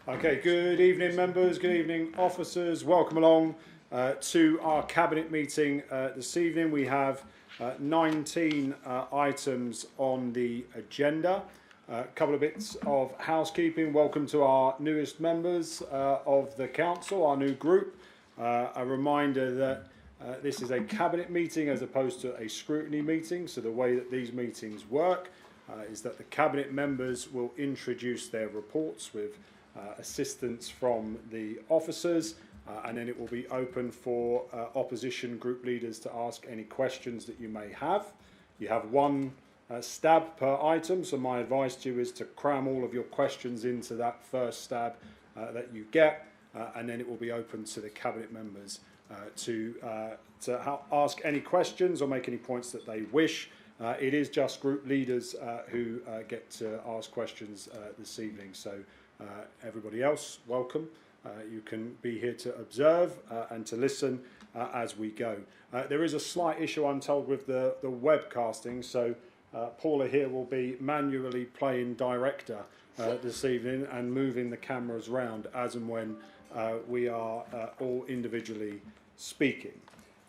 Okay, good evening members, good evening officers, welcome along to our Cabinet meeting this evening. We have 19 items on the agenda. A couple of bits of housekeeping. Welcome to our newest members of the Council, our new group. A reminder that this is a Cabinet meeting as opposed to a scrutiny meeting, so the way that these meetings work is that the Cabinet members will introduce their reports with assistance from the officers, and then it will be open for opposition group leaders to ask any questions that you may have. You have one stab per item, so my advice to you is to cram all of your questions into that first stab that you get, and then it will be open to the Cabinet members to ask any questions or make any points that they wish. It is just group leaders who get to ask questions this evening, so everybody else, welcome. You can be here to observe and to listen as we go. There is a slight issue, I'm told, with the webcasting, so Paula here will be manually playing director this evening and moving the cameras round as and when we are all individually speaking.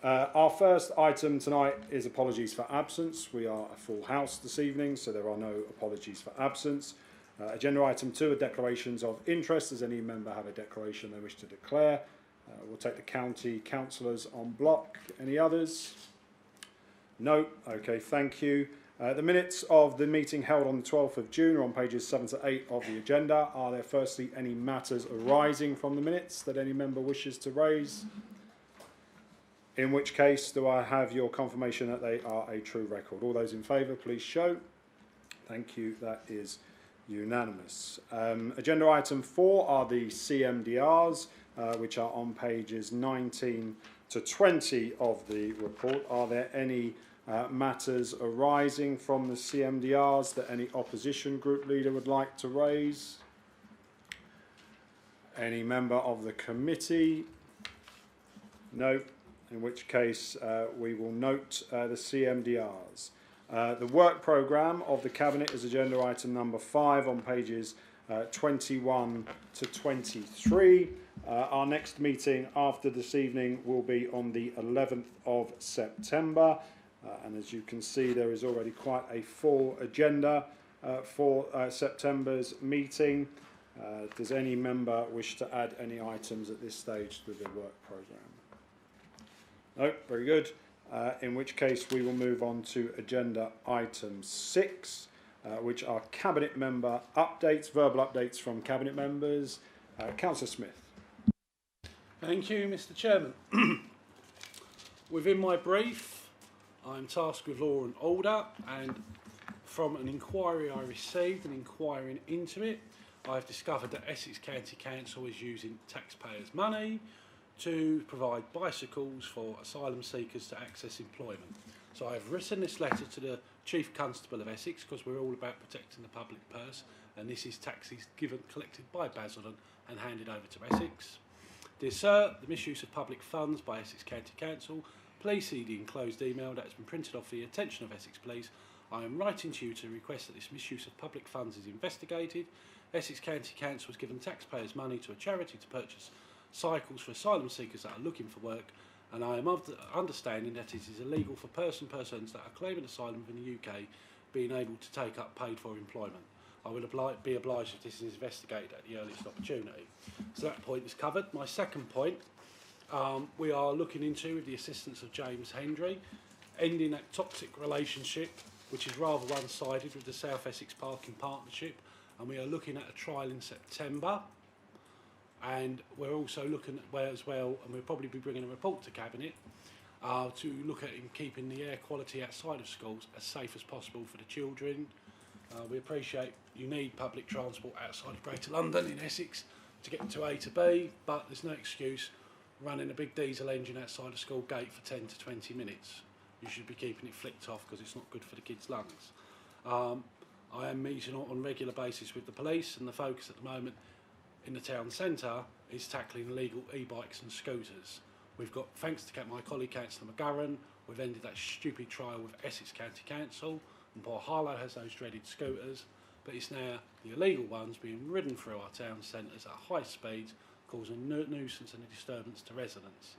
Our first item tonight is apologies for absence. We are a full house this evening, so there are no apologies for absence. Agenda item 2 are declarations of interest. Does any member have a declaration they wish to declare? We'll take the county councillors on block. Any others? No? Okay, thank you. The minutes of the meeting held on the 12th of June are on pages 7 to 8 of the agenda. Are there firstly any matters arising from the minutes that any member wishes to raise? In which case, do I have your confirmation that they are a true record? All those in favour, please show. Thank you. That is unanimous. Agenda item 4 are the CMDRs, which are on pages 19 to 20 of the report. Are there any matters arising from the CMDRs that any opposition group leader would like to raise? Any member of the committee? No. In which case we will note the CMDRs. The work programme of the Cabinet is agenda item number 5 on pages 21 to 23. Our next meeting after this evening will be on the 11th of September. And as you can see, there is already quite a full agenda for September's meeting. Does any member wish to add any items at this stage to the work programme? No, very good. In which case we will move on to agenda item 6, which are Cabinet member updates, verbal updates from Cabinet members. Councillor Smith. Thank you, Mr. Chairman. Within my brief, I'm tasked with law and order, and from an inquiry I received and inquiring into it, I've discovered that Essex County Council is using taxpayers' money to provide bicycles for asylum seekers to access employment. So I've written this letter to the Chief Constable of Essex, because we're all about protecting the public purse, and this is taxes collected by Basildon and handed over to Essex. Dear Sir, the misuse of public funds by Essex County Council. Please see the enclosed email that has been printed off for the attention of Essex Police. I am writing to you to request that this misuse of public funds is investigated. Essex County Council has given taxpayers' money to a charity to purchase cycles for asylum seekers that are looking for work, and I am of the understanding that it is illegal for persons that are claiming asylum in the UK being able to take up paid for employment. I will be obliged if this is investigated at the earliest opportunity. So that point is covered. My second point, we are looking into, with the assistance of James Hendry, ending that toxic relationship which is rather one-sided with the South Essex Parking Partnership, and we are looking at a trial in September. And we're also looking at where as well, and we'll probably be bringing a report to Cabinet to look at keeping the air quality outside of schools as safe as possible for the children. We appreciate you need public transport outside of Greater London in Essex to get to A to B, but there's no excuse running a big diesel engine outside a school gate for 10 to 20 minutes. You should be keeping it flicked off because it's not good for the kids' lungs. I am meeting on a regular basis with the police, and the focus at the moment in the town centre is tackling illegal e-bikes and scooters. We've got, thanks to my colleague Councillor McGarren, we've ended that stupid trial with Essex County Council, and poor Harlow has those dreaded scooters, but it's now the illegal ones being ridden through our town centres at high speeds, causing nuisance and a disturbance to residents.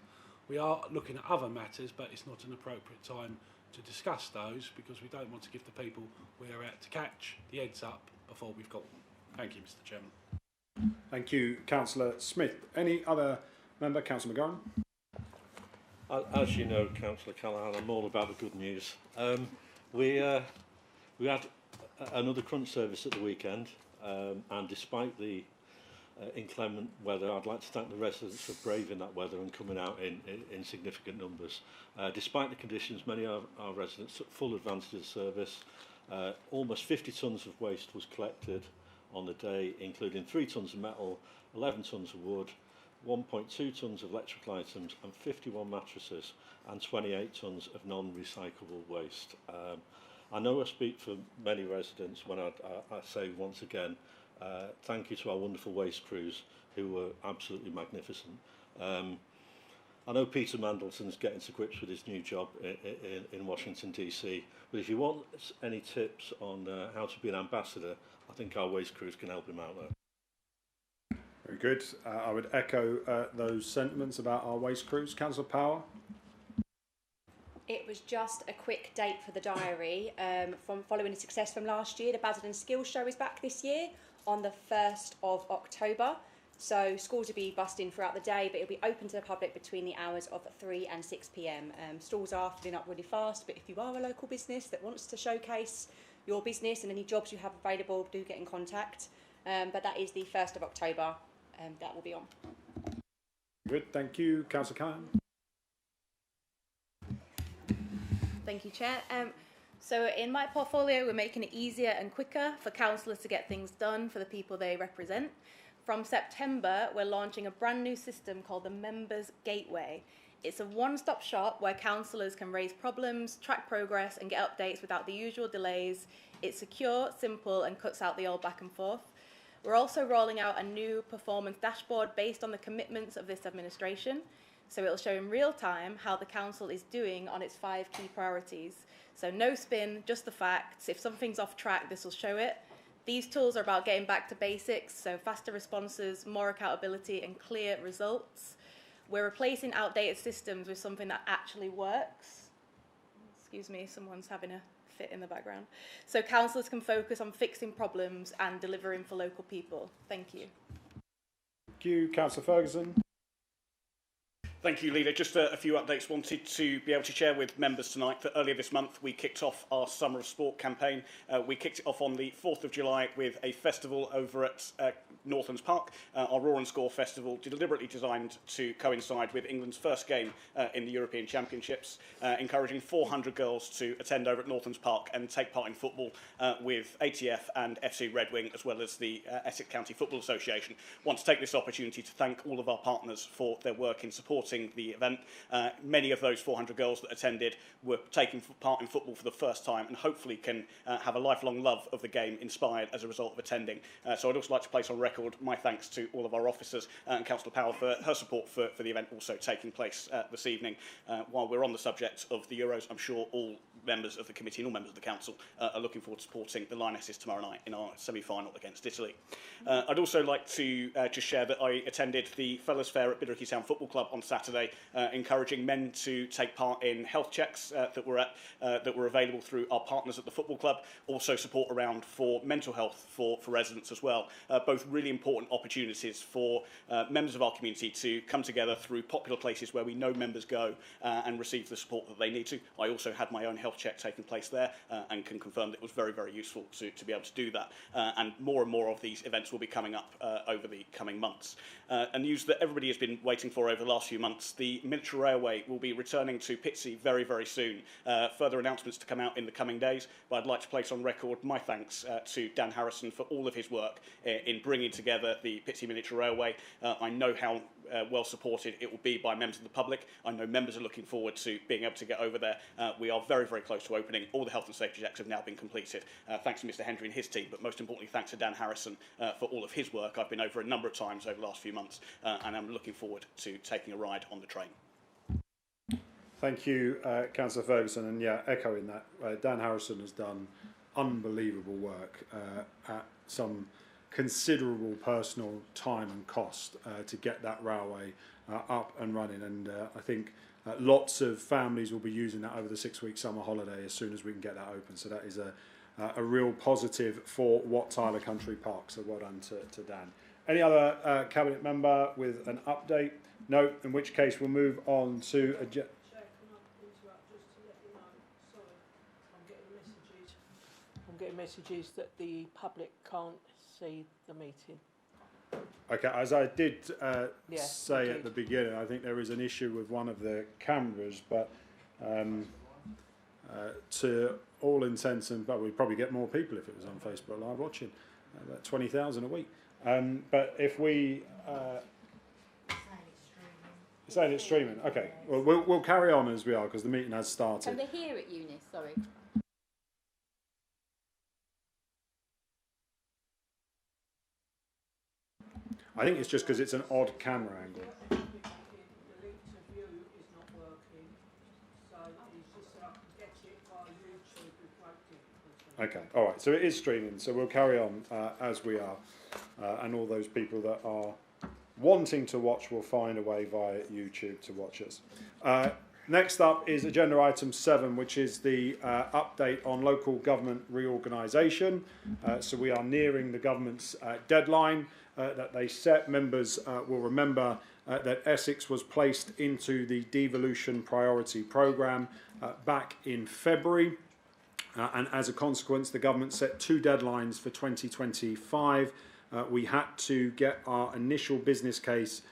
We are looking at other matters, but it's not an appropriate time to discuss those because we don't want to give the people we're out to catch the heads up before we've got them. Thank you, Mr. Chairman. Thank you, Councillor Smith. Any other member? Councillor McGowan. As you know, Councillor Callaghan, I'm all about the good news. We had another crunch service at the weekend, and despite the inclement weather, I'd like to thank the residents for braving that weather and coming out in significant numbers. Despite the conditions, many of our residents took full advantage of the service. Almost 50 tonnes of waste was collected on the day, including 3 tonnes of metal, 11 tonnes of wood, 1.2 tonnes of electrical items and 51 mattresses and 28 tonnes of non-recyclable waste. I know I speak for many residents when I say once again, thank you to our wonderful waste crews who were absolutely magnificent. I know Peter Mandelson's getting to grips with his new job in Washington DC, but if you want any tips on how to be an ambassador, I think our waste crews can help him out there. Very good. I would echo those sentiments about our waste crews. Councillor Power. It was just a quick date for the diary. From following the success from last year, the Basildon Skills Show is back this year on the 1st of October. So schools will be busting throughout the day, but it'll be open to the public between the hours of 3 and 6 p.m. Stalls are filling up really fast, but if you are a local business that wants to showcase your business and any jobs you have available, do get in contact. But that is the 1st of October. That will be on. Good, thank you. Councillor Callahan. Thank you, Chair. So in my portfolio, we're making it easier and quicker for councillors to get things done for the people they represent. From September, we're launching a brand new system called the Members Gateway. It's a one-stop shop where councillors can raise problems, track progress and get updates without the usual delays. It's secure, simple and cuts out the old back and forth. We're also rolling out a new performance dashboard based on the commitments of this administration. So it'll show in real time how the council is doing on its 5 key priorities. So no spin, just the facts. If something's off track, this will show it. These tools are about getting back to basics, so faster responses, more accountability and clear results. We're replacing outdated systems with something that actually works. Excuse me, someone's having a fit in the background. So councillors can focus on fixing problems and delivering for local people. Thank you. Thank you, Councillor Ferguson. Thank you, Leader. Just a few updates. Wanted to be able to share with members tonight that earlier this month we kicked off our Summer of Sport campaign. We kicked it off on the 4th of July with a festival over at Northlands Park, our Roar and Score festival, deliberately designed to coincide with England's first game in the European Championships, encouraging 400 girls to attend over at Northlands Park and take part in football with ATF and FC Red Wing, as well as the Essex County Football Association. Want to take this opportunity to thank all of our partners for their work in supporting the event. Many of those 400 girls that attended were taking part in football for the first time and hopefully can have a lifelong love of the game inspired as a result of attending. So I'd also like to place on record my thanks to all of our officers and Councillor Powell for her support for the event also taking place this evening. While we're on the subject of the Euros, I'm sure all members of the committee and all members of the council are looking forward to supporting the Lionesses tomorrow night in our semi-final against Italy. I'd also like to just share that I attended the Fellows Fair at Biddericke Town Football Club on Saturday, encouraging men to take part in health checks that were available through our partners at the football club. Also support around for mental health for residents as well. Both really important opportunities for members of our community to come together through popular places where we know members go and receive the support that they need to. I also had my own health check taking place there and can confirm that it was very, very useful to be able to do that. And more of these events will be coming up over the coming months. And news that everybody has been waiting for over the last few months, the Miniature Railway will be returning to Pitsea very, very soon. Further announcements to come out in the coming days, but I'd like to place on record my thanks to Dan Harrison for all of his work in bringing together the Pitsea Miniature Railway. I know how well supported it will be by members of the public. I know members are looking forward to being able to get over there. We are very, very close to opening. All the health and safety checks have now been completed. Thanks to Mr Hendry and his team, but most importantly thanks to Dan Harrison for all of his work. I've been over a number of times over the last few months and I'm looking forward to taking a ride on the train. Thank you, Councillor Ferguson, and yeah, echoing that, Dan Harrison has done unbelievable work at some considerable personal time and cost to get that railway up and running, and I think lots of families will be using that over the 6-week summer holiday as soon as we can get that open. So that is a real positive for Wat Tyler Country Park. So well done to Dan. Any other cabinet member with an update? No, in which case we'll move on to a. Chair, can I interrupt just to let you know? Sorry, I'm getting messages that the public can't see the meeting. Okay, as I did Yeah, say you at did. the beginning, I think there is an issue with one of the cameras, but to all intents and but we'd probably get more people if it was on Facebook Live watching, about 20,000 a week. But if we saying it's streaming, okay, well we'll carry on as we are because the meeting has started. Can they hear it, Eunice? Sorry. I think it's just because it's an odd camera angle. The link to view is not working, so it's just so I can get it via YouTube with great difficulty. Okay, all right, so it is streaming, so we'll carry on as we are, and all those people that are wanting to watch will find a way via YouTube to watch us. Next up is agenda item 7, which is the update on local government reorganisation. So we are nearing the government's deadline that they set. Members will remember that Essex was placed into the devolution priority programme back in February. And as a consequence, the government set 2 deadlines for 2025. We had to get our initial business case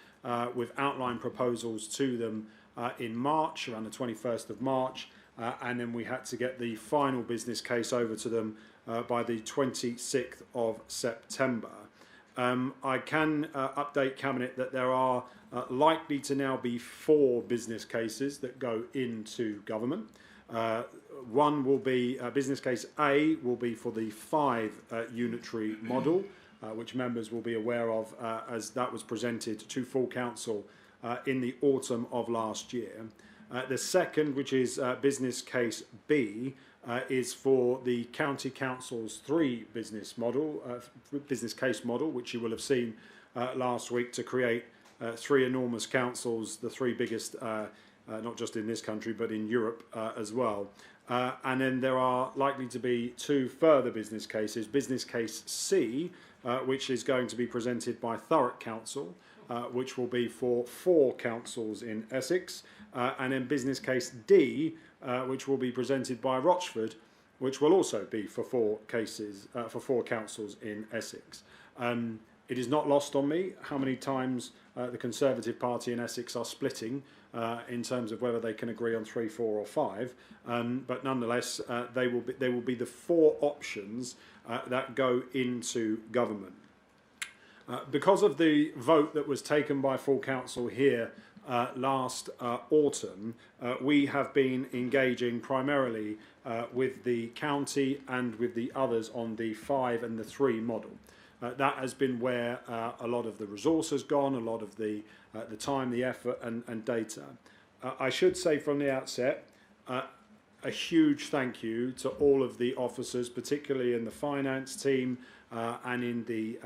with outline proposals to them in March, around the 21st of March, and then we had to get the final business case over to them by the 26th of September. I can update Cabinet that there are likely to now be 4 business cases that go into government. One will be business case A will be for the 5 unitary model, which members will be aware of as that was presented to full council in the autumn of last year. The second, which is business case B, is for the county council's 3 business case model, which you will have seen last week to create 3 enormous councils, the 3 biggest, not just in this country but in Europe as well. And then there are likely to be 2 further business cases. Business case C, which is going to be presented by Thurrock Council, which will be for 4 councils in Essex, and then business case D, which will be presented by Rochford, which will also be for 4 cases for 4 councils in Essex. It is not lost on me how many times the Conservative Party in Essex are splitting in terms of whether they can agree on 3, 4 or 5, but nonetheless they will be the 4 options that go into government. Because of the vote that was taken by full council here last autumn, we have been engaging primarily with the county and with the others on the 5 and the 3 model. That has been where a lot of the resource has gone, a lot of the time, the effort and data. I should say from the outset, a huge thank you to all of the officers, particularly in the finance team and in the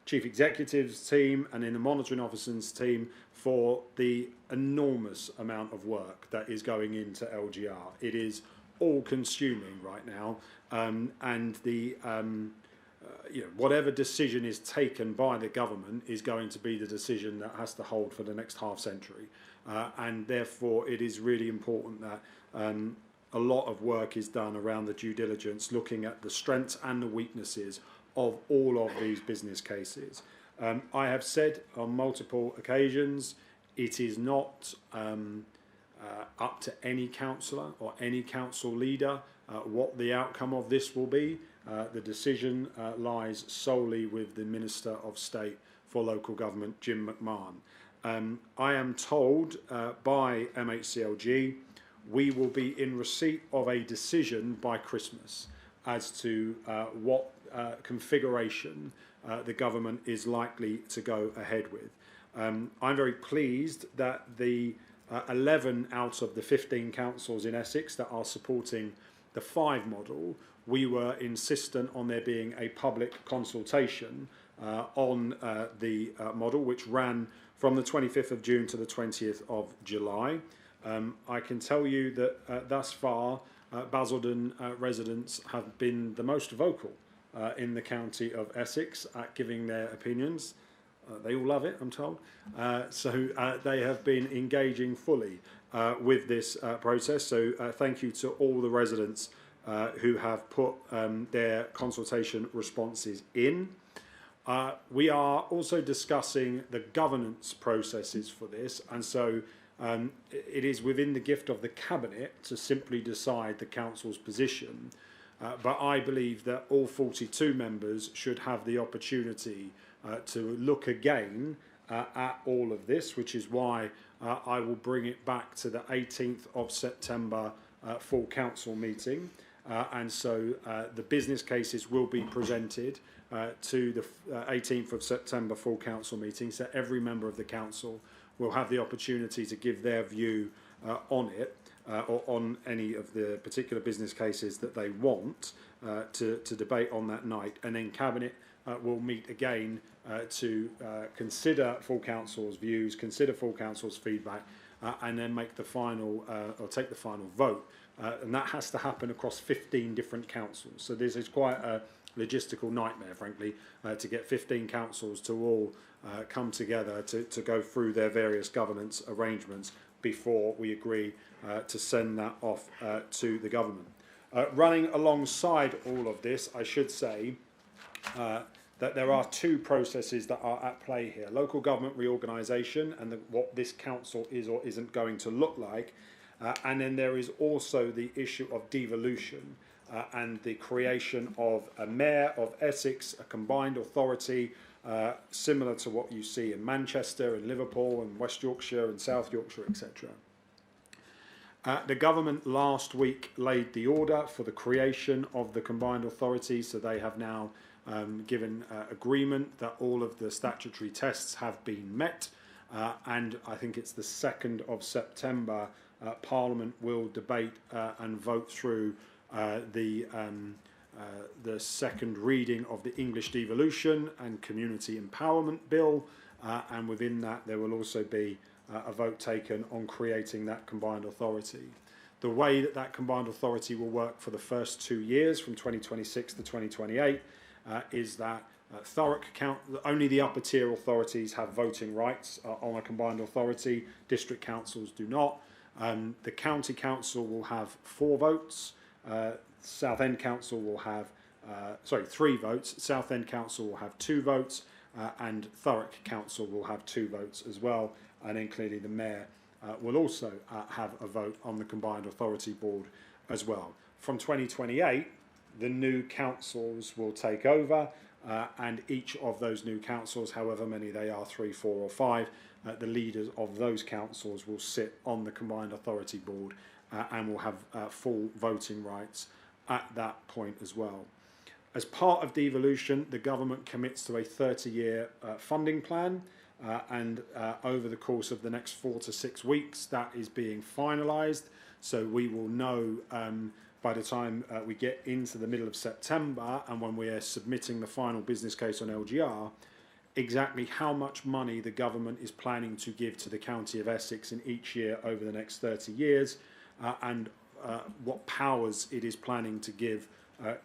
chief executive's team and in the monitoring officers team for the enormous amount of work that is going into LGR. It is all consuming right now, and the whatever decision is taken by the government is going to be the decision that has to hold for the next half century, and therefore it is really important that a lot of work is done around the due diligence, looking at the strengths and the weaknesses of all of these business cases. I have said on multiple occasions, it is not up to any councillor or any council leader what the outcome of this will be. The decision lies solely with the Minister of State for Local Government, Jim McMahon. I am told by MHCLG we will be in receipt of a decision by Christmas as to what configuration the government is likely to go ahead with. I'm very pleased that the 11 out of the 15 councils in Essex that are supporting the 5 model we were insistent on there being a public consultation on the model, which ran from the 25th of June to the 20th of July. I can tell you that thus far, Basildon residents have been the most vocal in the county of Essex at giving their opinions. They all love it, I'm told. So they have been engaging fully with this process. So thank you to all the residents who have put their consultation responses in. We are also discussing the governance processes for this, and so it is within the gift of the Cabinet to simply decide the Council's position. But I believe that all 42 members should have the opportunity to look again at all of this, which is why I will bring it back to the 18th of September full Council meeting. And so the business cases will be presented to the 18th of September full Council meeting. So every member of the Council will have the opportunity to give their view on it. Or on any of the particular business cases that they want to debate on that night. And then Cabinet will meet again to consider full Council's views, consider full Council's feedback, and then make the final, or take the final vote. And that has to happen across 15 different councils. So this is quite a logistical nightmare, frankly, to get 15 councils to all come together to go through their various governance arrangements before we agree to send that off to the government. Running alongside all of this, I should say that there are two processes that are at play here. Local government reorganisation and what this council is or isn't going to look like. And then there is also the issue of devolution and the creation of a mayor of Essex, a combined authority, similar to what you see in Manchester and Liverpool and West Yorkshire and South Yorkshire, etc. The government last week laid the order for the creation of the combined authority, so they have now given agreement that all of the statutory tests have been met, and I think it's the 2nd of September Parliament will debate and vote through the second reading of the English Devolution and Community Empowerment Bill, and within that there will also be a vote taken on creating that combined authority. The way that that combined authority will work for the first 2 years, from 2026 to 2028, is that only the upper tier authorities have voting rights on a combined authority. District councils do not. The county council will have 4 votes. Southend Council will have 3 votes. Southend Council will have 2 votes, and Thurrock Council will have 2 votes as well. And then clearly the mayor will also have a vote on the combined authority board as well. From 2028, the new councils will take over, and each of those new councils, however many they are, 3, 4 or 5, the leaders of those councils will sit on the combined authority board and will have full voting rights at that point as well. As part of devolution, the government commits to a 30-year funding plan, and over the course of the next 4 to 6 weeks, that is being finalised. So we will know by the time we get into the middle of September, and when we are submitting the final business case on LGR, exactly how much money the government is planning to give to the county of Essex in each year over the next 30 years, and what powers it is planning to give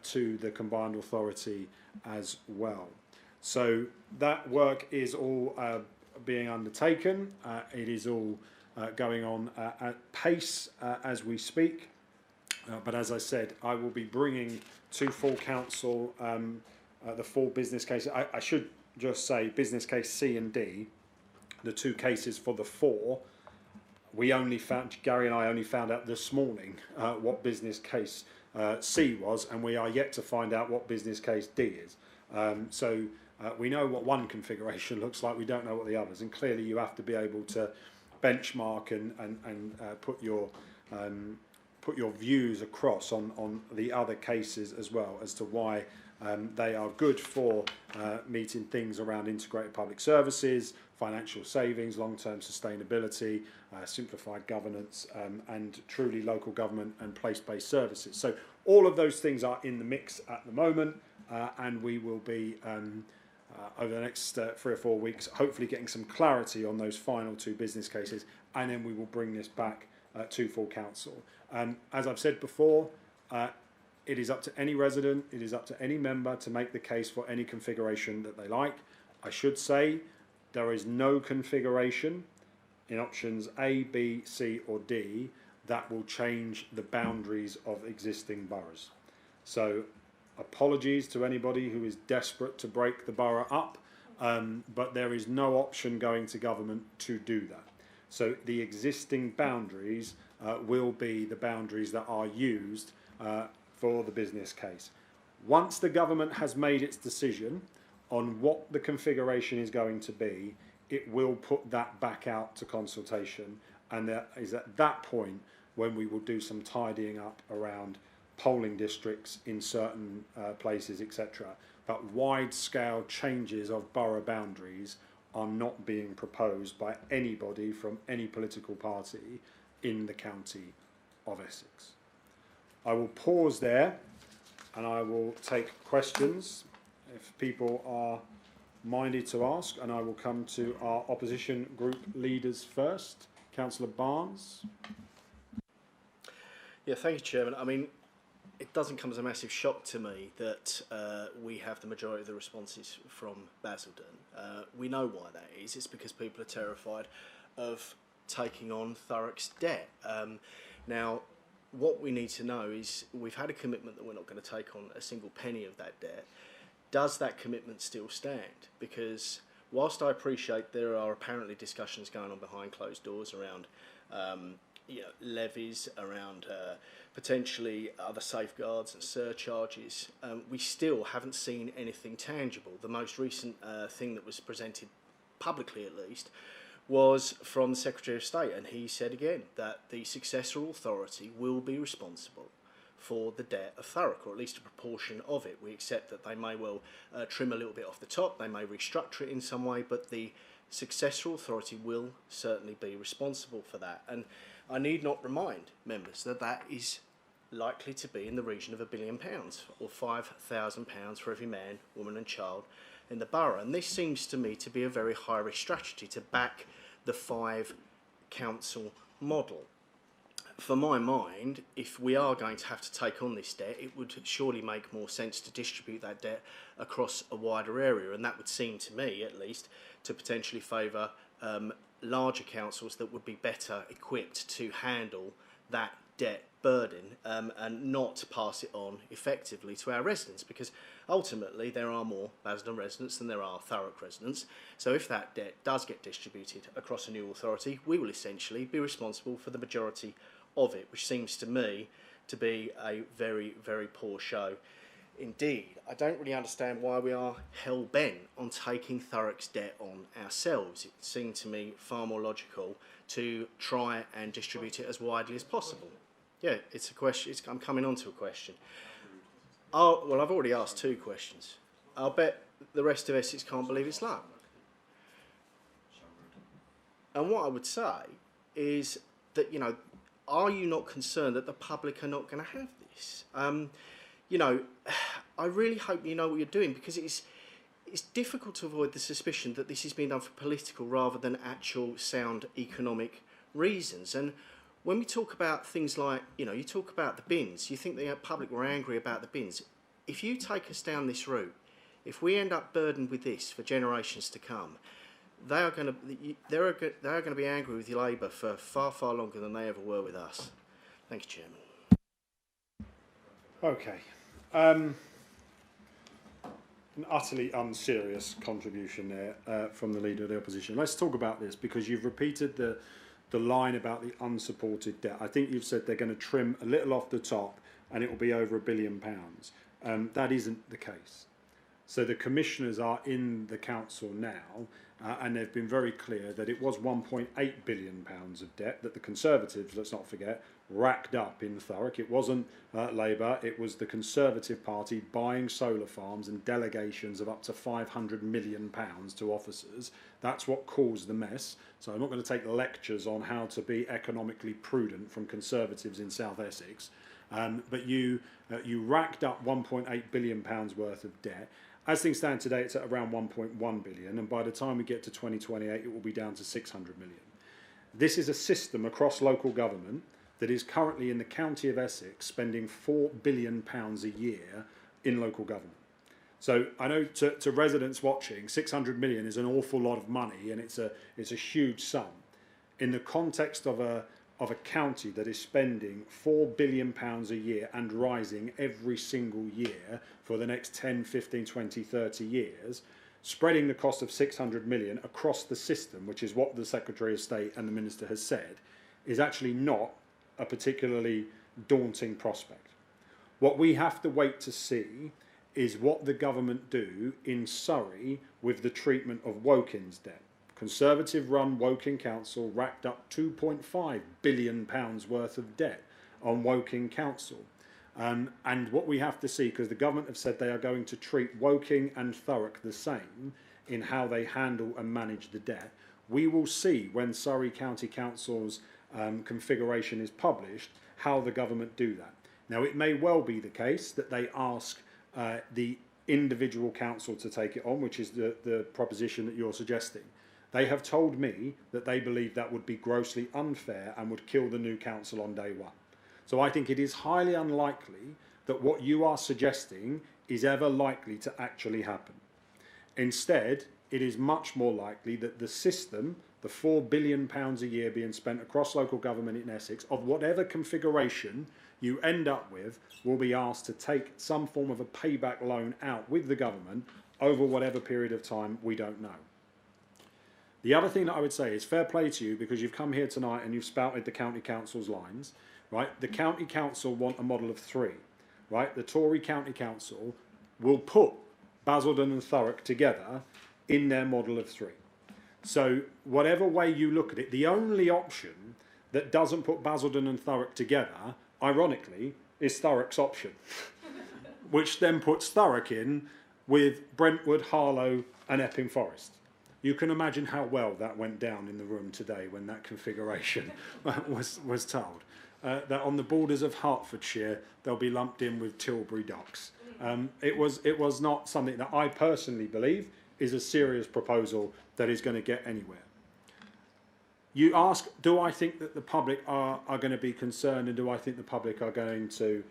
to the combined authority as well. So that work is all being undertaken. It is all going on at pace as we speak. But as I said, I will be bringing to full council the 4 business cases. I should just say business case C and D, the 2 cases for the 4. Gary and I only found out this morning what business case C was, and we are yet to find out what business case D is. So we know what one configuration looks like, we don't know what the others, and clearly you have to be able to benchmark and put your views across on the other cases as well as to why they are good for meeting things around integrated public services, financial savings, long-term sustainability, simplified governance, and truly local government and place-based services. So all of those things are in the mix at the moment, and we will be over the next 3 or 4 weeks hopefully getting some clarity on those final 2 business cases, and then we will bring this back to full council. As I've said before, it is up to any resident, it is up to any member to make the case for any configuration that they like. I should say there is no configuration in options A, B, C or D that will change the boundaries of existing boroughs. So apologies to anybody who is desperate to break the borough up, but there is no option going to government to do that. So the existing boundaries will be the boundaries that are used for the business case. Once the government has made its decision on what the configuration is going to be, it will put that back out to consultation, and that is at that point when we will do some tidying up around polling districts in certain places, etc. But wide-scale changes of borough boundaries are not being proposed by anybody from any political party in the county of Essex. I will pause there and I will take questions if people are minded to ask, and I will come to our opposition group leaders first. Councillor Barnes. Yeah, thank you, Chairman. I mean, it doesn't come as a massive shock to me that we have the majority of the responses from Basildon. We know why that is. It's because people are terrified of taking on Thurrock's debt. Now, what we need to know is we've had a commitment that we're not going to take on a single penny of that debt. Does that commitment still stand? Because whilst I appreciate there are apparently discussions going on behind closed doors around levies, around potentially other safeguards and surcharges, we still haven't seen anything tangible. The most recent thing that was presented publicly, at least, was from the Secretary of State, and he said again that the successor authority will be responsible for the debt of Thurrock, or at least a proportion of it. We accept that they may well trim a little bit off the top, they may restructure it in some way, but the successor authority will certainly be responsible for that. And I need not remind members that that is likely to be in the region of £1 billion, or £5,000 for every man, woman and child in the borough. And this seems to me to be a very high-risk strategy to back the 5-council model. For my mind, if we are going to have to take on this debt, it would surely make more sense to distribute that debt across a wider area, and that would seem to me, at least, to potentially favour larger councils that would be better equipped to handle that debt burden and not pass it on effectively to our residents, because ultimately there are more Basildon residents than there are Thurrock residents. So if that debt does get distributed across a new authority, we will essentially be responsible for the majority of it, which seems to me to be a very, very poor show indeed. I don't really understand why we are hell-bent on taking Thurrock's debt on ourselves. It seemed to me far more logical to try and distribute it as widely as possible. Yeah, it's a question. I'm coming on to a question. Oh, well, I've already asked 2 questions. I'll bet the rest of Essex can't believe its luck. And what I would say is that, are you not concerned that the public are not going to have this? I really hope you know what you're doing, because it's difficult to avoid the suspicion that this is being done for political rather than actual sound economic reasons. And when we talk about things like, you talk about the bins, you think the public were angry about the bins. If you take us down this route, if we end up burdened with this for generations to come, they are going to be angry with your Labour for far, far longer than they ever were with us. Thank you, Chairman. Okay. An utterly unserious contribution there from the Leader of the Opposition. Let's talk about this, because you've repeated the line about the unsupported debt. I think you've said they're going to trim a little off the top and it will be over £1 billion. That isn't the case. So the commissioners are in the council now, and they've been very clear that it was £1.8 billion of debt that the Conservatives, let's not forget, racked up in Thurrock. It wasn't Labour, it was the Conservative Party buying solar farms and delegations of up to £500 million to officers. That's what caused the mess. So I'm not going to take lectures on how to be economically prudent from Conservatives in South Essex. But you racked up £1.8 billion worth of debt. As things stand today, it's at around 1.1 billion, and by the time we get to 2028, it will be down to 600 million. This is a system across local government that is currently in the county of Essex spending £4 billion a year in local government. So I know to residents watching, 600 million is an awful lot of money, and it's a huge sum. In the context of a county that is spending £4 billion a year and rising every single year for the next 10, 15, 20, 30 years, spreading the cost of 600 million across the system, which is what the Secretary of State and the Minister has said, is actually not a particularly daunting prospect. What we have to wait to see is what the government do in Surrey with the treatment of Wokin's debt. Conservative-run Woking Council racked up £2.5 billion worth of debt on Woking Council. And what we have to see, because the government have said they are going to treat Woking and Thurrock the same in how they handle and manage the debt, we will see when Surrey County Council's configuration is published how the government do that. Now, it may well be the case that they ask the individual council to take it on, which is the proposition that you're suggesting. They have told me that they believe that would be grossly unfair and would kill the new council on day one. So I think it is highly unlikely that what you are suggesting is ever likely to actually happen. Instead, it is much more likely that the system, the £4 billion a year being spent across local government in Essex, of whatever configuration you end up with, will be asked to take some form of a payback loan out with the government over whatever period of time we don't know. The other thing that I would say is fair play to you, because you've come here tonight and you've spouted the county council's lines, right? The county council want a model of three, right? The Tory county council will put Basildon and Thurrock together in their model of three. So whatever way you look at it, the only option that doesn't put Basildon and Thurrock together, ironically, is Thurrock's option, which then puts Thurrock in with Brentwood, Harlow and Epping Forest. You can imagine how well that went down in the room today when that configuration was told. That on the borders of Hertfordshire, they'll be lumped in with Tilbury Docks. It was not something that I personally believe is a serious proposal that is going to get anywhere. You ask, do I think that the public are going to be concerned, and do I think the public are going to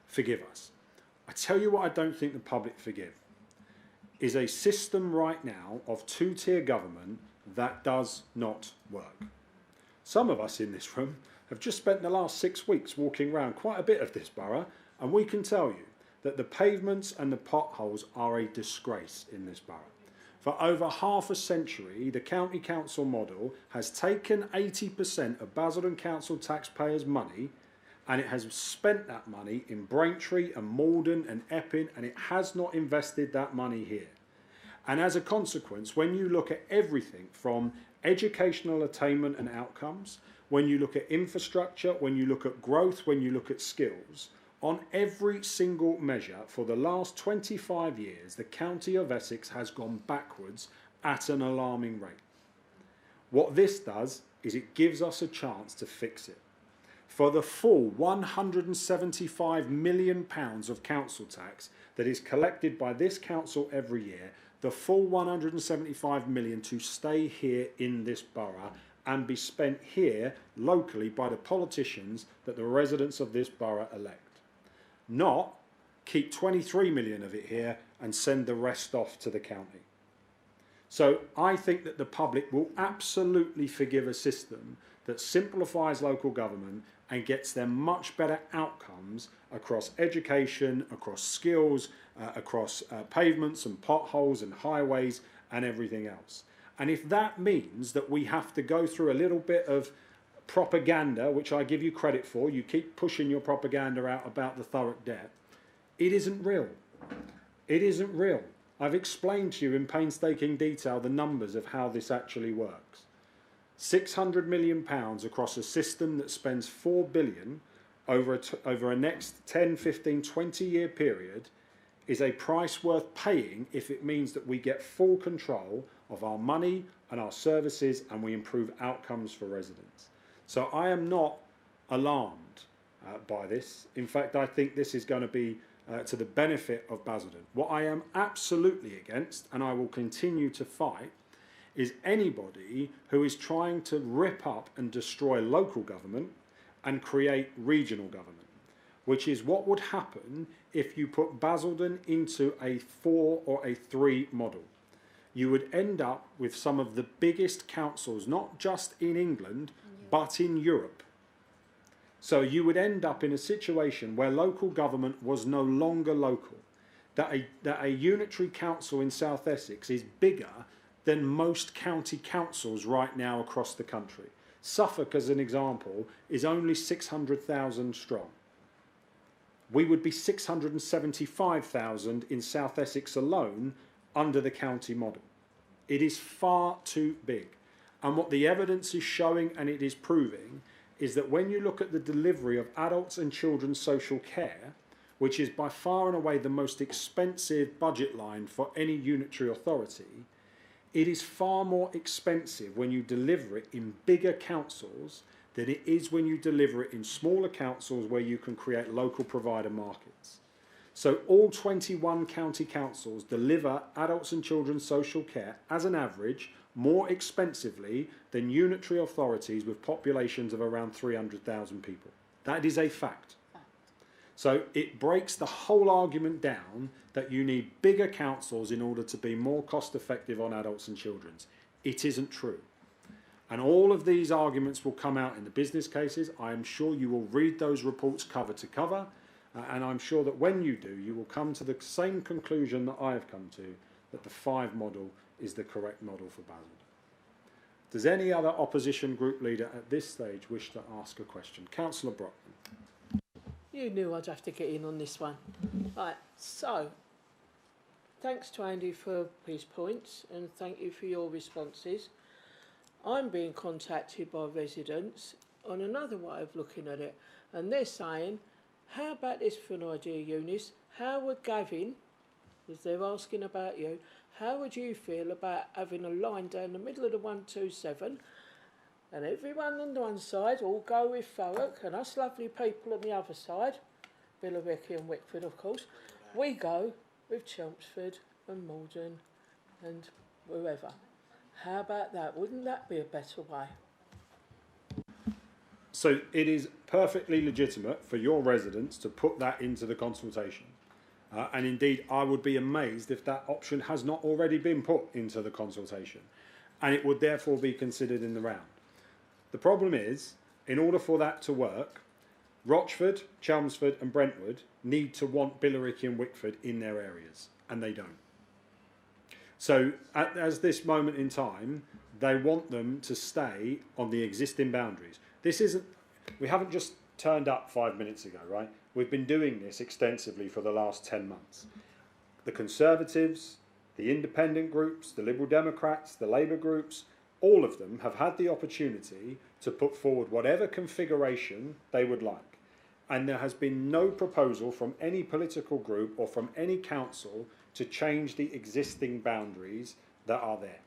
forgive us? I tell you what I don't think the public forgive is a system right now of two-tier government that does not work. Some of us in this room have just spent the last 6 weeks walking around quite a bit of this borough, and we can tell you that the pavements and the potholes are a disgrace in this borough. For over half a century, the county council model has taken 80% of Basildon Council taxpayers' money, and it has spent that money in Braintree and Malden and Epping, and it has not invested that money here. And as a consequence, when you look at everything from educational attainment and outcomes, when you look at infrastructure, when you look at growth, when you look at skills, on every single measure for the last 25 years, the county of Essex has gone backwards at an alarming rate. What this does is it gives us a chance to fix it. For the full £175 million of council tax that is collected by this council every year, the full 175 million to stay here in this borough and be spent here locally by the politicians that the residents of this borough elect. Not keep 23 million of it here and send the rest off to the county. So I think that the public will absolutely forgive a system that simplifies local government and gets them much better outcomes across education, across skills, across pavements and potholes and highways and everything else. And if that means that we have to go through a little bit of propaganda, which I give you credit for, you keep pushing your propaganda out about the Thurrock debt, it isn't real. It isn't real. I've explained to you in painstaking detail the numbers of how this actually works. £600 million across a system that spends £4 billion over a next 10, 15, 20-year period is a price worth paying if it means that we get full control of our money and our services and we improve outcomes for residents. So I am not alarmed by this. In fact, I think this is going to be to the benefit of Basildon. What I am absolutely against, and I will continue to fight, is anybody who is trying to rip up and destroy local government and create regional government, which is what would happen if you put Basildon into a 4 or a 3 model. You would end up with some of the biggest councils, not just in England, but in Europe. So you would end up in a situation where local government was no longer local, that a unitary council in South Essex is bigger than most county councils right now across the country. Suffolk, as an example, is only 600,000 strong. We would be 675,000 in South Essex alone under the county model. It is far too big. And what the evidence is showing, and it is proving, is that when you look at the delivery of adults and children's social care, which is by far and away the most expensive budget line for any unitary authority, it is far more expensive when you deliver it in bigger councils than it is when you deliver it in smaller councils where you can create local provider markets. So all 21 county councils deliver adults and children's social care, as an average, more expensively than unitary authorities with populations of around 300,000 people. That is a fact. So it breaks the whole argument down that you need bigger councils in order to be more cost effective on adults and children's. It isn't true. And all of these arguments will come out in the business cases. I am sure you will read those reports cover to cover. And I'm sure that when you do, you will come to the same conclusion that I have come to, that the 5 model is the correct model for Basildon. Does any other opposition group leader at this stage wish to ask a question? Councillor Brockman. You knew I'd have to get in on this one. Right, so, thanks to Andy for his points and thank you for your responses. I'm being contacted by residents on another way of looking at it, and they're saying, how about this for an idea, Eunice? How would Gavin, because they're asking about you, how would you feel about having a line down the middle of the 127 and everyone on the one side all go with Thurrock and us lovely people on the other side, Billericay and Wickford of course, we go with Chelmsford and Malden and wherever. How about that? Wouldn't that be a better way? So it is perfectly legitimate for your residents to put that into the consultation. And indeed, I would be amazed if that option has not already been put into the consultation. And it would therefore be considered in the round. The problem is, in order for that to work, Rochford, Chelmsford and Brentwood need to want Billericay and Wickford in their areas, and they don't. So at this moment in time, they want them to stay on the existing boundaries. This isn't, we haven't just turned up 5 minutes ago, right? We've been doing this extensively for the last 10 months. The Conservatives, the independent groups, the Liberal Democrats, the Labour groups, all of them have had the opportunity to put forward whatever configuration they would like. And there has been no proposal from any political group or from any council to change the existing boundaries that are there.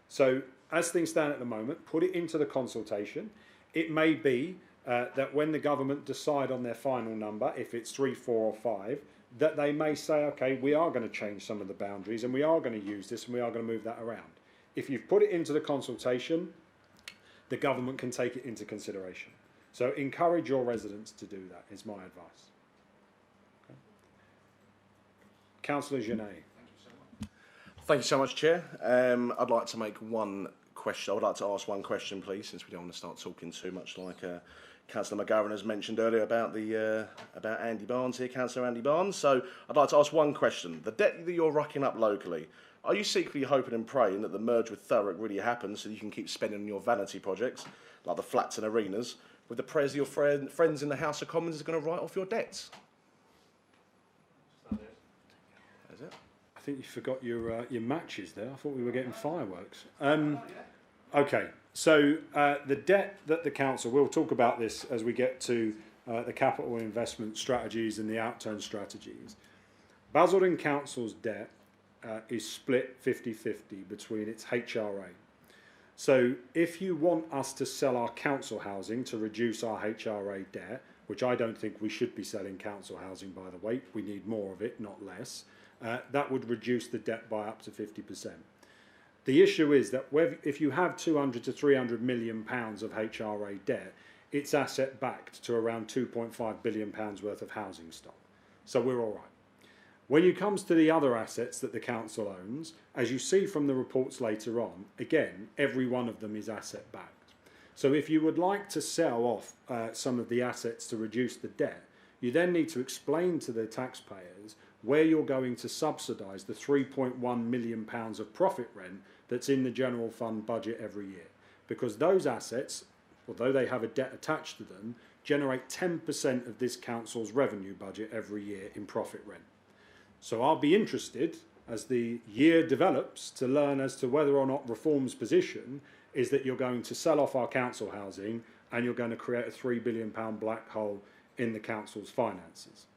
So as things stand at the moment, put it into the consultation. It may be that when the government decide on their final number, if it's 3, 4 or 5, that they may say, okay, we are going to change some of the boundaries and we are going to use this and we are going to move that around. If you've put it into the consultation, the government can take it into consideration. So encourage your residents to do that, is my advice. Okay. Councillor Genet. Thank you so much, Chair. I'd like to make one question. I would like to ask one question, please, since we don't want to start talking too much like Councillor McGovern has mentioned earlier about about Andy Barnes here, Councillor Andy Barnes. So I'd like to ask one question. The debt that you're racking up locally, are you secretly hoping and praying that the merge with Thurrock really happens so you can keep spending on your vanity projects, like the flats and arenas, with the prayers of your friends in the House of Commons is going to write off your debts? Is it? I think you forgot your matches there. I thought we were getting fireworks. Okay, so the debt that the council, we'll talk about this as we get to the capital investment strategies and the outturn strategies. Basildon Council's debt is split 50-50 between its HRA. So if you want us to sell our council housing to reduce our HRA debt, which I don't think we should be selling council housing, by the way. We need more of it, not less. That would reduce the debt by up to 50%. The issue is that if you have 200 to 300 million pounds of HRA debt, it's asset backed to around 2.5 billion pounds worth of housing stock. So we're all right. When it comes to the other assets that the council owns, as you see from the reports later on, again, every one of them is asset backed. So if you would like to sell off some of the assets to reduce the debt, you then need to explain to the taxpayers where you're going to subsidise the £3.1 million of profit rent that's in the general fund budget every year. Because those assets, although they have a debt attached to them, generate 10% of this council's revenue budget every year in profit rent. So I'll be interested, as the year develops, to learn as to whether or not Reform's position is that you're going to sell off our council housing and you're going to create a £3 billion black hole in the council's finances.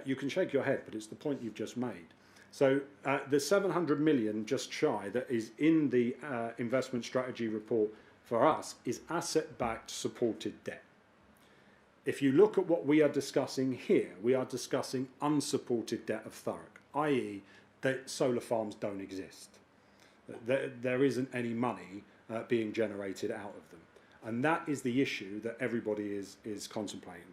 You can shake your head, but it's the point you've just made. So the 700 million just shy that is in the investment strategy report for us is asset-backed supported debt. If you look at what we are discussing here, we are discussing unsupported debt of Thurrock, i.e. that solar farms don't exist. There isn't any money being generated out of them. And that is the issue that everybody is contemplating.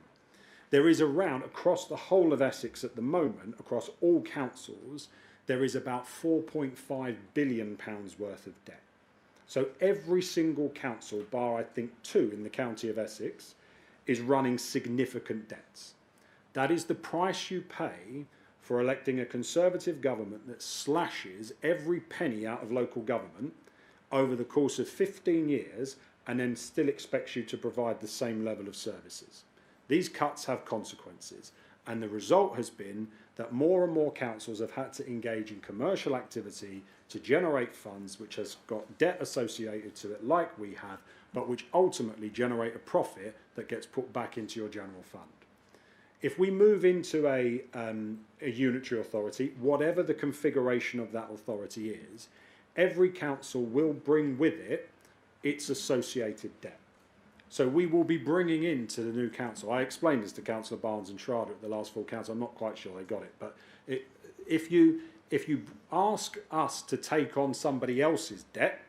There is around, across the whole of Essex at the moment, across all councils, there is about £4.5 billion worth of debt. So every single council, bar I think 2 in the county of Essex, is running significant debts. That is the price you pay for electing a Conservative government that slashes every penny out of local government over the course of 15 years and then still expects you to provide the same level of services. These cuts have consequences, and the result has been that more and more councils have had to engage in commercial activity to generate funds which has got debt associated to it like we have, but which ultimately generate a profit that gets put back into your general fund. If we move into a unitary authority, whatever the configuration of that authority is, every council will bring with it its associated debt. So we will be bringing into the new council, I explained this to Councillor Barnes and Schrader at the last full council, I'm not quite sure they got it, but if you ask us to take on somebody else's debt,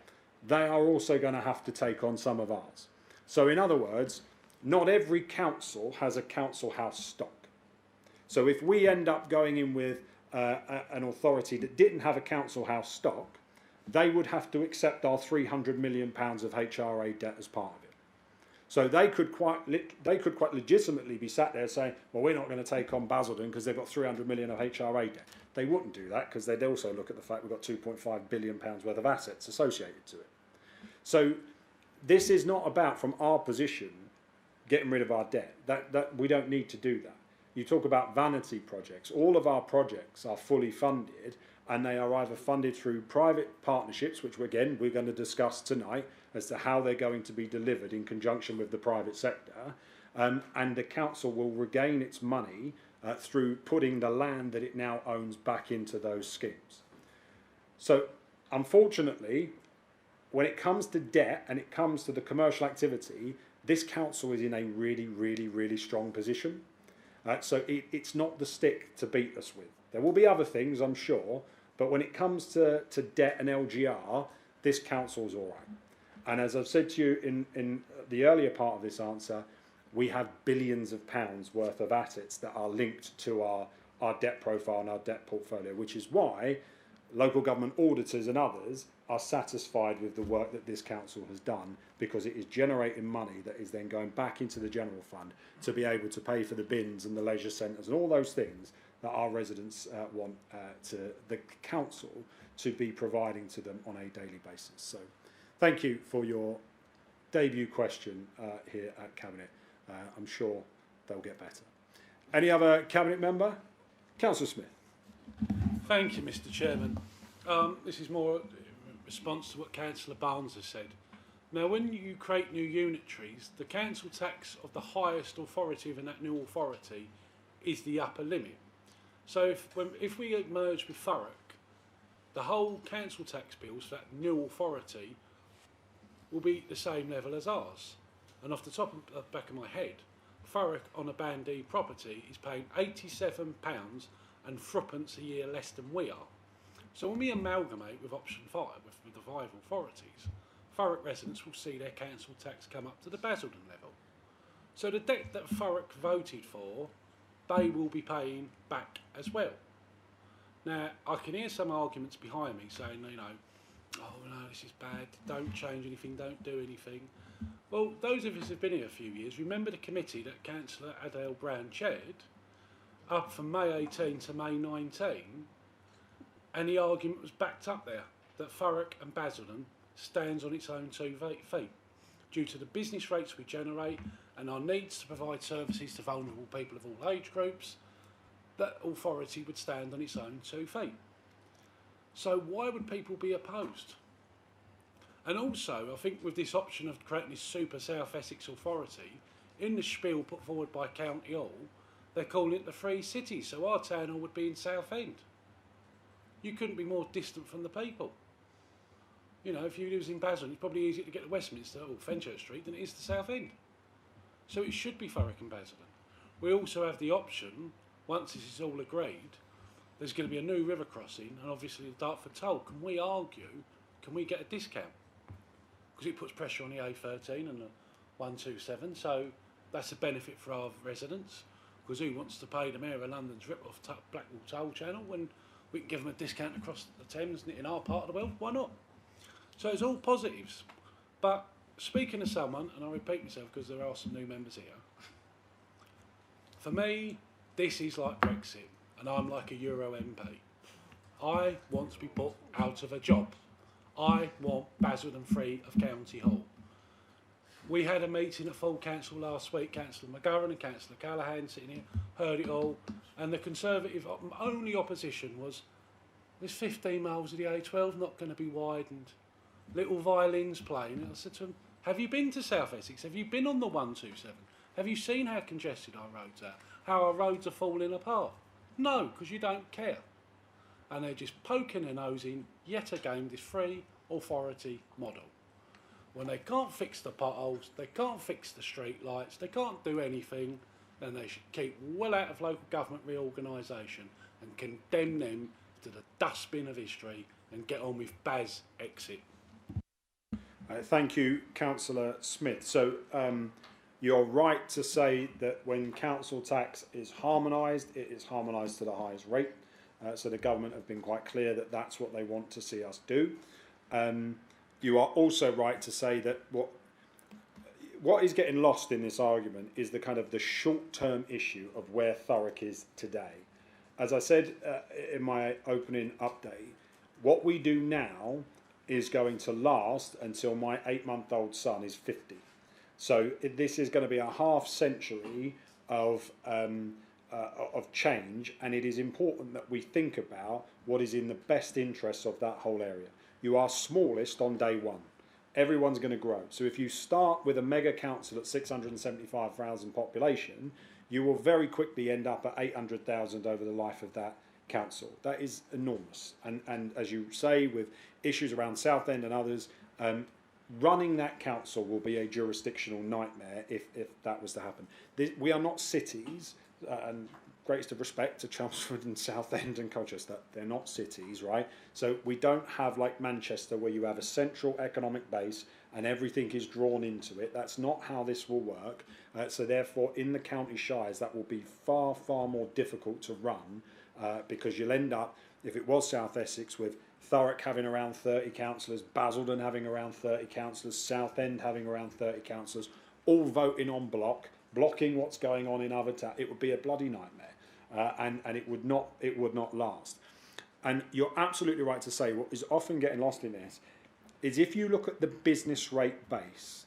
they are also going to have to take on some of ours. So in other words, not every council has a council house stock. So if we end up going in with an authority that didn't have a council house stock, they would have to accept our £300 million of HRA debt as part of it. So they could quite legitimately be sat there saying, well, we're not going to take on Basildon because they've got 300 million of HRA debt. They wouldn't do that because they'd also look at the fact we've got 2.5 billion pounds worth of assets associated to it. So this is not about, from our position, getting rid of our debt. That we don't need to do that. You talk about vanity projects. All of our projects are fully funded, and they are either funded through private partnerships, which again we're going to discuss tonight as to how they're going to be delivered in conjunction with the private sector, and the council will regain its money through putting the land that it now owns back into those schemes. So unfortunately, when it comes to debt and it comes to the commercial activity, this council is in a really, really, really strong position. So it's not the stick to beat us with. There will be other things, I'm sure, but when it comes to debt and LGR, this council's all right. And as I've said to you in the earlier part of this answer, we have billions of pounds worth of assets that are linked to our debt profile and our debt portfolio, which is why local government auditors and others are satisfied with the work that this council has done, because it is generating money that is then going back into the general fund to be able to pay for the bins and the leisure centres and all those things that our residents want to the council to be providing to them on a daily basis. So thank you for your debut question here at Cabinet. I'm sure they'll get better. Any other Cabinet member? Councillor Smith. Thank you, Mr. Chairman. This is more in response to what Councillor Barnes has said. Now, when you create new unitaries, the council tax of the highest authority of that new authority is the upper limit. So if we merge with Thurrock, the whole council tax bills for that new authority will be the same level as ours. And off the top of the back of my head, Thurrock on a Band D property is paying £87 and threepence a year less than we are. So when we amalgamate with option 5, with the 5 authorities, Thurrock residents will see their council tax come up to the Basildon level. So the debt that Thurrock voted for, they will be paying back as well. Now, I can hear some arguments behind me saying, you know, oh no, this is bad, don't change anything, don't do anything. Well, those of us who have been here a few years remember the committee that Councillor Adele Brown chaired up from May 18 to May 19, and the argument was backed up there that Thurrock and Basildon stands on its own 2 feet due to the business rates we generate and our needs to provide services to vulnerable people of all age groups. That authority would stand on its own 2 feet. So why would people be opposed? And also, I think with this option of creating this super South Essex authority, in the spiel put forward by County Hall, they're calling it the Three Cities, so our town hall would be in Southend. You couldn't be more distant from the people. You know, if you live in Basildon, it's probably easier to get to Westminster or Fenchurch Street than it is to Southend. So it should be Thurrock and Basildon. We also have the option, once this is all agreed, there's going to be a new river crossing and obviously the Dartford toll. Can we argue, can we get a discount? Because it puts pressure on the A13 and the 127, so that's a benefit for our residents, because who wants to pay the Mayor of London's rip-off Blackwall toll channel when we can give them a discount across the Thames in our part of the world? Why not? So it's all positives. But speaking of someone, and I repeat myself because there are some new members here, for me, this is like Brexit, and I'm like a Euro MP. I want to be put out of a job. I want Basildon free of County Hall. We had a meeting at full council last week, Councillor McGovern and Councillor Callaghan sitting here, heard it all, and the Conservative only opposition was, there's 15 miles of the A12 not going to be widened. Little violins playing. And I said to them, have you been to South Essex? Have you been on the 127? Have you seen how congested our roads are? How our roads are falling apart? No, because you don't care. And they're just poking their nose in, yet again, this free authority model. When they can't fix the potholes, they can't fix the street lights, they can't do anything, then they should keep well out of local government reorganisation and condemn them to the dustbin of history and get on with Baz exit. Thank you, Councillor Smith. So you're right to say that when council tax is harmonised, it is harmonised to the highest rate. So the government have been quite clear that that's what they want to see us do. You are also right to say that what is getting lost in this argument is the kind of the short-term issue of where Thurrock is today. As I said in my opening update, what we do now is going to last until my 8-month-old son is 50. So this is going to be a half century of change, and it is important that we think about what is in the best interests of that whole area. You are smallest on day one. Everyone's going to grow. So if you start with a mega council at 675,000 population, you will very quickly end up at 800,000 over the life of that council. That is enormous. And as you say, with issues around Southend and others, running that council will be a jurisdictional nightmare if that was to happen. We are not cities, and greatest of respect to Chelmsford and Southend and Colchester, they're not cities, right? So we don't have like Manchester where you have a central economic base and everything is drawn into it. That's not how this will work. So therefore, in the county shires, that will be far, far more difficult to run because you'll end up, if it was South Essex, with Thurrock having around 30 councillors, Basildon having around 30 councillors, Southend having around 30 councillors, all voting on blocking what's going on in other towns. It would be a bloody nightmare, and it would not last. And you're absolutely right to say what is often getting lost in this is if you look at the business rate base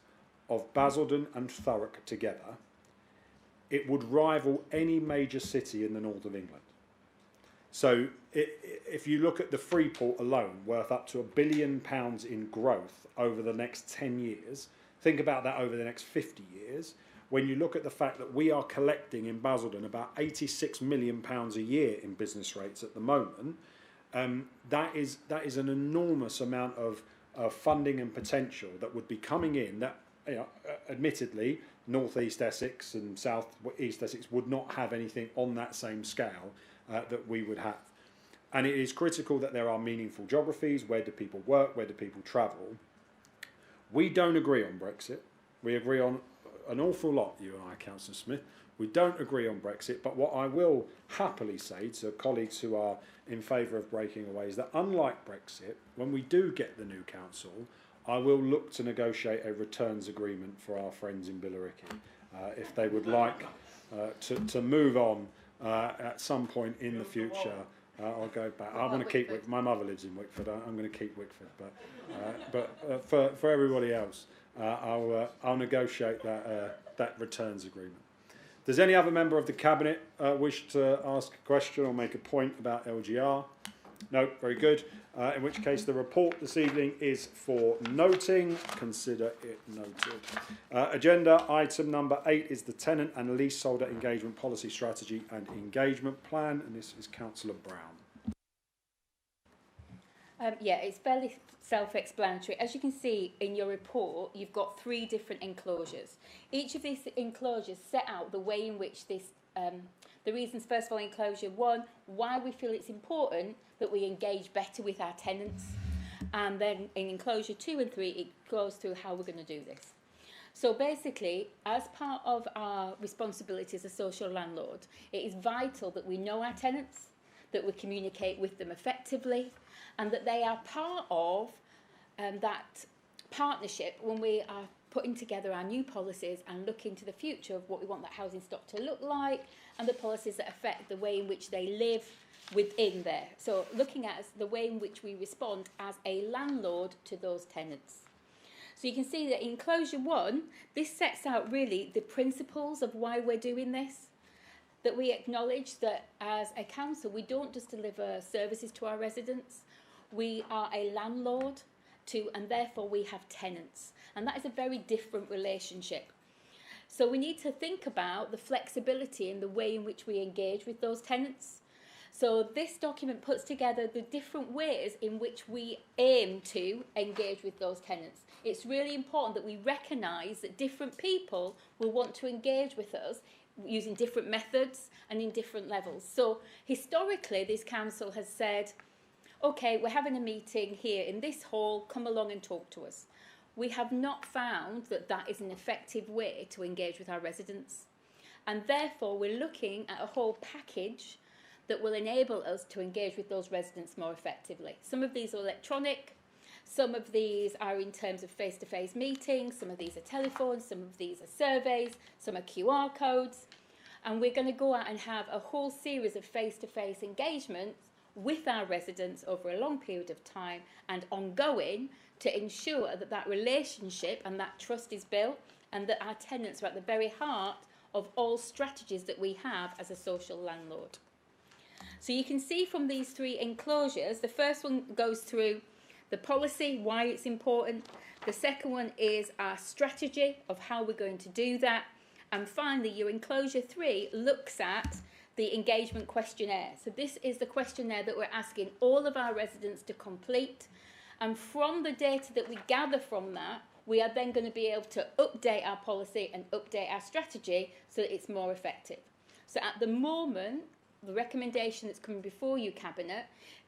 of Basildon and Thurrock together, it would rival any major city in the north of England. So if you look at the Freeport alone, worth up to £1 billion in growth over the next 10 years, think about that over the next 50 years. When you look at the fact that we are collecting in Basildon about £86 million a year in business rates at the moment, that is an enormous amount of funding and potential that would be coming in that admittedly, North East Essex and South East Essex would not have anything on that same scale that we would have. And it is critical that there are meaningful geographies. Where do people work? Where do people travel? We don't agree on Brexit. We agree on an awful lot, you and I, Councillor Smith. We don't agree on Brexit, but what I will happily say to colleagues who are in favour of breaking away is that unlike Brexit, when we do get the new council, I will look to negotiate a returns agreement for our friends in Billericay. If they would like to move on at some point in the future, I'll go back. I want to keep Wickford. My mother lives in Wickford. I'm going to keep Wickford, but for everybody else, I'll negotiate that returns agreement. Does any other member of the Cabinet wish to ask a question or make a point about LGR? No, very good. In which case the report this evening is for noting. Consider it noted. Agenda item number 8 is the Tenant and Leaseholder Engagement Policy Strategy and Engagement Plan, and this is Councillor Brown. Yeah, it's fairly self-explanatory. As you can see in your report, you've got 3 different enclosures. Each of these enclosures set out the way in which this, the reasons, first of all, enclosure 1, why we feel it's important that we engage better with our tenants. And then in enclosure 2 and 3, it goes through how we're going to do this. So basically, as part of our responsibility as a social landlord, it is vital that we know our tenants, that we communicate with them effectively, and that they are part of that partnership when we are putting together our new policies and looking to the future of what we want that housing stock to look like and the policies that affect the way in which they live within there. So looking at the way in which we respond as a landlord to those tenants. So you can see that in enclosure 1, this sets out really the principles of why we're doing this. That we acknowledge that as a council, we don't just deliver services to our residents. We are a landlord and therefore we have tenants. And that is a very different relationship. So we need to think about the flexibility in the way in which we engage with those tenants. So this document puts together the different ways in which we aim to engage with those tenants. It's really important that we recognise that different people will want to engage with us using different methods and in different levels. So historically, this council has said, okay, we're having a meeting here in this hall, come along and talk to us. We have not found that that is an effective way to engage with our residents. And therefore, we're looking at a whole package that will enable us to engage with those residents more effectively. Some of these are electronic, some of these are in terms of face-to-face meetings, some of these are telephones, some of these are surveys, some are QR codes. And we're going to go out and have a whole series of face-to-face engagements with our residents over a long period of time and ongoing to ensure that that relationship and that trust is built and that our tenants are at the very heart of all strategies that we have as a social landlord. So you can see from these 3 enclosures, the first one goes through the policy, why it's important. The second one is our strategy of how we're going to do that. And finally, your enclosure 3 looks at the engagement questionnaire. So this is the questionnaire that we're asking all of our residents to complete. And from the data that we gather from that, we are then going to be able to update our policy and update our strategy so that it's more effective. So at the moment, the recommendation that's coming before you, Cabinet,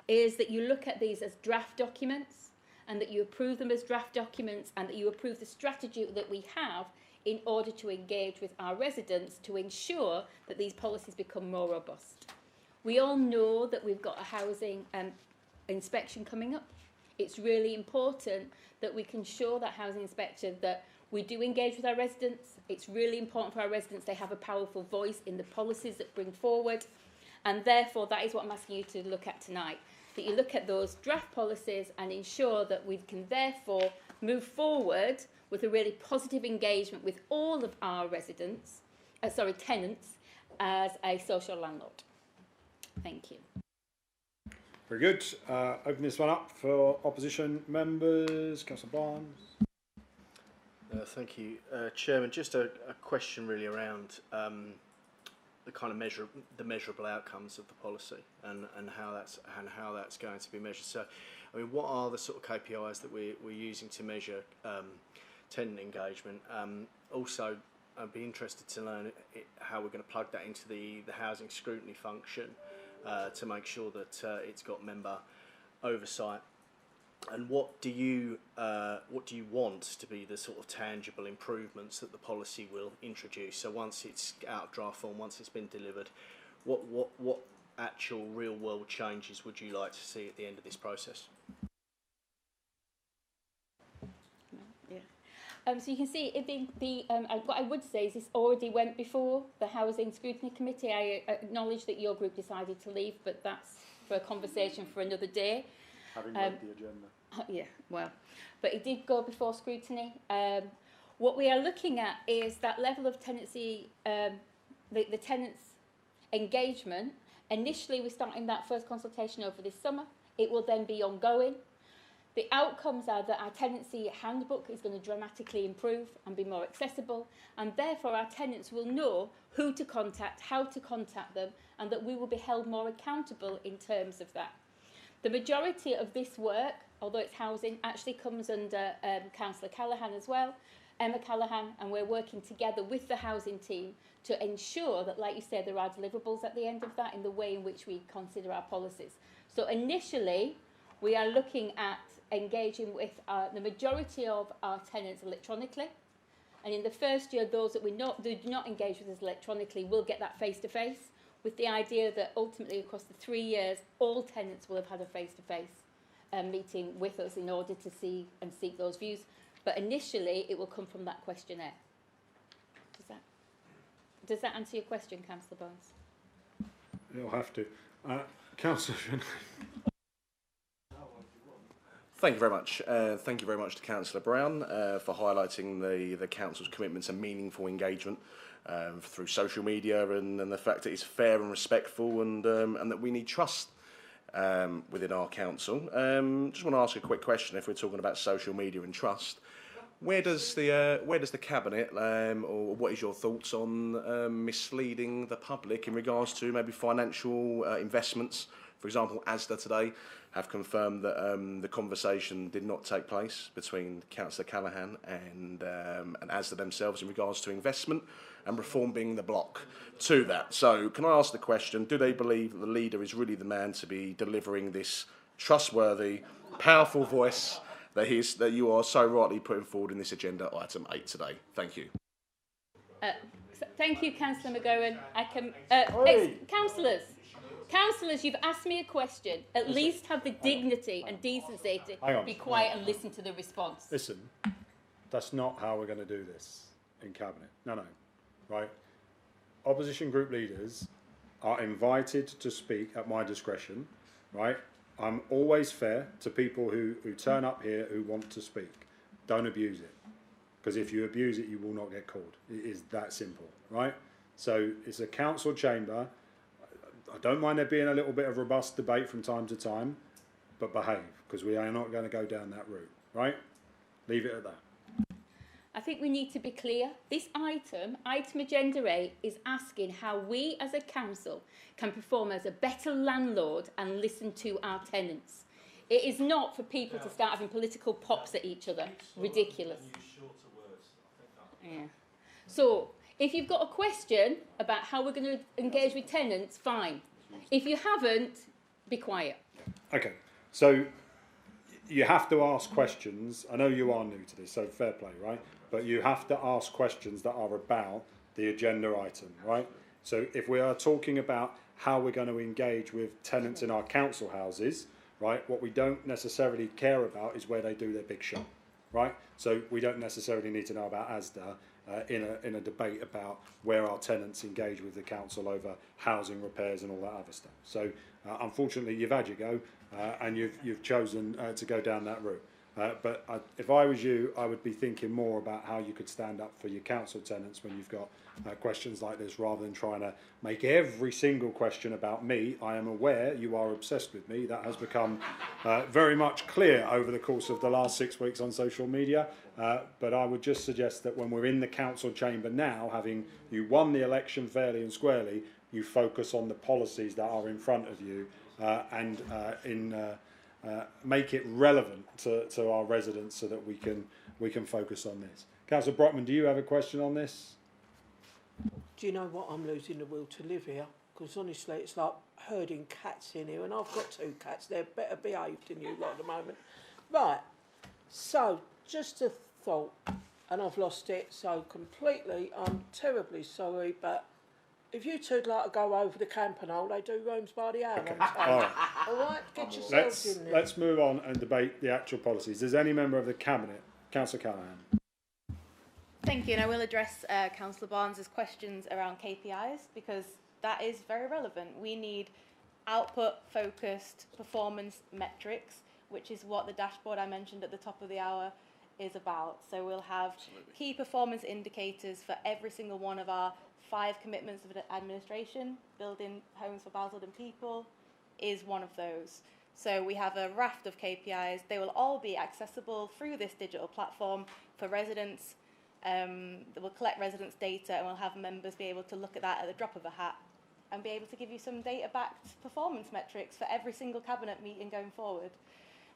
is that you look at these as draft documents and that you approve them as draft documents and that you approve the strategy that we have in order to engage with our residents to ensure that these policies become more robust. We all know that we've got a housing inspection coming up. It's really important that we can show that housing inspection that we do engage with our residents. It's really important for our residents they have a powerful voice in the policies that bring forward. And therefore, that is what I'm asking you to look at tonight. That you look at those draft policies and ensure that we can therefore move forward with a really positive engagement with all of our residents, tenants, as a social landlord. Thank you. Very good. Open this one up for opposition members. Councillor Barnes. Thank you, Chairman. Just a question really around the kind of the measurable outcomes of the policy and how that's going to be measured. So, I mean, what are the sort of KPIs that we're using to measure tenant engagement. Also, I'd be interested to learn how we're going to plug that into the housing scrutiny function to make sure that it's got member oversight. And what do you want to be the sort of tangible improvements that the policy will introduce? So once it's out of draft form, once it's been delivered, what actual real world changes would you like to see at the end of this process? So you can see what I would say is this already went before the Housing Scrutiny Committee. I acknowledge that your group decided to leave, but that's for a conversation for another day. Having read the agenda. Yeah, well, but it did go before scrutiny. What we are looking at is that level of tenancy, the tenants' engagement. Initially, we're starting that first consultation over this summer. It will then be ongoing. The outcomes are that our tenancy handbook is going to dramatically improve and be more accessible, and therefore our tenants will know who to contact, how to contact them, and that we will be held more accountable in terms of that. The majority of this work, although it's housing, actually comes under Councillor Callaghan as well, Emma Callaghan, and we're working together with the housing team to ensure that, like you said, there are deliverables at the end of that in the way in which we consider our policies. So initially, we are looking at engaging with the majority of our tenants electronically. And in the first year, those that do not engage with us electronically will get that face-to-face, with the idea that ultimately across the 3 years, all tenants will have had a face-to-face meeting with us in order to see and seek those views. But initially, it will come from that questionnaire. Does that answer your question, Councillor Barnes? It'll have to. Councillor Finlay. Thank you very much. Thank you very much to Councillor Brown for highlighting the Council's commitment to meaningful engagement through social media and the fact that it's fair and respectful and that we need trust within our council. Just want to ask a quick question. If we're talking about social media and trust, where does the cabinet or what is your thoughts on misleading the public in regards to maybe financial investments? For example, Asda today have confirmed that the conversation did not take place between Councillor Callaghan and Asda themselves in regards to investment and reform being the block to that. So can I ask the question, do they believe that the leader is really the man to be delivering this trustworthy, powerful voice that you are so rightly putting forward in this agenda item 8 today? Thank you. Thank you, Councillor McGowan. Councillors, you've asked me a question. At least have the dignity and decency to be quiet and listen to the response. Listen, that's not how we're going to do this in Cabinet. No. Right? Opposition group leaders are invited to speak at my discretion. Right? I'm always fair to people who turn up here who want to speak. Don't abuse it. Because if you abuse it, you will not get called. It is that simple. Right? So it's a council chamber. I don't mind there being a little bit of robust debate from time to time, but behave, because we are not going to go down that route, right? Leave it at that. I think we need to be clear. This item agenda 8, is asking how we as a council can perform as a better landlord and listen to our tenants. It is not for people to start having political pops at each other. Ridiculous. Yeah. So, if you've got a question about how we're going to engage with tenants, fine. If you haven't, be quiet. Okay, so you have to ask questions. I know you are new to this, so fair play, right? But you have to ask questions that are about the agenda item, right? So if we are talking about how we're going to engage with tenants in our council houses, right, what we don't necessarily care about is where they do their big shop, right? So we don't necessarily need to know about Asda in a debate about where our tenants engage with the council over housing repairs and all that other stuff. So unfortunately, you've had your go and you've chosen to go down that route. But if I was you, I would be thinking more about how you could stand up for your council tenants when you've got questions like this, rather than trying to make every single question about me. I am aware you are obsessed with me. That has become very much clear over the course of the last 6 weeks on social media. But I would just suggest that when we're in the council chamber now, having you won the election fairly and squarely, you focus on the policies that are in front of you and make it relevant to our residents so that we can focus on this. Councillor Brockman, do you have a question on this? Do you know what? I'm losing the will to live here, because honestly it's like herding cats in here, and I've got 2 cats. They're better behaved than you lot at the moment. Right, so just a thought, and I've lost it so completely. I'm terribly sorry, but if you two'd like to go over the Campanile, they do rooms by the hour. Okay. All right, get yourselves in there. Let's move on and debate the actual policies. Does any member of the Cabinet, Councillor Callaghan? Thank you, and I will address Councillor Barnes's questions around KPIs, because that is very relevant. We need output-focused performance metrics, which is what the dashboard I mentioned at the top of the hour is about. So we'll have key performance indicators for every single one of our 5 commitments of administration. Building homes for Basildon people is one of those. So we have a raft of KPIs. They will all be accessible through this digital platform for residents. We'll collect residents' data, and we'll have members be able to look at that at the drop of a hat and be able to give you some data-backed performance metrics for every single cabinet meeting going forward.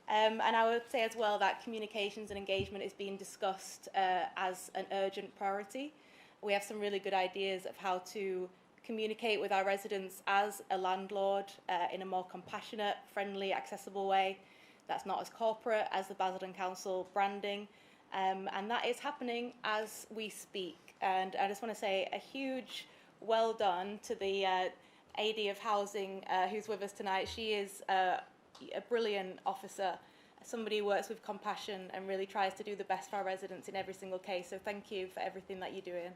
And I would say as well that communications and engagement is being discussed as an urgent priority. We have some really good ideas of how to communicate with our residents as a landlord in a more compassionate, friendly, accessible way that's not as corporate as the Basildon Council branding. And that is happening as we speak. And I just want to say a huge well done to the AD of Housing who's with us tonight. She is a brilliant officer, somebody who works with compassion and really tries to do the best for our residents in every single case. So thank you for everything that you're doing.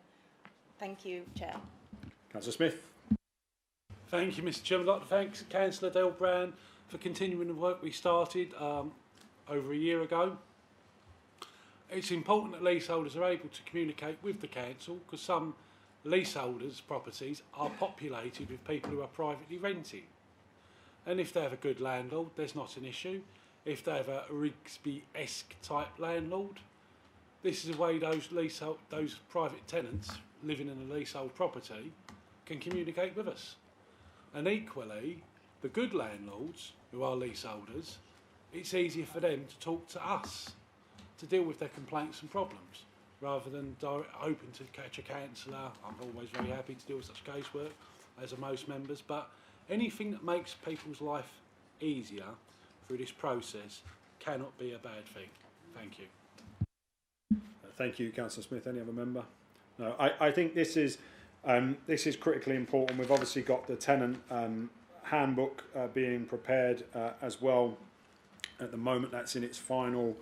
Thank you, Chair. Councillor Smith. Thank you, Mr. Chairman. I'd like to thank Councillor Dale Brown for continuing the work we started over a year ago. It's important that leaseholders are able to communicate with the council, because some leaseholders' properties are populated with people who are privately renting. And if they have a good landlord, there's not an issue. If they have a Rigsby-esque type landlord, this is a way those private tenants living in a leasehold property can communicate with us. And equally, the good landlords who are leaseholders, it's easier for them to talk to us to deal with their complaints and problems, rather than hoping to catch a councillor. I'm always very happy to deal with such casework, as are most members, but anything that makes people's life easier through this process cannot be a bad thing. Thank you. Thank you, Councillor Smith. Any other member? No, I think this is critically important. We've obviously got the tenant handbook being prepared as well. At the moment, that's in its final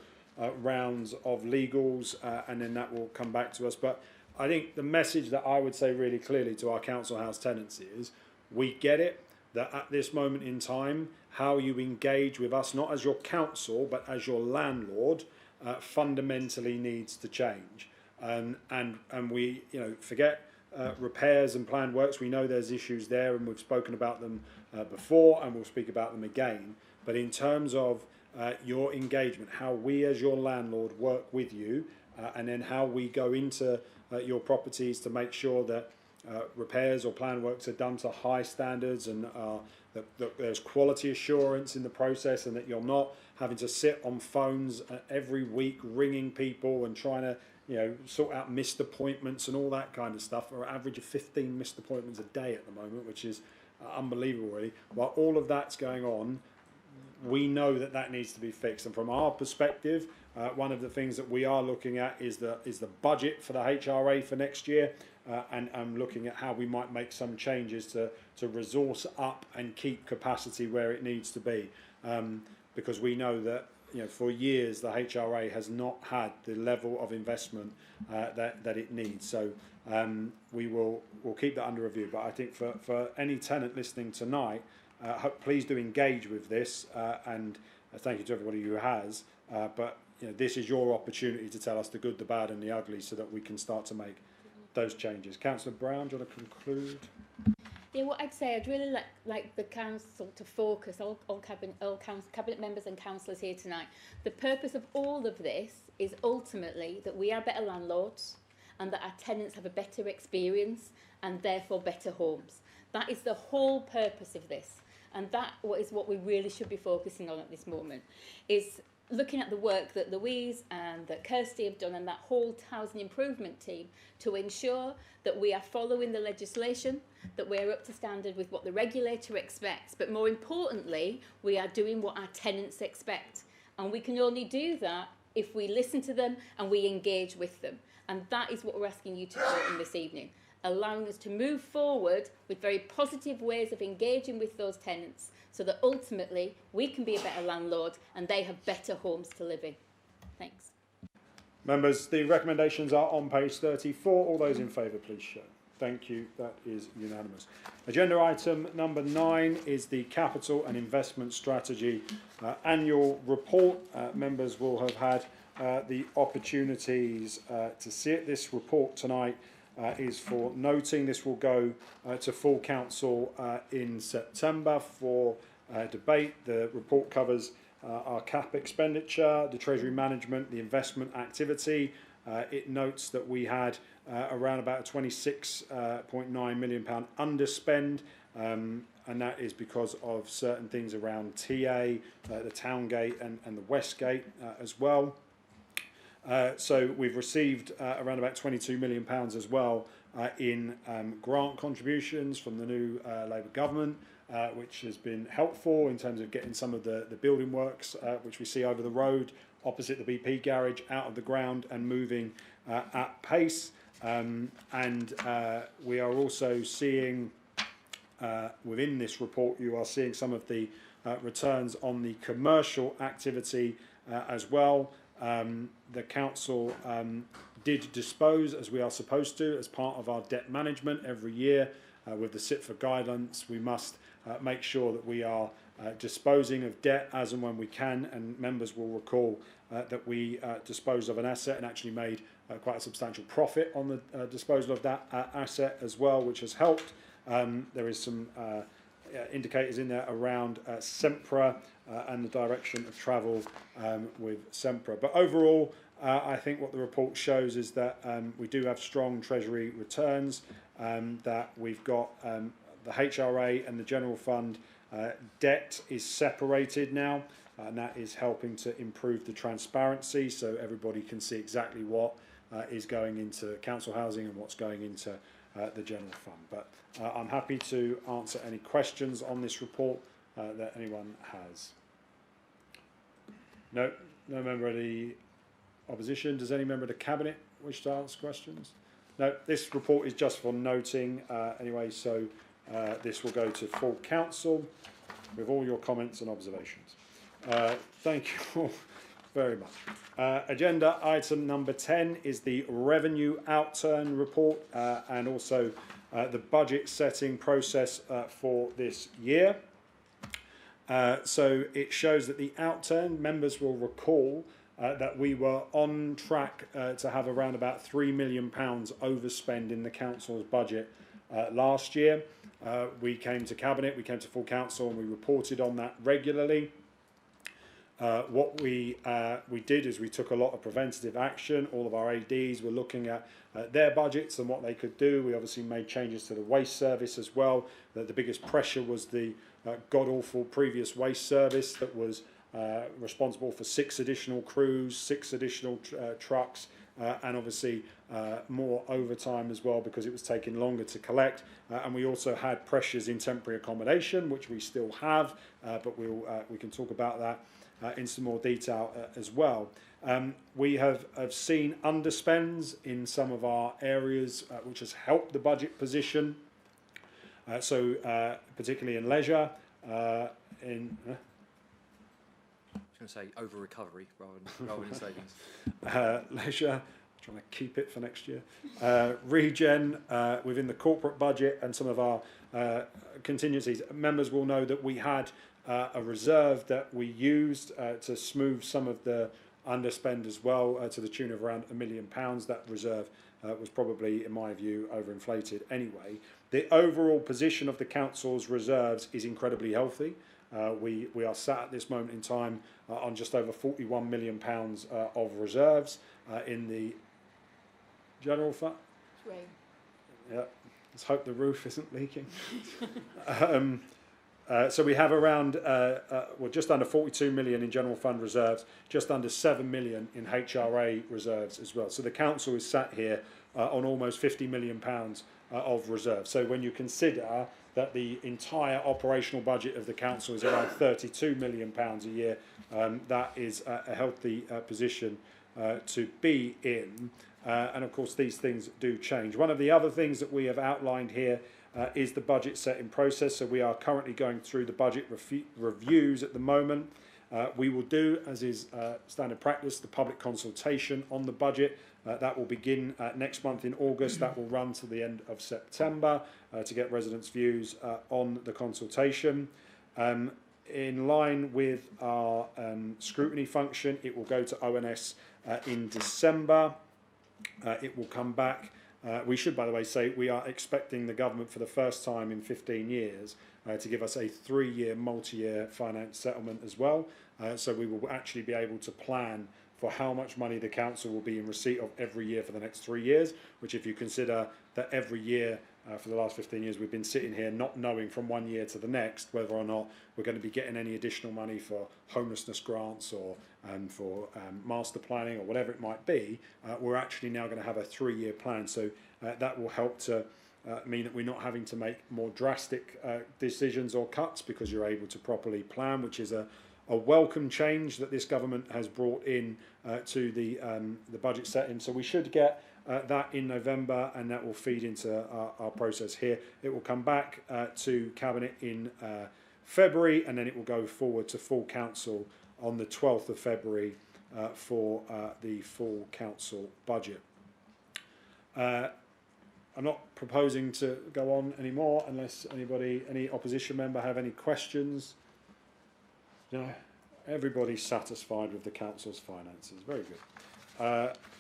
rounds of legals, and then that will come back to us. But I think the message that I would say really clearly to our council house tenants is, we get it, that at this moment in time, how you engage with us, not as your council, but as your landlord, fundamentally needs to change. And we, forget repairs and planned works. We know there's issues there, and we've spoken about them before, and we'll speak about them again. But in terms of your engagement, how we as your landlord work with you, and then how we go into your properties to make sure that repairs or planned works are done to high standards, and that there's quality assurance in the process, and that you're not having to sit on phones every week ringing people and trying to sort out missed appointments and all that kind of stuff. We're an average of 15 missed appointments a day at the moment, which is unbelievable really. While all of that's going on, we know that needs to be fixed, and from our perspective, one of the things that we are looking at is the budget for the HRA for next year, and looking at how we might make some changes to resource up and keep capacity where it needs to be, because we know that for years the HRA has not had the level of investment that it needs. So we'll keep that under review. But I think for any tenant listening tonight, please do engage with this, and thank you to everybody who has. But this is your opportunity to tell us the good, the bad, and the ugly, so that we can start to make those changes. Councillor Brown, do you want to conclude? Yeah, what I'd say, I'd really like the council to focus, all cabinet members and councillors here tonight. The purpose of all of this is ultimately that we are better landlords, and that our tenants have a better experience, and therefore better homes. That is the whole purpose of this. And that is what we really should be focusing on at this moment, is looking at the work that Louise and that Kirsty have done and that whole housing improvement team to ensure that we are following the legislation, that we're up to standard with what the regulator expects, but more importantly, we are doing what our tenants expect. And we can only do that if we listen to them and we engage with them. And that is what we're asking you to vote on this evening, allowing us to move forward with very positive ways of engaging with those tenants so that ultimately we can be a better landlord and they have better homes to live in. Thanks. Members, the recommendations are on page 34. All those in favour, please show. Thank you. That is unanimous. Agenda item number 9 is the Capital and Investment Strategy annual report. Members will have had the opportunities to see it. This report tonight is for noting. This will go to full council in September for debate. The report covers our cap expenditure, the treasury management, the investment activity. It notes that we had around about a £26.9 million underspend, and that is because of certain things around TA, the town gate and the west gate as well. So we've received around about £22 million as well in grant contributions from the new Labour government, which has been helpful in terms of getting some of the building works, which we see over the road opposite the BP garage, out of the ground and moving at pace. And we are also seeing, within this report, you are seeing some of the returns on the commercial activity as well. The council did dispose, as we are supposed to, as part of our debt management every year. With the SITFA guidance, we must make sure that we are disposing of debt as and when we can, and members will recall that we disposed of an asset and actually made quite a substantial profit on the disposal of that asset as well, which has helped. There is some indicators in there around Sempra and the direction of travel with Sempra. But overall, I think what the report shows is that we do have strong treasury returns, that we've got the HRA and the general fund debt is separated now, and that is helping to improve the transparency so everybody can see exactly what is going into council housing and what's going into the general fund. But I'm happy to answer any questions on this report that anyone has. No member of the opposition. Does any member of the cabinet wish to ask questions? No, this report is just for noting anyway, so this will go to full council with all your comments and observations. Thank you all very much. Agenda item number 10 is the revenue outturn report and also the budget setting process for this year. So it shows that the outturn, members will recall that we were on track to have around about £3 million overspend in the council's budget last year. We came to cabinet, we came to full council, and we reported on that regularly. What we did is we took a lot of preventative action. All of our ADs were looking at their budgets and what they could do. We obviously made changes to the waste service as well. The biggest pressure was the god-awful previous waste service that was responsible for 6 additional crews, 6 additional trucks, and obviously more overtime as well because it was taking longer to collect. And we also had pressures in temporary accommodation, which we still have, but we can talk about that in some more detail as well. We have seen underspends in some of our areas, which has helped the budget position. So particularly in leisure, I was going to say over recovery rather than savings. Leisure, trying to keep it for next year. Regen within the corporate budget and some of our contingencies. Members will know that we had a reserve that we used to smooth some of the underspend as well, to the tune of around £1 million. That reserve was probably, in my view, overinflated anyway. The overall position of the council's reserves is incredibly healthy. We are sat at this moment in time on just over £41 million of reserves in the general fund. Yeah, let's hope the roof isn't leaking. So we have around, well, just under 42 million in general fund reserves, just under 7 million in HRA reserves as well. So the council is sat here on almost 50 million pounds of reserves. So when you consider that the entire operational budget of the council is around 32 million pounds a year, that is a healthy position to be in. And of course, these things do change. One of the other things that we have outlined here is the budget setting process. So we are currently going through the budget reviews at the moment. We will do, as is standard practice, the public consultation on the budget. That will begin next month in August. That will run to the end of September to get residents' views on the consultation. In line with our scrutiny function, it will go to ONS in December. It will come back. We should, by the way, say we are expecting the government for the first time in 15 years to give us a 3-year, multi-year finance settlement as well. So we will actually be able to plan for how much money the council will be in receipt of every year for the next 3 years, which if you consider that every year for the last 15 years we've been sitting here not knowing from one year to the next whether or not we're going to be getting any additional money for homelessness grants or for master planning or whatever it might be, we're actually now going to have a 3-year plan. So that will help to mean that we're not having to make more drastic decisions or cuts because you're able to properly plan, which is a welcome change that this government has brought in to the budget setting. So we should get that in November, and that will feed into our process here. It will come back to Cabinet in February, and then it will go forward to full council on the 12th of February for the full council budget. I'm not proposing to go on anymore unless any opposition member have any questions. No, everybody's satisfied with the council's finances. Very good.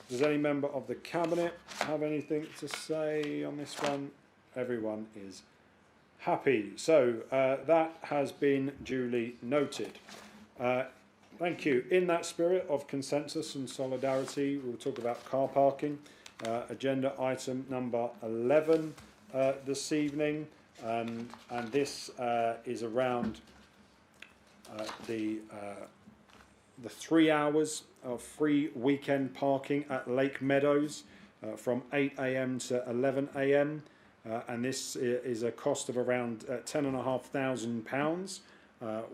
Does any member of the cabinet have anything to say on this one? Everyone is happy. So that has been duly noted. Thank you. In that spirit of consensus and solidarity, we'll talk about car parking. Agenda item number 11 this evening, and this is around the 3 hours of free weekend parking at Lake Meadows from 8 AM to 11 AM, and this is a cost of around £10,500.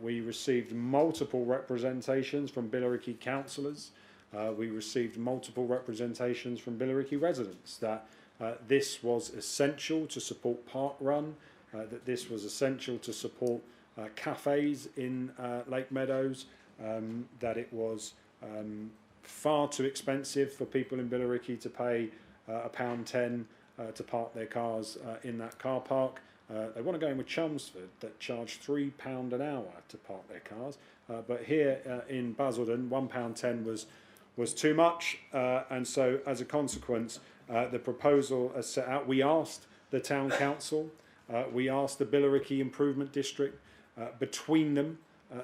We received multiple representations from Billericay councillors. We received multiple representations from Billericay residents that this was essential to support Park Run, that this was essential to support cafes in Lake Meadows, that it was far too expensive for people in Billericay to pay £1.10 to park their cars in that car park. They want to go in with Chelmsford that charge £3 an hour to park their cars, but here in Basildon £1.10 was too much, and so as a consequence the proposal as set out, we asked the town council, we asked the Billericay Improvement District, between them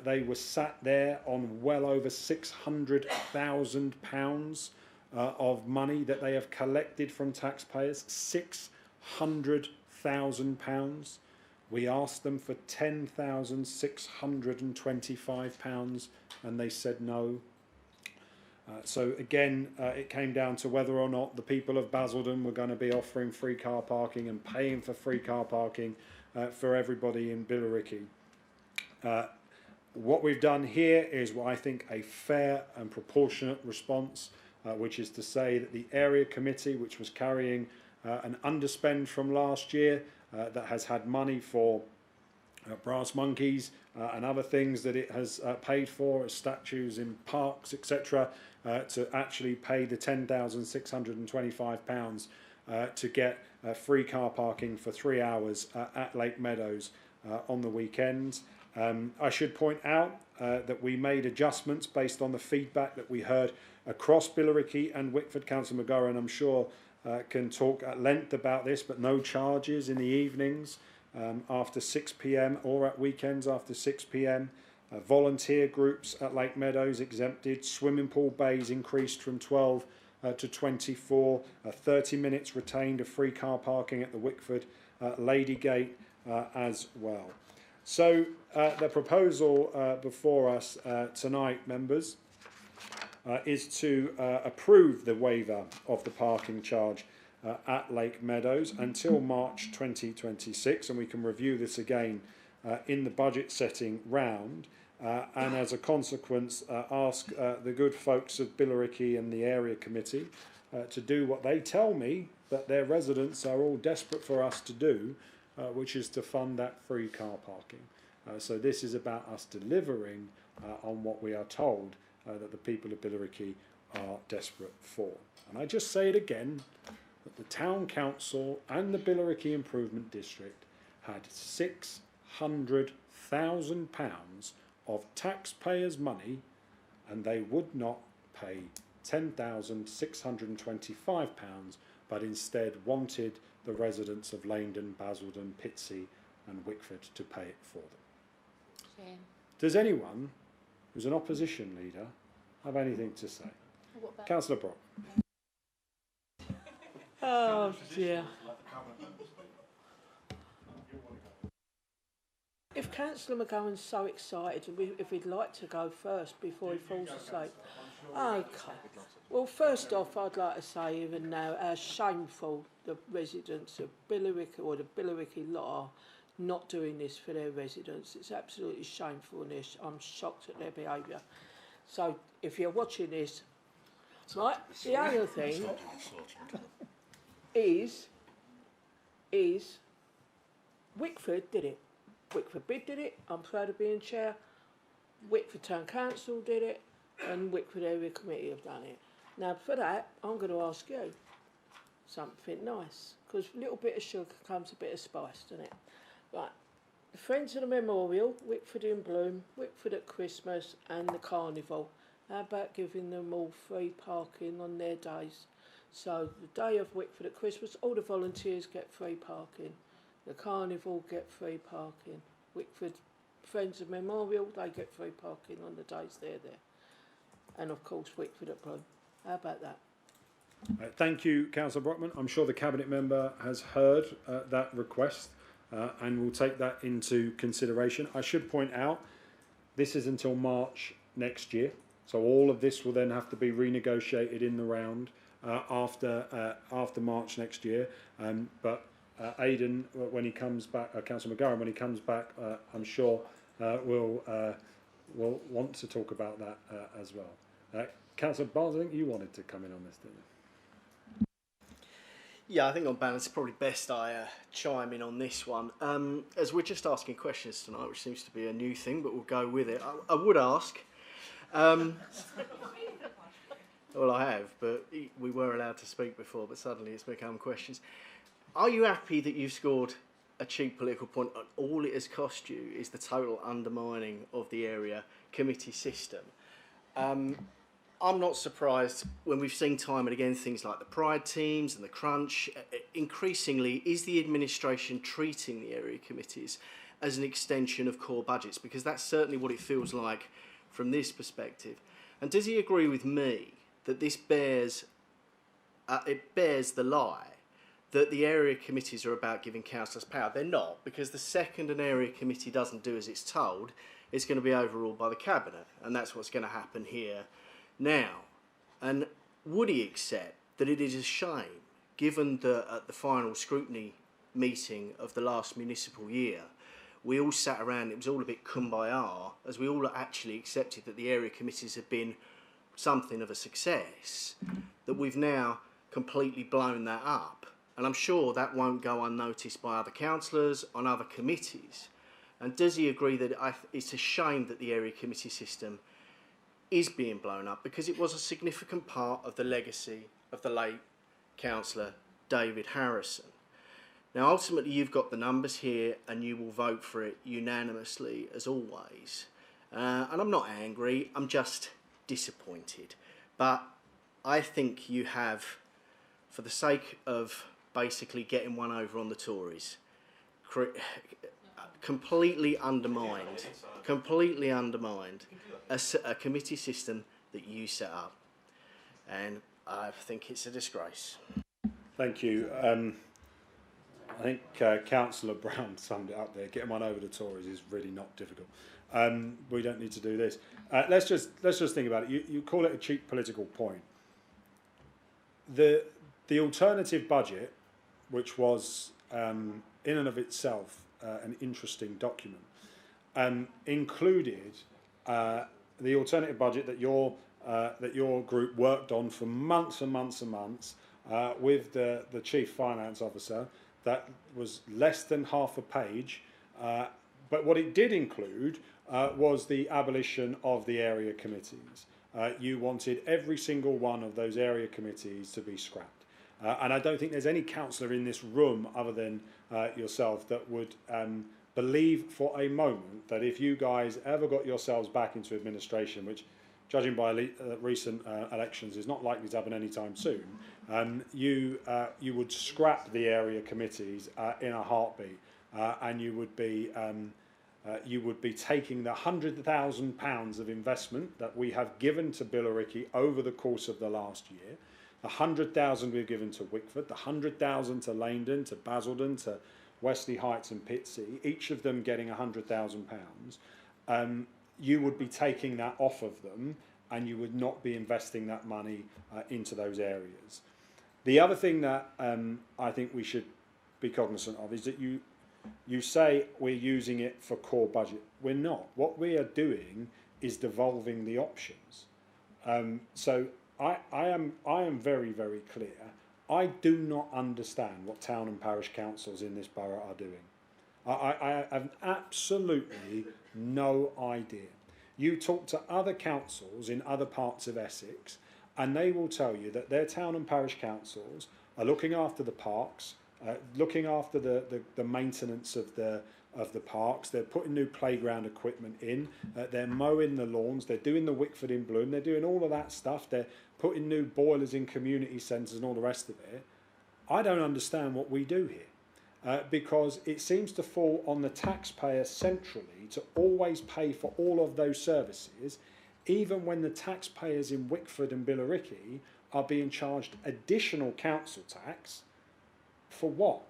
they were sat there on well over £600,000 of money that they have collected from taxpayers. £600,000. We asked them for £10,625 and they said no. So again, it came down to whether or not the people of Basildon were going to be offering free car parking and paying for free car parking for everybody in Billericay. What we've done here is what I think a fair and proportionate response, which is to say that the area committee, which was carrying an underspend from last year, that has had money for brass monkeys and other things that it has paid for, as statues in parks, etc., to actually pay the £10,625 to get free car parking for 3 hours at Lake Meadows on the weekends. I should point out that we made adjustments based on the feedback that we heard across Billericay and Wickford. Councillor McGorran, I'm sure, can talk at length about this, but no charges in the evenings after 6 PM or at weekends after 6 PM. Volunteer groups at Lake Meadows exempted. Swimming pool bays increased from 12 to 24. 30 minutes retained of free car parking at the Wickford Ladygate as well. So the proposal before us tonight, members, is to approve the waiver of the parking charge at Lake Meadows until March 2026, and we can review this again in the budget setting round, and as a consequence ask the good folks of Billericay and the area committee to do what they tell me that their residents are all desperate for us to do, which is to fund that free car parking. So this is about us delivering on what we are told that the people of Billericay are desperate for. And I just say it again, that the Town Council and the Billericay Improvement District had £600,000 of taxpayers' money, and they would not pay £10,625, but instead wanted the residents of Langdon, Basildon, Pitsea and Wickford to pay it for them. Shame. Does anyone who's an opposition leader have anything to say? What about Councillor Brock. Oh dear. If Councillor McGowan's so excited, if he'd like to go first before he falls asleep. Okay. Well, first off, I'd like to say even now how shameful the residents of Billericay or the Billericay lot are not doing this for their residents. It's absolutely shameful, and I'm shocked at their behaviour. So if you're watching this, right, the other thing is Wickford did it. Wickford Bid did it. I'm proud of being chair. Wickford Town Council did it, and Wickford Area Committee have done it. Now for that, I'm going to ask you something nice, because a little bit of sugar comes a bit of spice, doesn't it? Right, the Friends of the Memorial, Wickford in Bloom, Wickford at Christmas and the Carnival. How about giving them all free parking on their days? So the day of Wickford at Christmas, all the volunteers get free parking. The Carnival get free parking. Wickford Friends of Memorial, they get free parking on the days they're there. And of course Wickford at Bloom. How about that? Thank you, Councillor Brockman. I'm sure the Cabinet member has heard that request and will take that into consideration. I should point out, this is until March next year, so all of this will then have to be renegotiated in the round after March next year. But Aidan, when he comes back, Councillor McGowan, when he comes back, I'm sure will want to talk about that as well. Councillor Barnes, I think you wanted to come in on this, didn't you? Yeah, I think on balance, it's probably best I chime in on this one. As we're just asking questions tonight, which seems to be a new thing, but we'll go with it. I would ask. Well, I have, but we were allowed to speak before, but suddenly it's become questions. Are you happy that you've scored a cheap political point and all it has cost you is the total undermining of the area committee system? I'm not surprised when we've seen time and again things like the Pride teams and the Crunch. Increasingly, is the administration treating the area committees as an extension of core budgets? Because that's certainly what it feels like from this perspective. And does he agree with me that this bears the lie that the area committees are about giving councillors power? They're not, because the second an area committee doesn't do as it's told, it's going to be overruled by the Cabinet, and that's what's going to happen here now. And would he accept that it is a shame, given that at the final scrutiny meeting of the last municipal year, we all sat around, it was all a bit kumbaya, as we all actually accepted that the area committees had been something of a success, that we've now completely blown that up. And I'm sure that won't go unnoticed by other councillors on other committees. And does he agree that it's a shame that the area committee system is being blown up, because it was a significant part of the legacy of the late Councillor David Harrison? Now, ultimately, you've got the numbers here and you will vote for it unanimously, as always. And I'm not angry, I'm just disappointed. But I think you have, for the sake of basically getting one over on the Tories, completely undermined a committee system that you set up. And I think it's a disgrace. Thank you. I think Councillor Brown summed it up there. Getting one over the Tories is really not difficult. We don't need to do this. Let's just think about it. You call it a cheap political point. The alternative budget, which was in and of itself an interesting document, included the alternative budget that your group worked on for months and months and months with the chief finance officer. That was less than half a page, but what it did include was the abolition of the area committees. You wanted every single one of those area committees to be scrapped. And I don't think there's any councillor in this room other than yourself that would believe for a moment that if you guys ever got yourselves back into administration, which judging by recent elections is not likely to happen anytime soon, you would scrap the area committees in a heartbeat, and you would be taking the £100,000 of investment that we have given to Billericay over the course of the last year, the 100,000 we've given to Wickford, the 100,000 to Langdon, to Basildon, to Wesley Heights and Pitsea, each of them getting £100,000. You would be taking that off of them, and you would not be investing that money into those areas. The other thing that I think we should be cognizant of is that you say we're using it for core budget. We're not. What we are doing is devolving the options. So I am very, very clear. I do not understand what town and parish councils in this borough are doing. I have absolutely no idea. You talk to other councils in other parts of Essex, and they will tell you that their town and parish councils are looking after the parks, looking after the maintenance of the parks. They're putting new playground equipment in. They're mowing the lawns. They're doing the Wickford in Bloom. They're doing all of that stuff. They're putting new boilers in community centres and all the rest of it. I don't understand what we do here. Because it seems to fall on the taxpayer centrally to always pay for all of those services, even when the taxpayers in Wickford and Billericay are being charged additional council tax for what?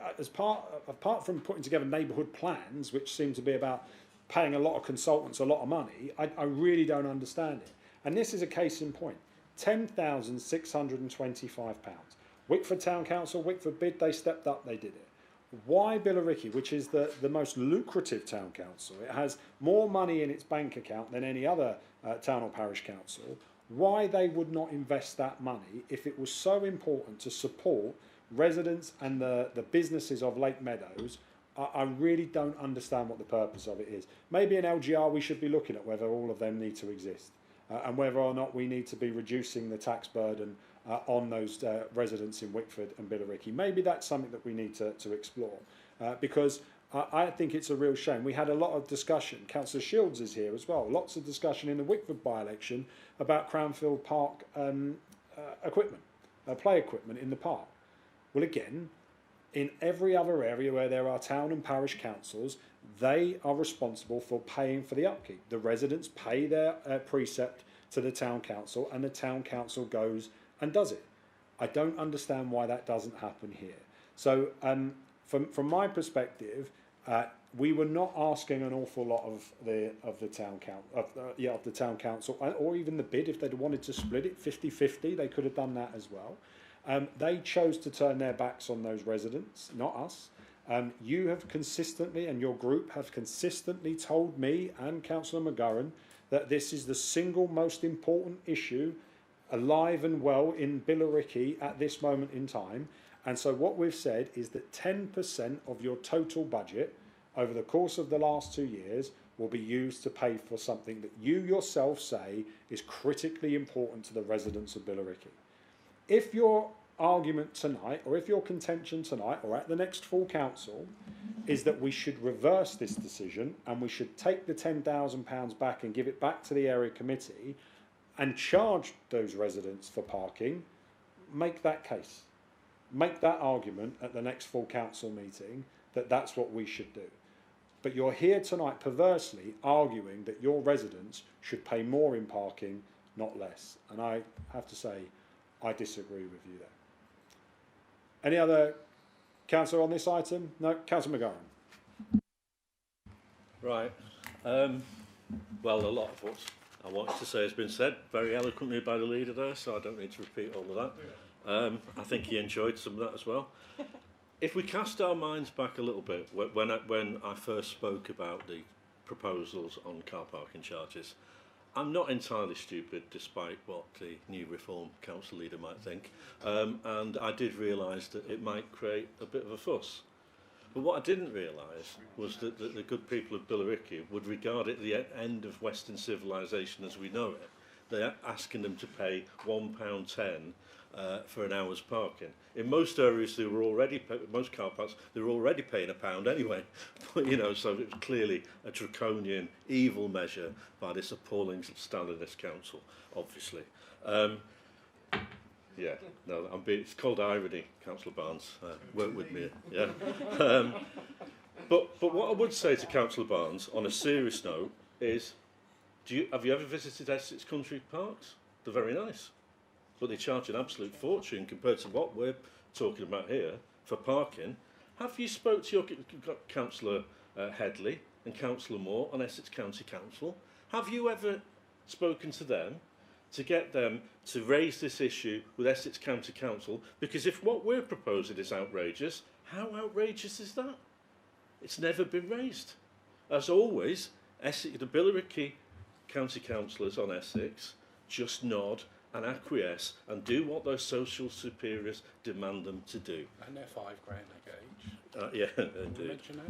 Apart from putting together neighbourhood plans, which seem to be about paying a lot of consultants a lot of money, I really don't understand it. And this is a case in point, £10,625. Wickford Town Council, Wickford bid, they stepped up, they did it. Why Billericay, which is the most lucrative town council, it has more money in its bank account than any other town or parish council, why they would not invest that money if it was so important to support residents and the businesses of Lake Meadows? I really don't understand what the purpose of it is. Maybe in LGR we should be looking at whether all of them need to exist and whether or not we need to be reducing the tax burden on those residents in Wickford and Billericay. Maybe that's something that we need to explore because I think it's a real shame. We had a lot of discussion, Councillor Shields is here as well, lots of discussion in the Wickford by-election about Cranfield Park equipment, play equipment in the park. Well, again, in every other area where there are town and parish councils, they are responsible for paying for the upkeep. The residents pay their precept to the town council, and the town council goes and does it. I don't understand why that doesn't happen here. So from my perspective, we were not asking an awful lot of the town council or even the bid. If they'd wanted to split it 50-50, they could have done that as well. They chose to turn their backs on those residents, not us. You have consistently, and your group have consistently told me and Councillor McGurran that this is the single most important issue alive and well in Billericay at this moment in time. And so what we've said is that 10% of your total budget over the course of the last 2 years will be used to pay for something that you yourself say is critically important to the residents of Billericay. If your argument tonight, or if your contention tonight, or at the next full council, is that we should reverse this decision and we should take the £10,000 back and give it back to the area committee and charge those residents for parking, make that case. Make that argument at the next full council meeting that that's what we should do. But you're here tonight perversely arguing that your residents should pay more in parking, not less. And I have to say, I disagree with you there. Any other Councillor on this item? No. Councillor McGovern. Right. Well, a lot of what I wanted to say has been said very eloquently by the leader there, so I don't need to repeat all of that. I think he enjoyed some of that as well. If we cast our minds back a little bit, when I first spoke about the proposals on car parking charges, I'm not entirely stupid, despite what the new Reform Council leader might think, and I did realise that it might create a bit of a fuss. But what I didn't realise was that the good people of Billericay would regard it the end of Western civilization as we know it. They're asking them to pay £1.10 for an hour's parking. In most areas, they were already most car parks they were already paying £1 anyway. But, you know, so it's clearly a draconian, evil measure by this appalling Stalinist council, obviously. Yeah, no, it's called irony, Councillor Barnes. Work with me, yeah. But what I would say to Councillor Barnes, on a serious note, is, have you ever visited Essex Country Parks? They're very nice, but they charge an absolute fortune compared to what we're talking about here for parking. Have you spoke to your Councillor Headley and Councillor Moore on Essex County Council? Have you ever spoken to them to get them to raise this issue with Essex County Council? Because if what we're proposing is outrageous, how outrageous is that? It's never been raised. As always, the Billericay County Councillors on Essex just nod and acquiesce and do what those social superiors demand them to do. And they're £5 they get each. Yeah, indeed. Mention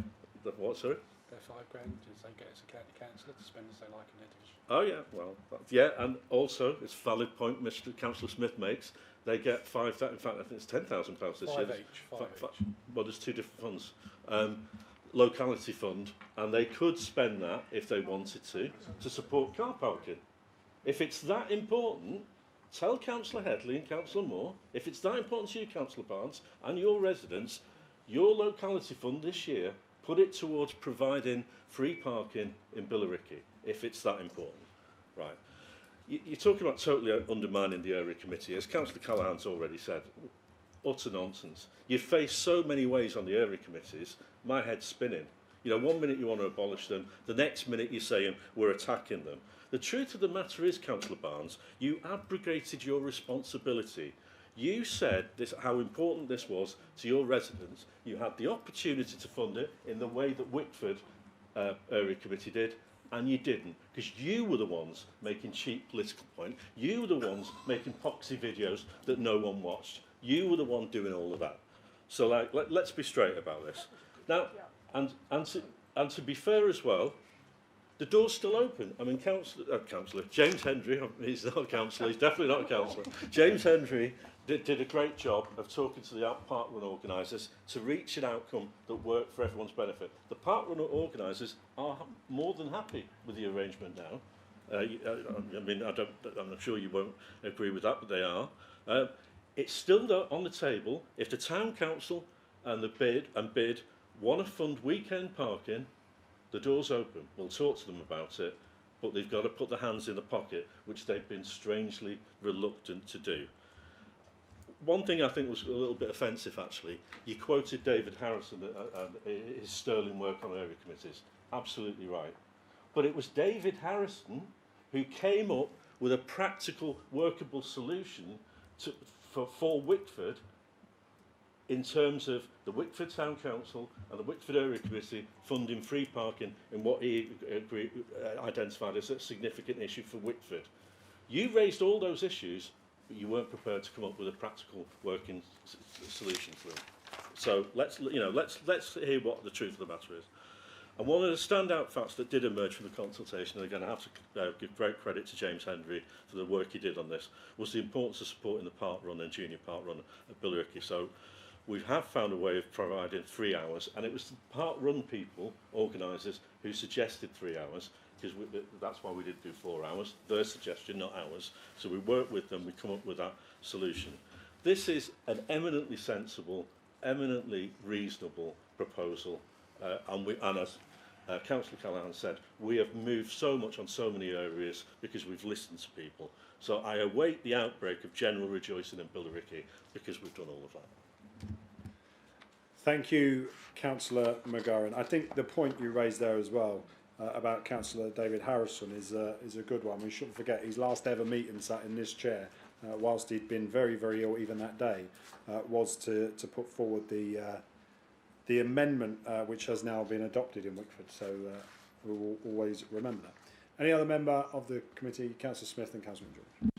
that? What, sorry? They're £5 as they get as a county councillor to spend as they like in their division. Oh yeah, well, yeah, and also it's a valid point Mr. Councillor Smith makes. They get in fact, I think it's £10,000 this year. Five each. Well, there's two different funds. Locality fund, and they could spend that if they wanted to support car parking. If it's that important, tell Councillor Headley and Councillor Moore, if it's that important to you, Councillor Barnes, and your residents, your locality fund this year, put it towards providing free parking in Billericay, if it's that important. Right. You're talking about totally undermining the area committee. As Councillor Callahan's already said, utter nonsense. You face so many ways on the area committees, my head's spinning. You know, one minute you want to abolish them, the next minute you're saying we're attacking them. The truth of the matter is, Councillor Barnes, you abrogated your responsibility. You said how important this was to your residents. You had the opportunity to fund it in the way that Wickford Area Committee did, and you didn't, because you were the ones making cheap political point. You were the ones making poxy videos that no one watched. You were the one doing all of that. So, like, let's be straight about this. Now, and to be fair as well, the door's still open. I mean, Councillor James Hendry, he's not a councillor, he's definitely not a councillor. James Hendry did a great job of talking to the park run organisers to reach an outcome that worked for everyone's benefit. The park run organisers are more than happy with the arrangement now. I mean, I'm sure you won't agree with that, but they are. It's still on the table. If the town council and the bid want to fund weekend parking, the door's open. We'll talk to them about it, but they've got to put their hands in the pocket, which they've been strangely reluctant to do. One thing I think was a little bit offensive, actually, you quoted David Harrison and his sterling work on area committees. Absolutely right. But it was David Harrison who came up with a practical, workable solution for Wickford in terms of the Wickford Town Council and the Wickford Area Committee funding free parking in what he identified as a significant issue for Wickford. You raised all those issues, but you weren't prepared to come up with a practical working solution to them. So let's hear what the truth of the matter is. And one of the standout facts that did emerge from the consultation, and again I have to give great credit to James Hendry for the work he did on this, was the importance of supporting the park run and junior park run at Billericay. So we have found a way of providing 3 hours, and it was the park run people, organisers, who suggested 3 hours, because that's why we didn't do 4 hours, their suggestion, not ours. So we worked with them, we come up with that solution. This is an eminently sensible, eminently reasonable proposal, and as Councillor Callahan said, we have moved so much on so many areas because we've listened to people. So I await the outbreak of general rejoicing in Billericay because we've done all of that. Thank you, Councillor McGowan. I think the point you raised there as well about Councillor David Harrison is a good one. We shouldn't forget his last ever meeting sat in this chair, whilst he'd been very, very ill even that day, was to put forward the amendment which has now been adopted in Wickford. So we will always remember that. Any other member of the committee? Councillor Smith and Councillor George.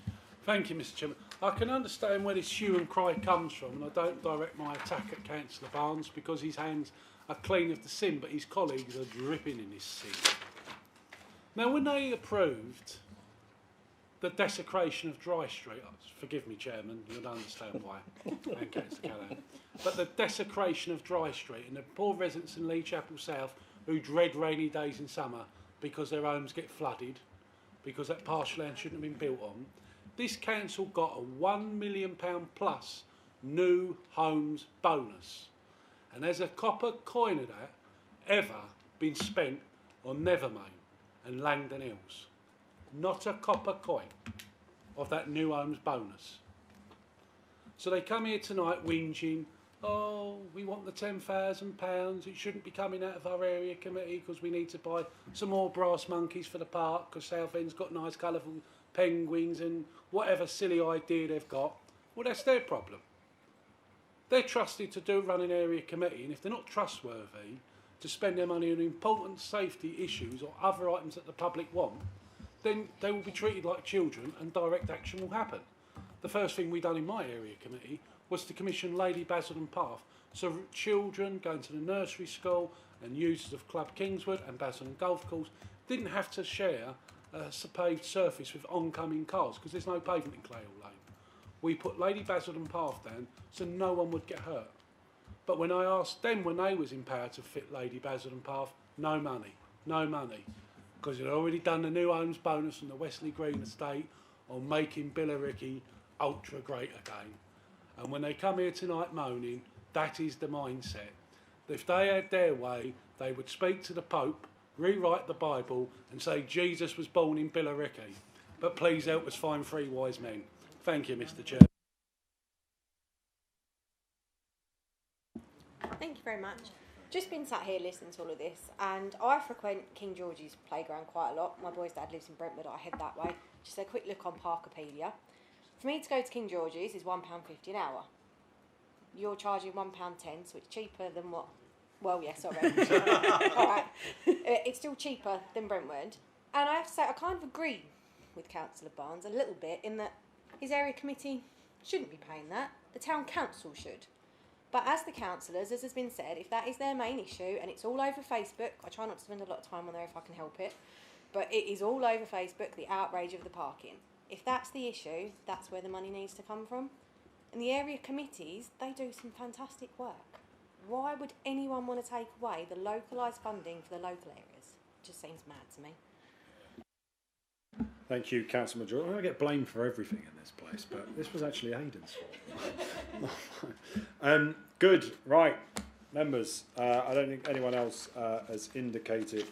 Thank you, Mr. Chairman. I can understand where this hue and cry comes from, and I don't direct my attack at Councillor Barnes because his hands are clean of the sin, but his colleagues are dripping in this sin. Now, when they approved the desecration of Dry Street, forgive me, Chairman, you'll understand why, and Councillor Callahan, but the desecration of Dry Street and the poor residents in Lee Chapel South who dread rainy days in summer because their homes get flooded, because that partial land shouldn't have been built on, this council got a £1 million plus new homes bonus. And there's a copper coin of that ever been spent on Nethermain and Langdon Hills. Not a copper coin of that new homes bonus. So they come here tonight whinging, oh, we want the £10,000, it shouldn't be coming out of our area committee because we need to buy some more brass monkeys for the park because Southend's got nice colourful penguins and whatever silly idea they've got. Well, that's their problem. They're trusted to run an area committee, and if they're not trustworthy to spend their money on important safety issues or other items that the public want, then they will be treated like children and direct action will happen. The first thing we done in my area committee was to commission Lady Basildon Path, so children going to the nursery school and users of Club Kingswood and Basildon Golf Course didn't have to share a paved surface with oncoming cars because there's no pavement in Clayle Lane. We put Lady Basildon Path down so no one would get hurt. But when I asked them when they was empowered to fit Lady Basildon Path, no money, because they'd already done the new homes bonus from the Wesley Green estate on making Billericay ultra great again. And when they come here tonight moaning, that is the mindset. If they had their way, they would speak to the Pope, rewrite the Bible and say Jesus was born in Billericay. But please help us find 3 wise men. Thank you, Mr. Chair. Thank you very much. Just been sat here listening to all of this, and I frequent King George's playground quite a lot. My boy's dad lives in Brentwood, I head that way. Just a quick look on Parkopedia. For me to go to King George's is £1.50 an hour. You're charging £1.10, so it's cheaper than what? Well, yeah, sorry. All right. It's still cheaper than Brentwood. And I have to say, I kind of agree with Councillor Barnes a little bit in that his area committee shouldn't be paying that. The town council should. But as the councillors, as has been said, if that is their main issue and it's all over Facebook, I try not to spend a lot of time on there if I can help it, but it is all over Facebook, the outrage of the parking. If that's the issue, that's where the money needs to come from. And the area committees, they do some fantastic work. Why would anyone want to take away the localised funding for the local areas? It just seems mad to me. Thank you, Councillor Major. I get blamed for everything in this place, but this was actually Aidan's fault. Good, right, members. I don't think anyone else has indicated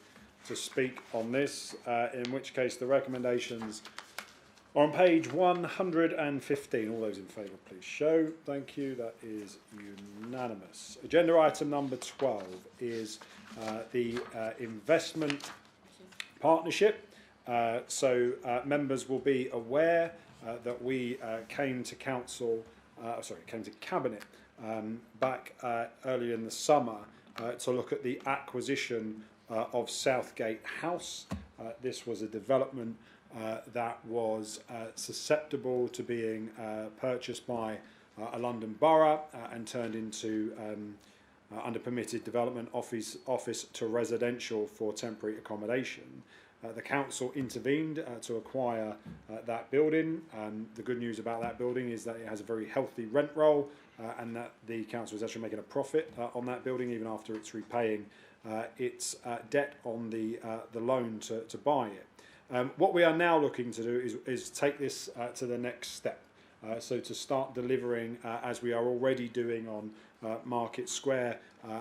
to speak on this, in which case the recommendations are on page 115. All those in favour, please show. Thank you. That is unanimous. Agenda item number 12 is the investment partnership. Members will be aware that we came to Cabinet back earlier in the summer to look at the acquisition of Southgate House. This was a development that was susceptible to being purchased by a London borough and turned into under permitted development office to residential for temporary accommodation. The council intervened to acquire that building. The good news about that building is that it has a very healthy rent roll and that the council is actually making a profit on that building even after it's repaying its debt on the loan to buy it. What we are now looking to do is take this to the next step. So to start delivering, as we are already doing on Market Square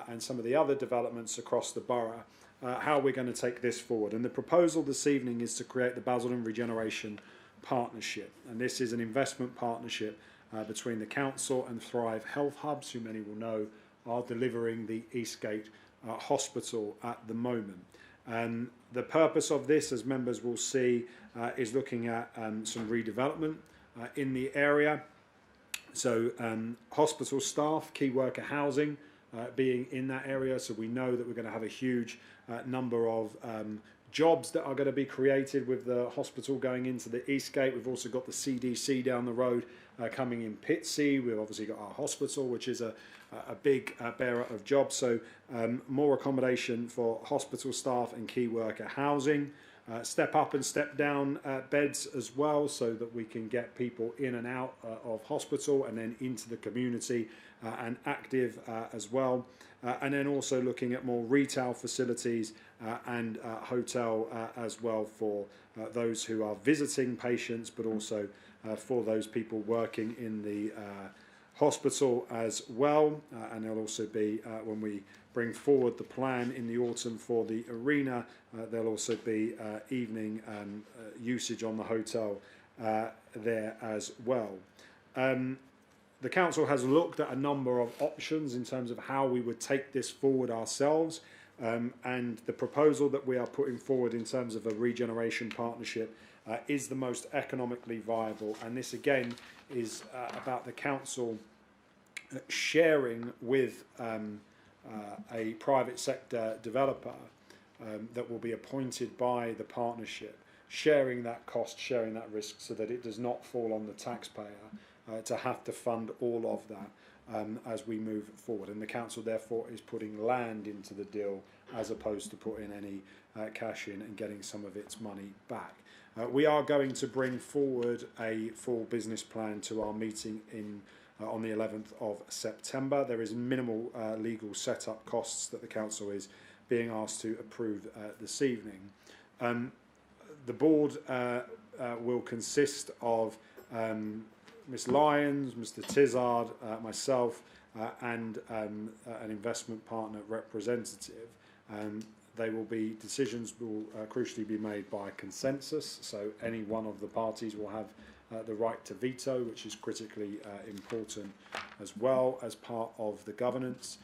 and some of the other developments across the borough, how we're going to take this forward. And the proposal this evening is to create the Basildon Regeneration Partnership. And this is an investment partnership between the council and Thrive Health Hubs, who many will know are delivering the Eastgate Hospital at the moment. The purpose of this, as members will see, is looking at some redevelopment in the area. So hospital staff, key worker housing being in that area. So we know that we're going to have a huge number of jobs that are going to be created with the hospital going into the Eastgate. We've also got the CDC down the road coming in Pitsea. We've obviously got our hospital, which is a big bearer of jobs. So more accommodation for hospital staff and key worker housing. Step up and step down beds as well, so that we can get people in and out of hospital and then into the community and active as well. And then also looking at more retail facilities and hotel as well for those who are visiting patients, but also for those people working in the hospital as well. And there'll also be, when we bring forward the plan in the autumn for the arena, there'll also be evening usage on the hotel there as well. The council has looked at a number of options in terms of how we would take this forward ourselves, and the proposal that we are putting forward in terms of a regeneration partnership is the most economically viable. And this again is about the council sharing with a private sector developer that will be appointed by the partnership, sharing that cost, sharing that risk, so that it does not fall on the taxpayer to have to fund all of that as we move forward. And the council therefore is putting land into the deal as opposed to putting any cash in and getting some of its money back. We are going to bring forward a full business plan to our meeting on the 11th of September. There is minimal legal setup costs that the council is being asked to approve this evening. The board will consist of Ms Lyons, Mr Tizard, myself, and an investment partner representative. Decisions will crucially be made by consensus, so any one of the parties will have the right to veto, which is critically important as well as part of the governance.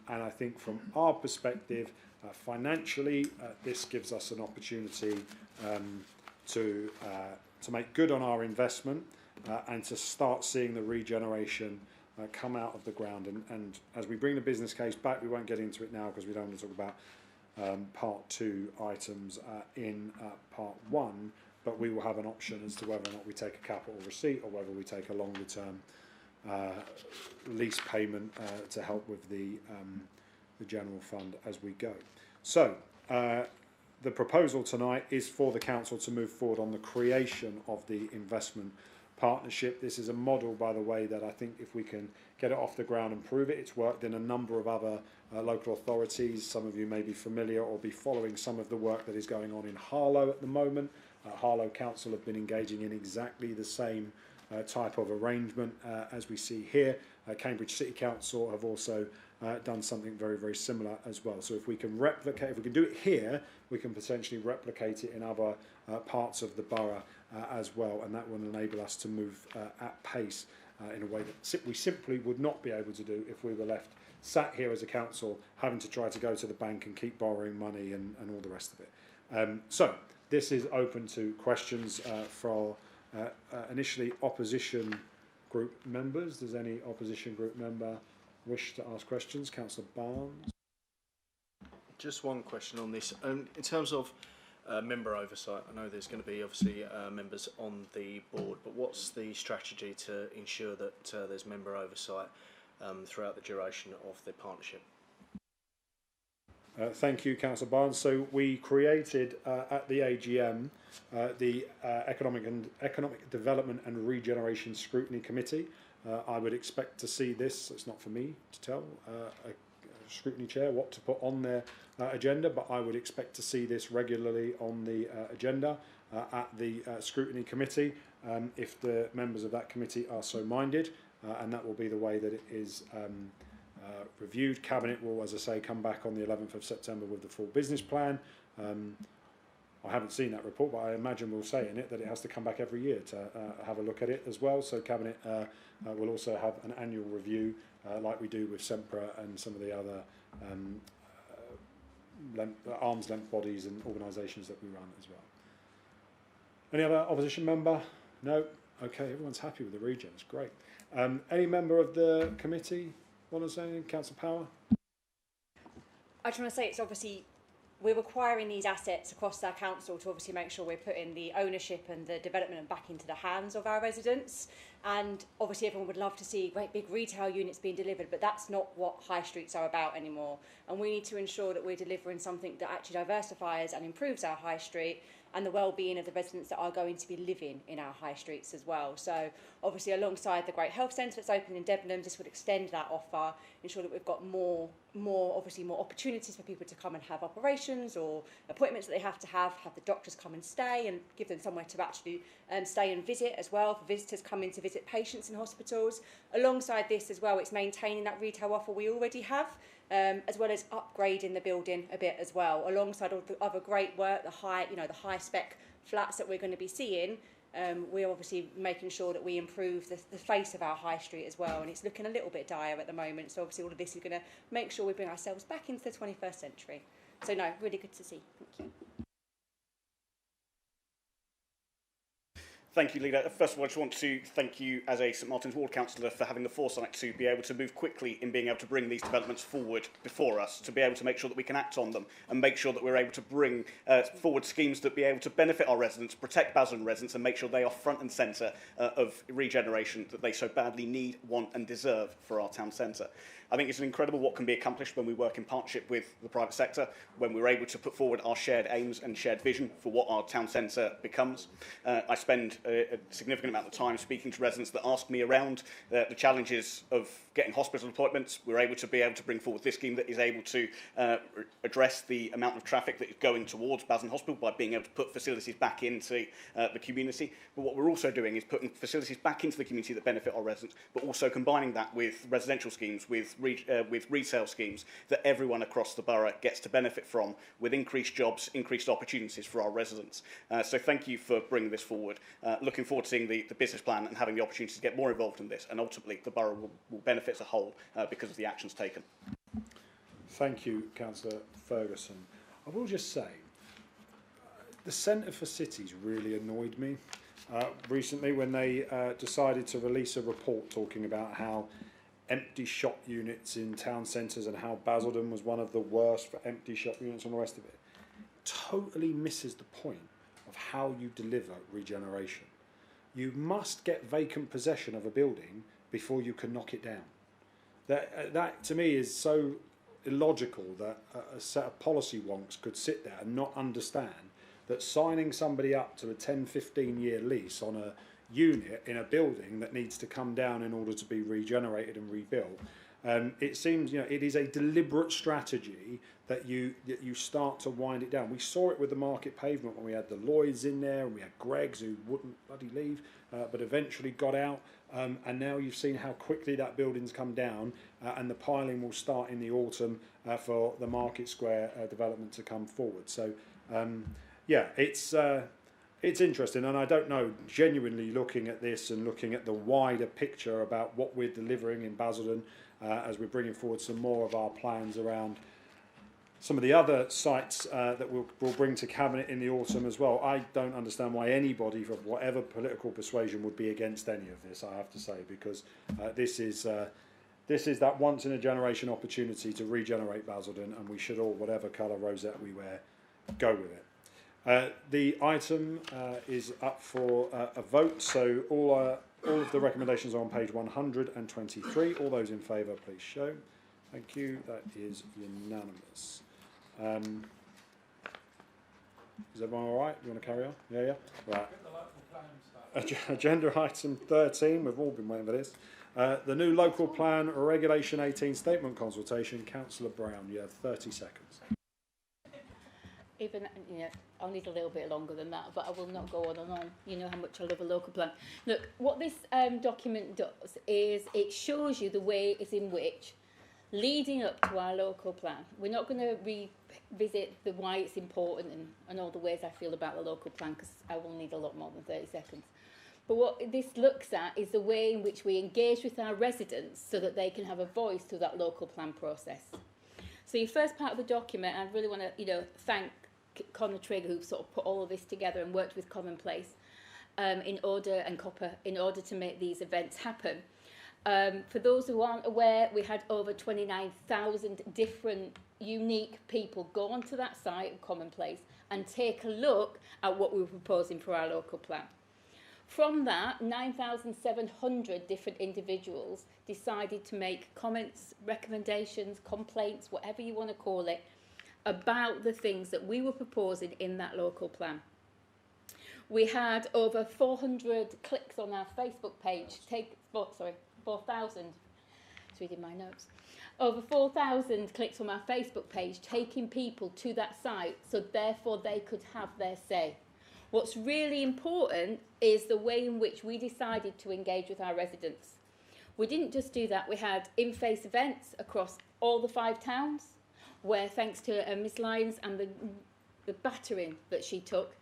And I think from our perspective, financially, this gives us an opportunity to make good on our investment and to start seeing the regeneration come out of the ground. And as we bring the business case back, we won't get into it now because we don't want to talk about part 2 items in part 1, but we will have an option as to whether or not we take a capital receipt or whether we take a longer term lease payment to help with the general fund as we go. So the proposal tonight is for the council to move forward on the creation of the investment partnership. This is a model, by the way, that I think if we can get it off the ground and prove it, it's worked in a number of other local authorities. Some of you may be familiar or be following some of the work that is going on in Harlow at the moment. Harlow Council have been engaging in exactly the same type of arrangement as we see here. Cambridge City Council have also done something very, very similar as well. So if we can replicate, if we can do it here, we can potentially replicate it in other parts of the borough as well, and that will enable us to move at pace in a way that we simply would not be able to do if we were left sat here as a council having to try to go to the bank and keep borrowing money and all the rest of it. So this is open to questions for initially opposition group members. Does any opposition group member wish to ask questions? Councillor Barnes. Just one question on this. In terms of member oversight, I know there's going to be obviously members on the board, but what's the strategy to ensure that there's member oversight throughout the duration of the partnership? Thank you, Councillor Barnes. So we created at the AGM the Economic Development and Regeneration Scrutiny Committee. I would expect to see this, it's not for me to tell a scrutiny chair what to put on their agenda, but I would expect to see this regularly on the agenda at the scrutiny committee if the members of that committee are so minded, and that will be the way that it is reviewed. Cabinet will, as I say, come back on the 11th of September with the full business plan. I haven't seen that report, but I imagine we'll say in it that it has to come back every year to have a look at it as well. So Cabinet will also have an annual review like we do with SEMPRA and some of the other arm's length bodies and organisations that we run as well. Any other opposition member? No? Okay, everyone's happy with the regens, great. Any member of the committee want to say anything? Councillor Power? I just want to say it's obviously we're requiring these assets across our council to obviously make sure we're putting the ownership and the development back into the hands of our residents. And obviously everyone would love to see great big retail units being delivered, but that's not what high streets are about anymore. And we need to ensure that we're delivering something that actually diversifies and improves our high street and the well-being of the residents that are going to be living in our high streets as well. So obviously alongside the great health centre that's open in Debenhams, this would extend that offer, ensure that we've got more opportunities for people to come and have operations or appointments that they have the doctors come and stay and give them somewhere to actually stay and visit as well, for visitors coming to visit patients in hospitals. Alongside this as well, it's maintaining that retail offer we already have, as well as upgrading the building a bit as well, alongside all the other great work, the high spec flats that we're going to be seeing. We're obviously making sure that we improve the face of our high street as well, and it's looking a little bit dire at the moment, so obviously all of this is going to make sure we bring ourselves back into the 21st century. So no, really good to see. Thank you. Thank you, Leader. First of all, I just want to thank you as a St Martin's Ward Councillor for having the foresight to be able to move quickly in being able to bring these developments forward before us, to be able to make sure that we can act on them and make sure that we're able to bring forward schemes that be able to benefit our residents, protect Basildon residents and make sure they are front and centre of regeneration that they so badly need, want and deserve for our town centre. I think it's incredible what can be accomplished when we work in partnership with the private sector, when we're able to put forward our shared aims and shared vision for what our town centre becomes. I spend a significant amount of time speaking to residents that ask me around the challenges of getting hospital appointments. We're able to bring forward this scheme that is able to address the amount of traffic that is going towards Basildon Hospital by being able to put facilities back into the community. But what we're also doing is putting facilities back into the community that benefit our residents, but also combining that with residential schemes, with resale schemes that everyone across the borough gets to benefit from, with increased jobs, increased opportunities for our residents. So thank you for bringing this forward. Looking forward to seeing the business plan and having the opportunity to get more involved in this, and ultimately the borough will benefit as a whole because of the actions taken. Thank you, Councillor Ferguson. I will just say, the Centre for Cities really annoyed me recently when they decided to release a report talking about how empty shop units in town centres and how Basildon was one of the worst for empty shop units and all the rest of it. Totally misses the point of how you deliver regeneration. You must get vacant possession of a building before you can knock it down. That to me is so illogical that a set of policy wonks could sit there and not understand that signing somebody up to a 10-15 year lease on a unit in a building that needs to come down in order to be regenerated and rebuilt. It seems, it is a deliberate strategy that you start to wind it down. We saw it with the Market Pavement when we had the Lloyds in there and we had Greggs who wouldn't bloody leave, but eventually got out. And now you've seen how quickly that building's come down, and the piling will start in the autumn for the Market Square development to come forward. So, yeah, it's interesting, and I don't know, genuinely looking at this and looking at the wider picture about what we're delivering in Basildon as we're bringing forward some more of our plans around some of the other sites that we'll bring to Cabinet in the autumn as well. I don't understand why anybody from whatever political persuasion would be against any of this, I have to say, because this is that once-in-a-generation opportunity to regenerate Basildon, and we should all, whatever colour rosette we wear, go with it. The item is up for a vote, so all of the recommendations are on page 123. All those in favour, please show. Thank you. That is unanimous. Is everyone all right? You want to carry on? Yeah. Right. Agenda item 13. We've all been waiting for this. The new local plan, Regulation 18 statement consultation. Councillor Brown, you have 30 seconds. I'll need a little bit longer than that, but I will not go on and on. You know how much I love a local plan. Look, what this document does is it shows you the ways in which leading up to our local plan. We're not going to revisit the why it's important and all the ways I feel about the local plan, because I will need a lot more than 30 seconds. But what this looks at is the way in which we engage with our residents so that they can have a voice through that local plan process. So your first part of the document, I really want to thank Conor Trigger, who sort of put all of this together and worked with Commonplace in order to make these events happen. For those who aren't aware, we had over 29,000 different unique people go onto that site of Commonplace and take a look at what we were proposing for our local plan. From that, 9,700 different individuals decided to make comments, recommendations, complaints, whatever you want to call it, about the things that we were proposing in that local plan. We had over 400 clicks on our Facebook page, 4,000, it's reading my notes, over 4,000 clicks on our Facebook page, taking people to that site so therefore they could have their say. What's really important is the way in which we decided to engage with our residents. We didn't just do that, we had in-face events across all the 5 towns, where thanks to Miss Lyons and the battering that she took,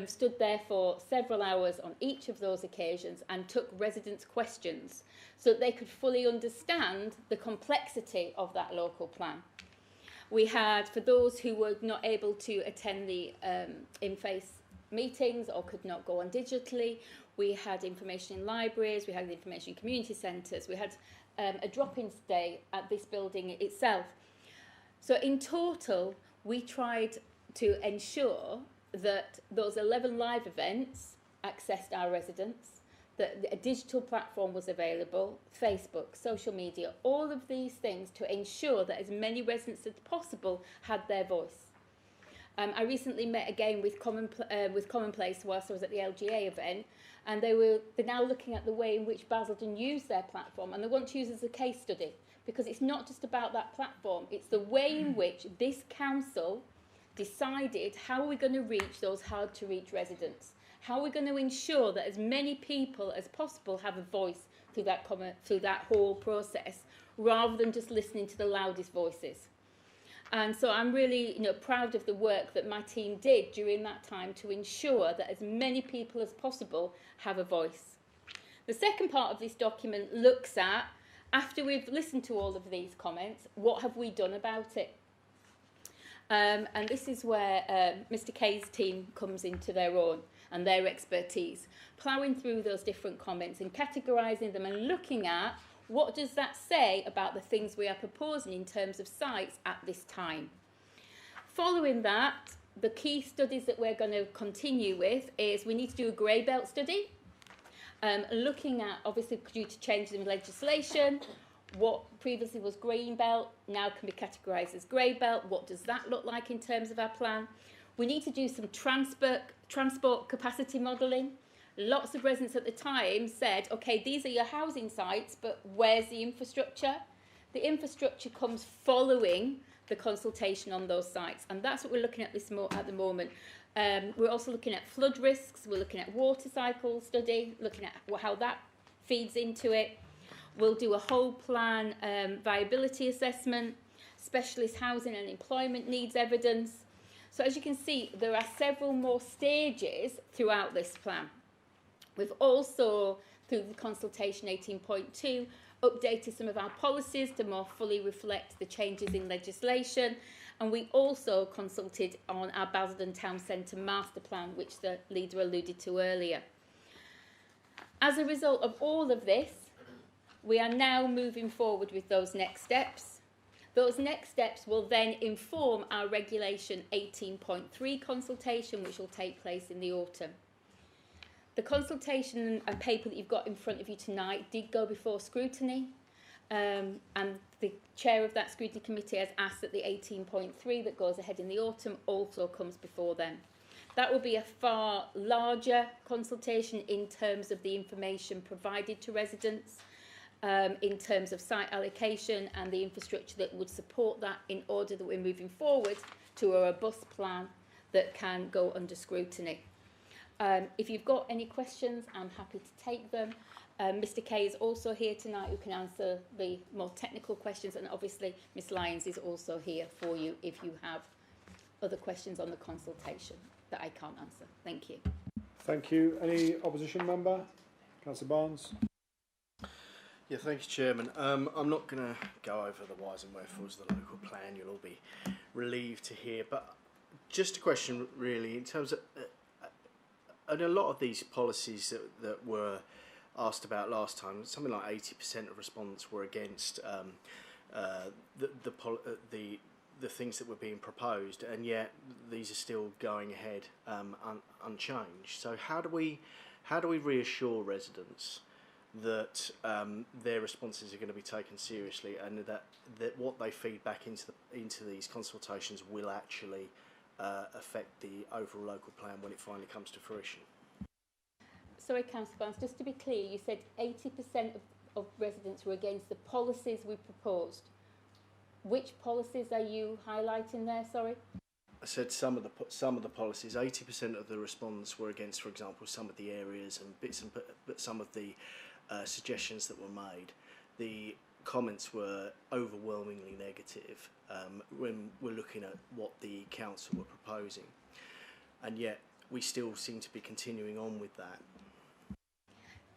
stood there for several hours on each of those occasions and took residents' questions so that they could fully understand the complexity of that local plan. We had, for those who were not able to attend the in-face meetings or could not go on digitally, we had information in libraries, we had information in community centres, we had a drop-in stay at this building itself. So in total, we tried to ensure that those 11 live events accessed our residents, that a digital platform was available, Facebook, social media, all of these things to ensure that as many residents as possible had their voice. I recently met again with Commonplace whilst I was at the LGA event, and they're now looking at the way in which Basildon use their platform, and they want to use it as a case study, because it's not just about that platform, it's the way in which this council decided how we're going to reach those hard to reach residents, how we're going to ensure that as many people as possible have a voice through that whole process, rather than just listening to the loudest voices. And so I'm really proud of the work that my team did during that time to ensure that as many people as possible have a voice. The second part of this document looks at, after we've listened to all of these comments, what have we done about it? And this is where Mr. Kay's team comes into their own and their expertise, ploughing through those different comments and categorising them and looking at what does that say about the things we are proposing in terms of sites at this time. Following that, the key studies that we're going to continue with is we need to do a grey belt study, looking at, obviously due to changes in legislation, what previously was green belt now can be categorised as grey belt. What does that look like in terms of our plan? We need to do some transport capacity modelling. Lots of residents at the time said, okay, these are your housing sites, but where's the infrastructure? The infrastructure comes following the consultation on those sites, and that's what we're looking at at the moment. We're also looking at flood risks, we're looking at water cycle study, looking at how that feeds into it. We'll do a whole plan viability assessment, specialist housing and employment needs evidence. So as you can see, there are several more stages throughout this plan. We've also, through the consultation 18.2, updated some of our policies to more fully reflect the changes in legislation, and we also consulted on our Basildon Town Centre master plan, which the leader alluded to earlier. As a result of all of this, we are now moving forward with those next steps. Those next steps will then inform our Regulation 18.3 consultation, which will take place in the autumn. The consultation and paper that you've got in front of you tonight did go before scrutiny, and the chair of that scrutiny committee has asked that the 18.3 that goes ahead in the autumn also comes before them. That will be a far larger consultation in terms of the information provided to residents, in terms of site allocation and the infrastructure that would support that, in order that we're moving forward to a robust plan that can go under scrutiny. If you've got any questions, I'm happy to take them. Mr. Kay is also here tonight who can answer the more technical questions, and obviously Ms. Lyons is also here for you if you have other questions on the consultation that I can't answer. Thank you. Thank you. Any opposition member? Councillor Barnes. Yeah, thank you, Chairman. I'm not going to go over the whys and wherefores of the local plan. You'll all be relieved to hear. But just a question, really, in terms of and a lot of these policies that were asked about last time, something like 80% of respondents were against the things that were being proposed, and yet these are still going ahead unchanged. So how do we reassure residents that their responses are going to be taken seriously, and that what they feed back into these consultations will actually affect the overall local plan when it finally comes to fruition? Sorry, Councillor Barnes, just to be clear, you said 80% of residents were against the policies we proposed. Which policies are you highlighting there, sorry? I said some of the policies. 80% of the respondents were against, for example, some of the areas and bits and but some of the suggestions that were made. The comments were overwhelmingly negative when we're looking at what the council were proposing, and yet we still seem to be continuing on with that.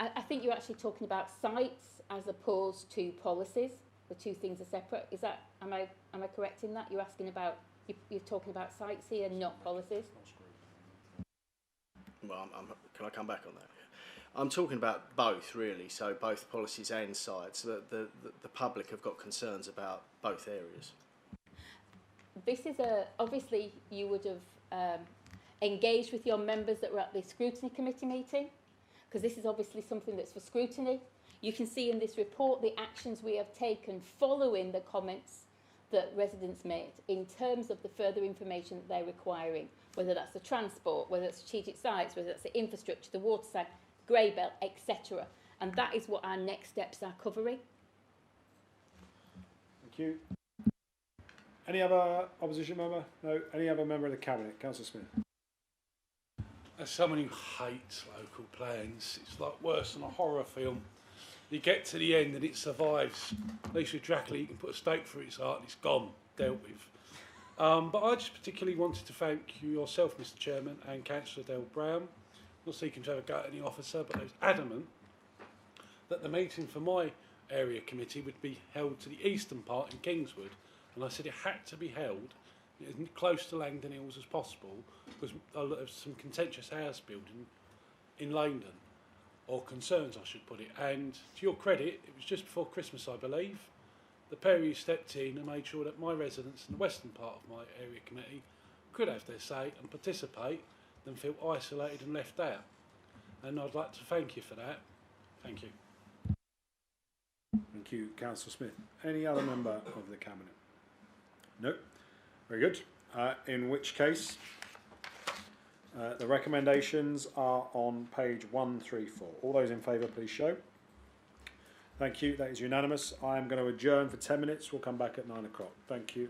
I think you're actually talking about sites as opposed to policies. The two things are separate. Is that, am I correct in that? You're asking about, you're talking about sites here, not policies? Well, can I come back on that? I'm talking about both, really. So both policies and sites. The public have got concerns about both areas. This is obviously you would have engaged with your members that were at the scrutiny committee meeting, because this is obviously something that's for scrutiny. You can see in this report the actions we have taken following the comments that residents made in terms of the further information that they're requiring, whether that's the transport, whether it's strategic sites, whether that's the infrastructure, the water side, grey belt, etc. And that is what our next steps are covering. Thank you. Any other opposition member? No. Any other member of the Cabinet? Councillor Smith. As someone who hates local plans, it's like worse than a horror film. You get to the end and it survives. At least with Dracula, you can put a stake through its heart and it's gone, dealt with. But I just particularly wanted to thank you yourself, Mr. Chairman, and Councillor Dale Brown. Not seeking to have a go at any officer, but I was adamant that the meeting for my area committee would be held to the eastern part in Kingswood, and I said it had to be held as close to Langdon Hills as possible, because there's some contentious house building in Langdon, or concerns I should put it, and to your credit, it was just before Christmas I believe, the pair of you stepped in and made sure that my residents in the western part of my area committee could have their say and participate, than feel isolated and left out. And I'd like to thank you for that. Thank you. Thank you, Councillor Smith. Any other member of the Cabinet? No. Very good. In which case, the recommendations are on page 134. All those in favour, please show. Thank you. That is unanimous. I am going to adjourn for 10 minutes. We'll come back at 9 o'clock. Thank you.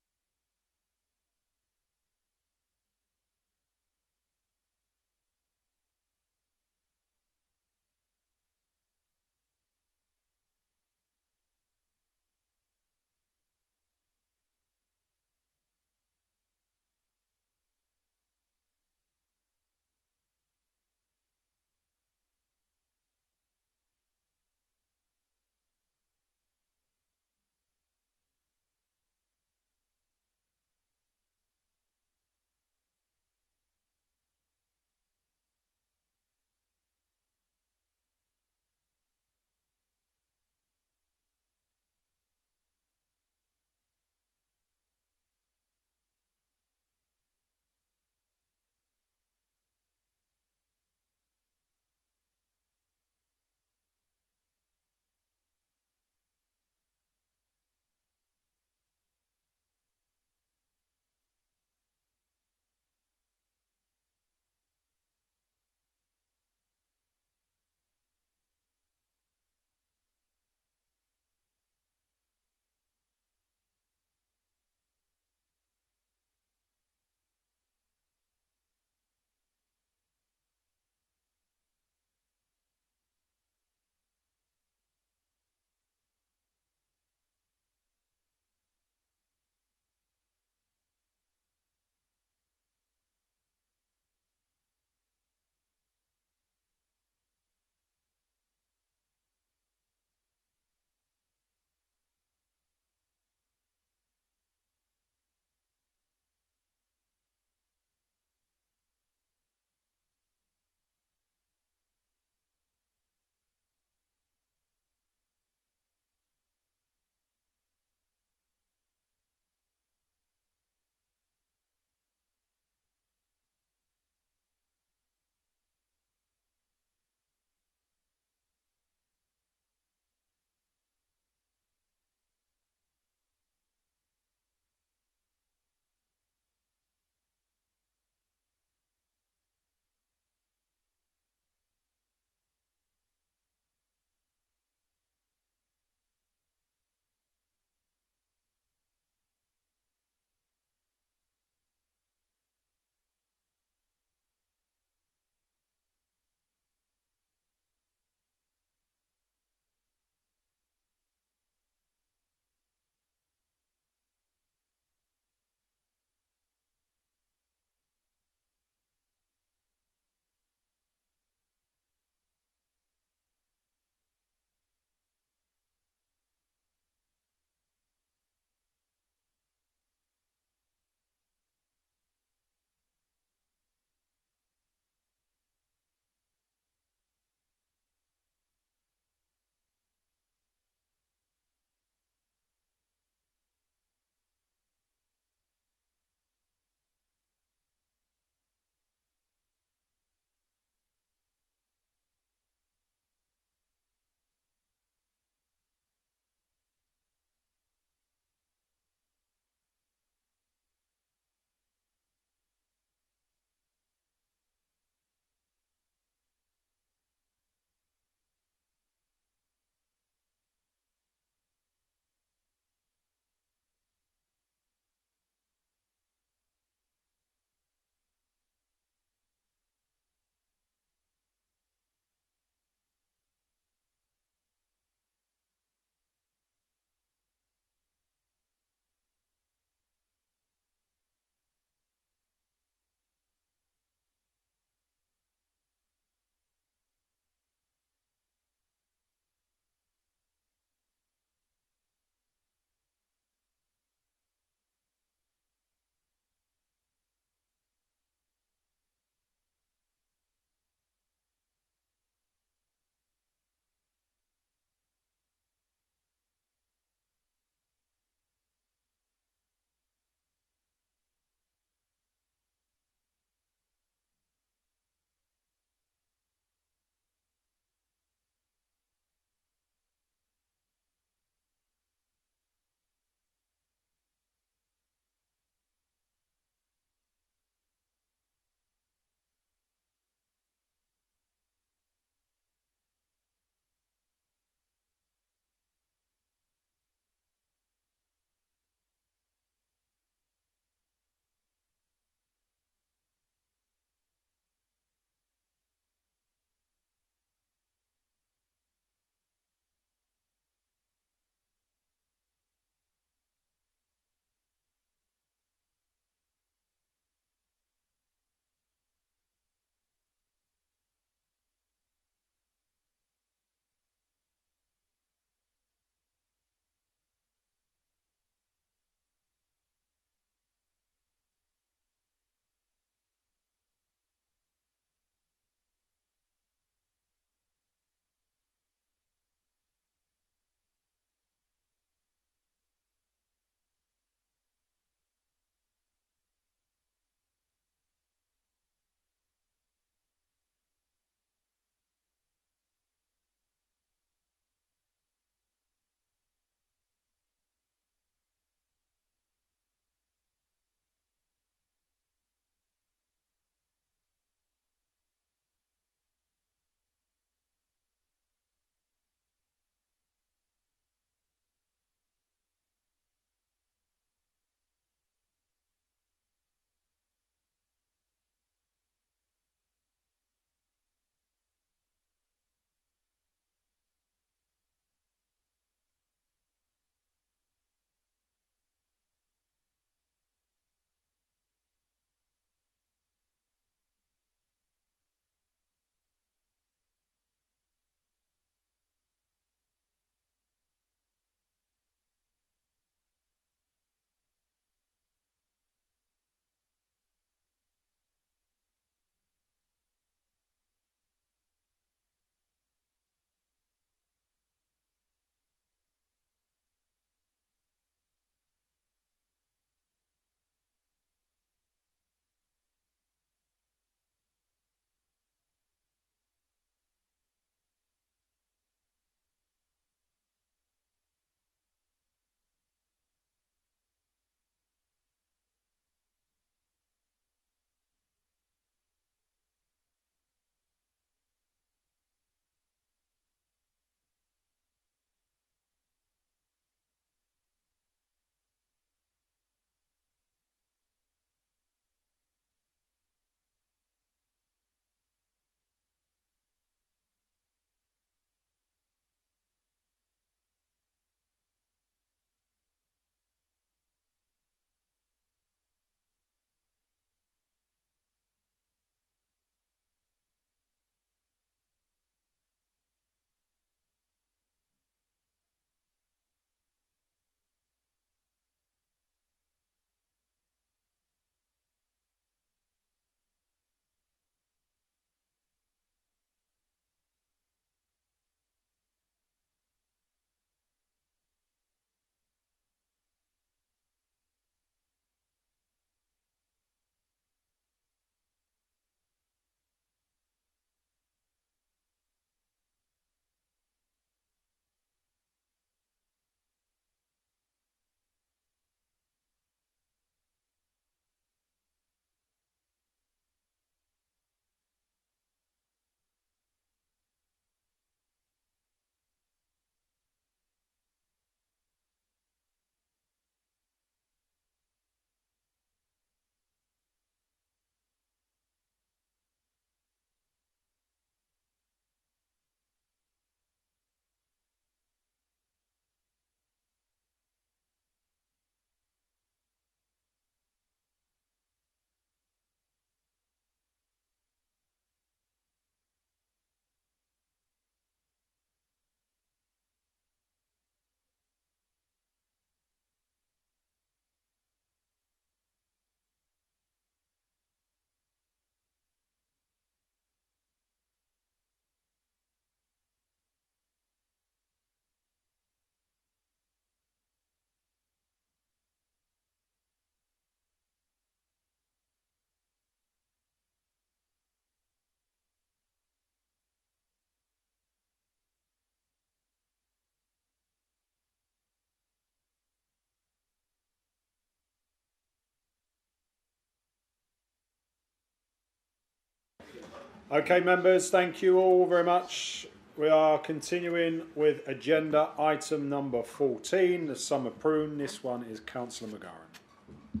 Okay, members, thank you all very much. We are continuing with agenda item number 14, the summer prune. This one is Councillor McGarren.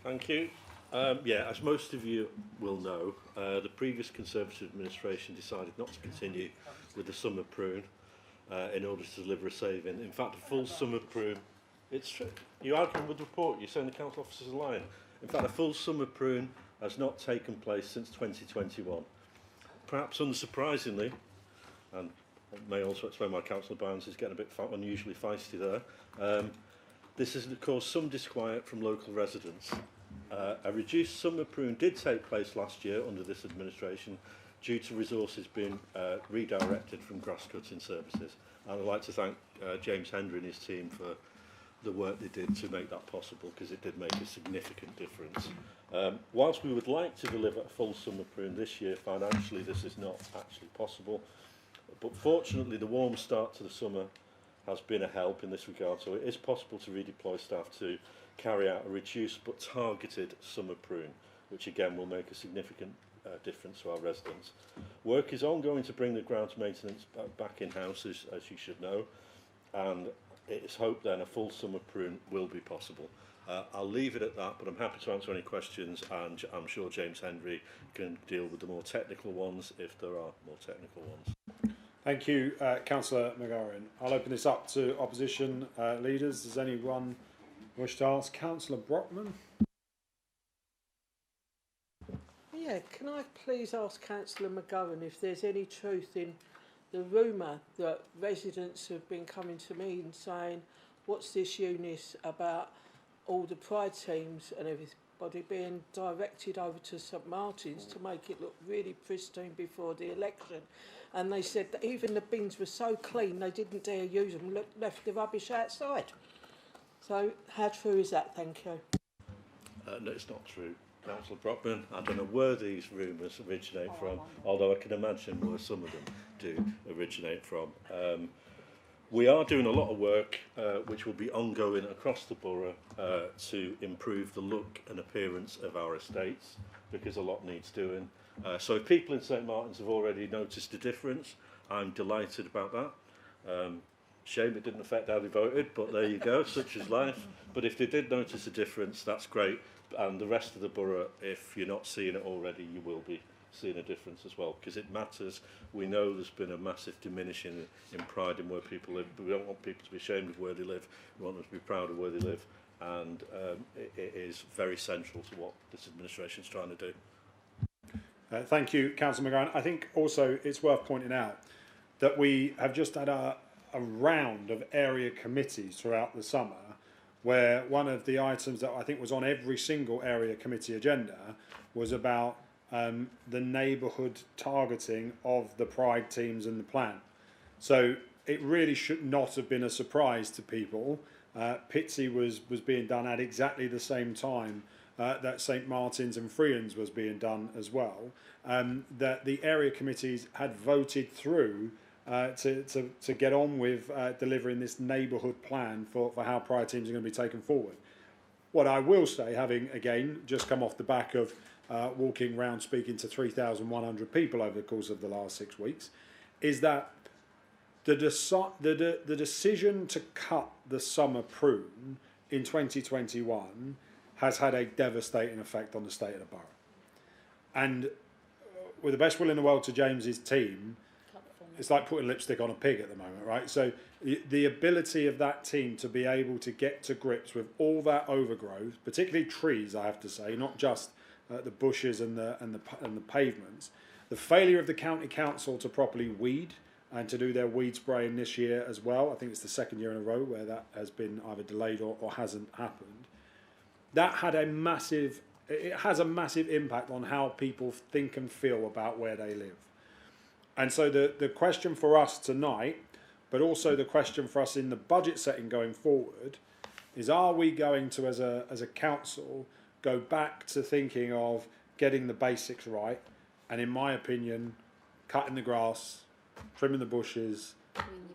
Thank you. Yeah, as most of you will know, the previous Conservative administration decided not to continue with the summer prune in order to deliver a saving. In fact, a full summer prune, it's true. You're arguing with the report, you're saying the council officers are lying. In fact, a full summer prune has not taken place since 2021. Perhaps unsurprisingly, and it may also explain why Councillor Barnes is getting a bit unusually feisty there, this has caused some disquiet from local residents. A reduced summer prune did take place last year under this administration due to resources being redirected from grass cutting services. And I'd like to thank James Hendry and his team for the work they did to make that possible, because it did make a significant difference. Whilst we would like to deliver a full summer prune this year, financially this is not actually possible. But fortunately the warm start to the summer has been a help in this regard, so it is possible to redeploy staff to carry out a reduced but targeted summer prune, which again will make a significant difference to our residents. Work is ongoing to bring the grounds maintenance back in-house, as you should know, and it is hoped then a full summer prune will be possible. I'll leave it at that, but I'm happy to answer any questions, and I'm sure James Hendry can deal with the more technical ones if there are more technical ones. Thank you, Councillor McGarren. I'll open this up to opposition leaders. Does anyone wish to ask? Councillor Brockman. Yeah, can I please ask Councillor McGovern if there's any truth in the rumour that residents have been coming to me and saying, what's this Eunice about all the pride teams and everybody being directed over to St Martin's to make it look really pristine before the election? And they said that even the bins were so clean they didn't dare use them, left the rubbish outside. So how true is that? Thank you. No, it's not true, Councillor Brockman. I don't know where these rumours originate from, although I can imagine where some of them do originate from. We are doing a lot of work which will be ongoing across the borough to improve the look and appearance of our estates, because a lot needs doing. So if people in St Martin's have already noticed a difference, I'm delighted about that. Shame it didn't affect how they voted, but there you go, such is life. But if they did notice a difference, that's great. And the rest of the borough, if you're not seeing it already, you will be seeing a difference as well, because it matters. We know there's been a massive diminishing in pride in where people live, but we don't want people to be ashamed of where they live. We want them to be proud of where they live, and it is very central to what this administration is trying to do. Thank you, Councillor McGarren. I think also it's worth pointing out that we have just had a round of area committees throughout the summer, where one of the items that I think was on every single area committee agenda was about the neighbourhood targeting of the pride teams and the plan. So it really should not have been a surprise to people. Pitsea was being done at exactly the same time that St Martin's and Freelands was being done as well. That the area committees had voted through to get on with delivering this neighbourhood plan for how pride teams are going to be taken forward. What I will say, having again just come off the back of walking around speaking to 3,100 people over the course of the last 6 weeks, is that the decision to cut the summer prune in 2021 has had a devastating effect on the state of the borough. And with the best will in the world to James's team, it's like putting lipstick on a pig at the moment, right? So the ability of that team to be able to get to grips with all that overgrowth, particularly trees, I have to say, not just the bushes and the pavements. The failure of the county council to properly weed and to do their weed spraying this year as well. I think it's the second year in a row where that has been either delayed or hasn't happened. That had it has a massive impact on how people think and feel about where they live. And so the question for us tonight, but also the question for us in the budget setting going forward, is are we going to, as a council, go back to thinking of getting the basics right, and in my opinion, cutting the grass, trimming the bushes,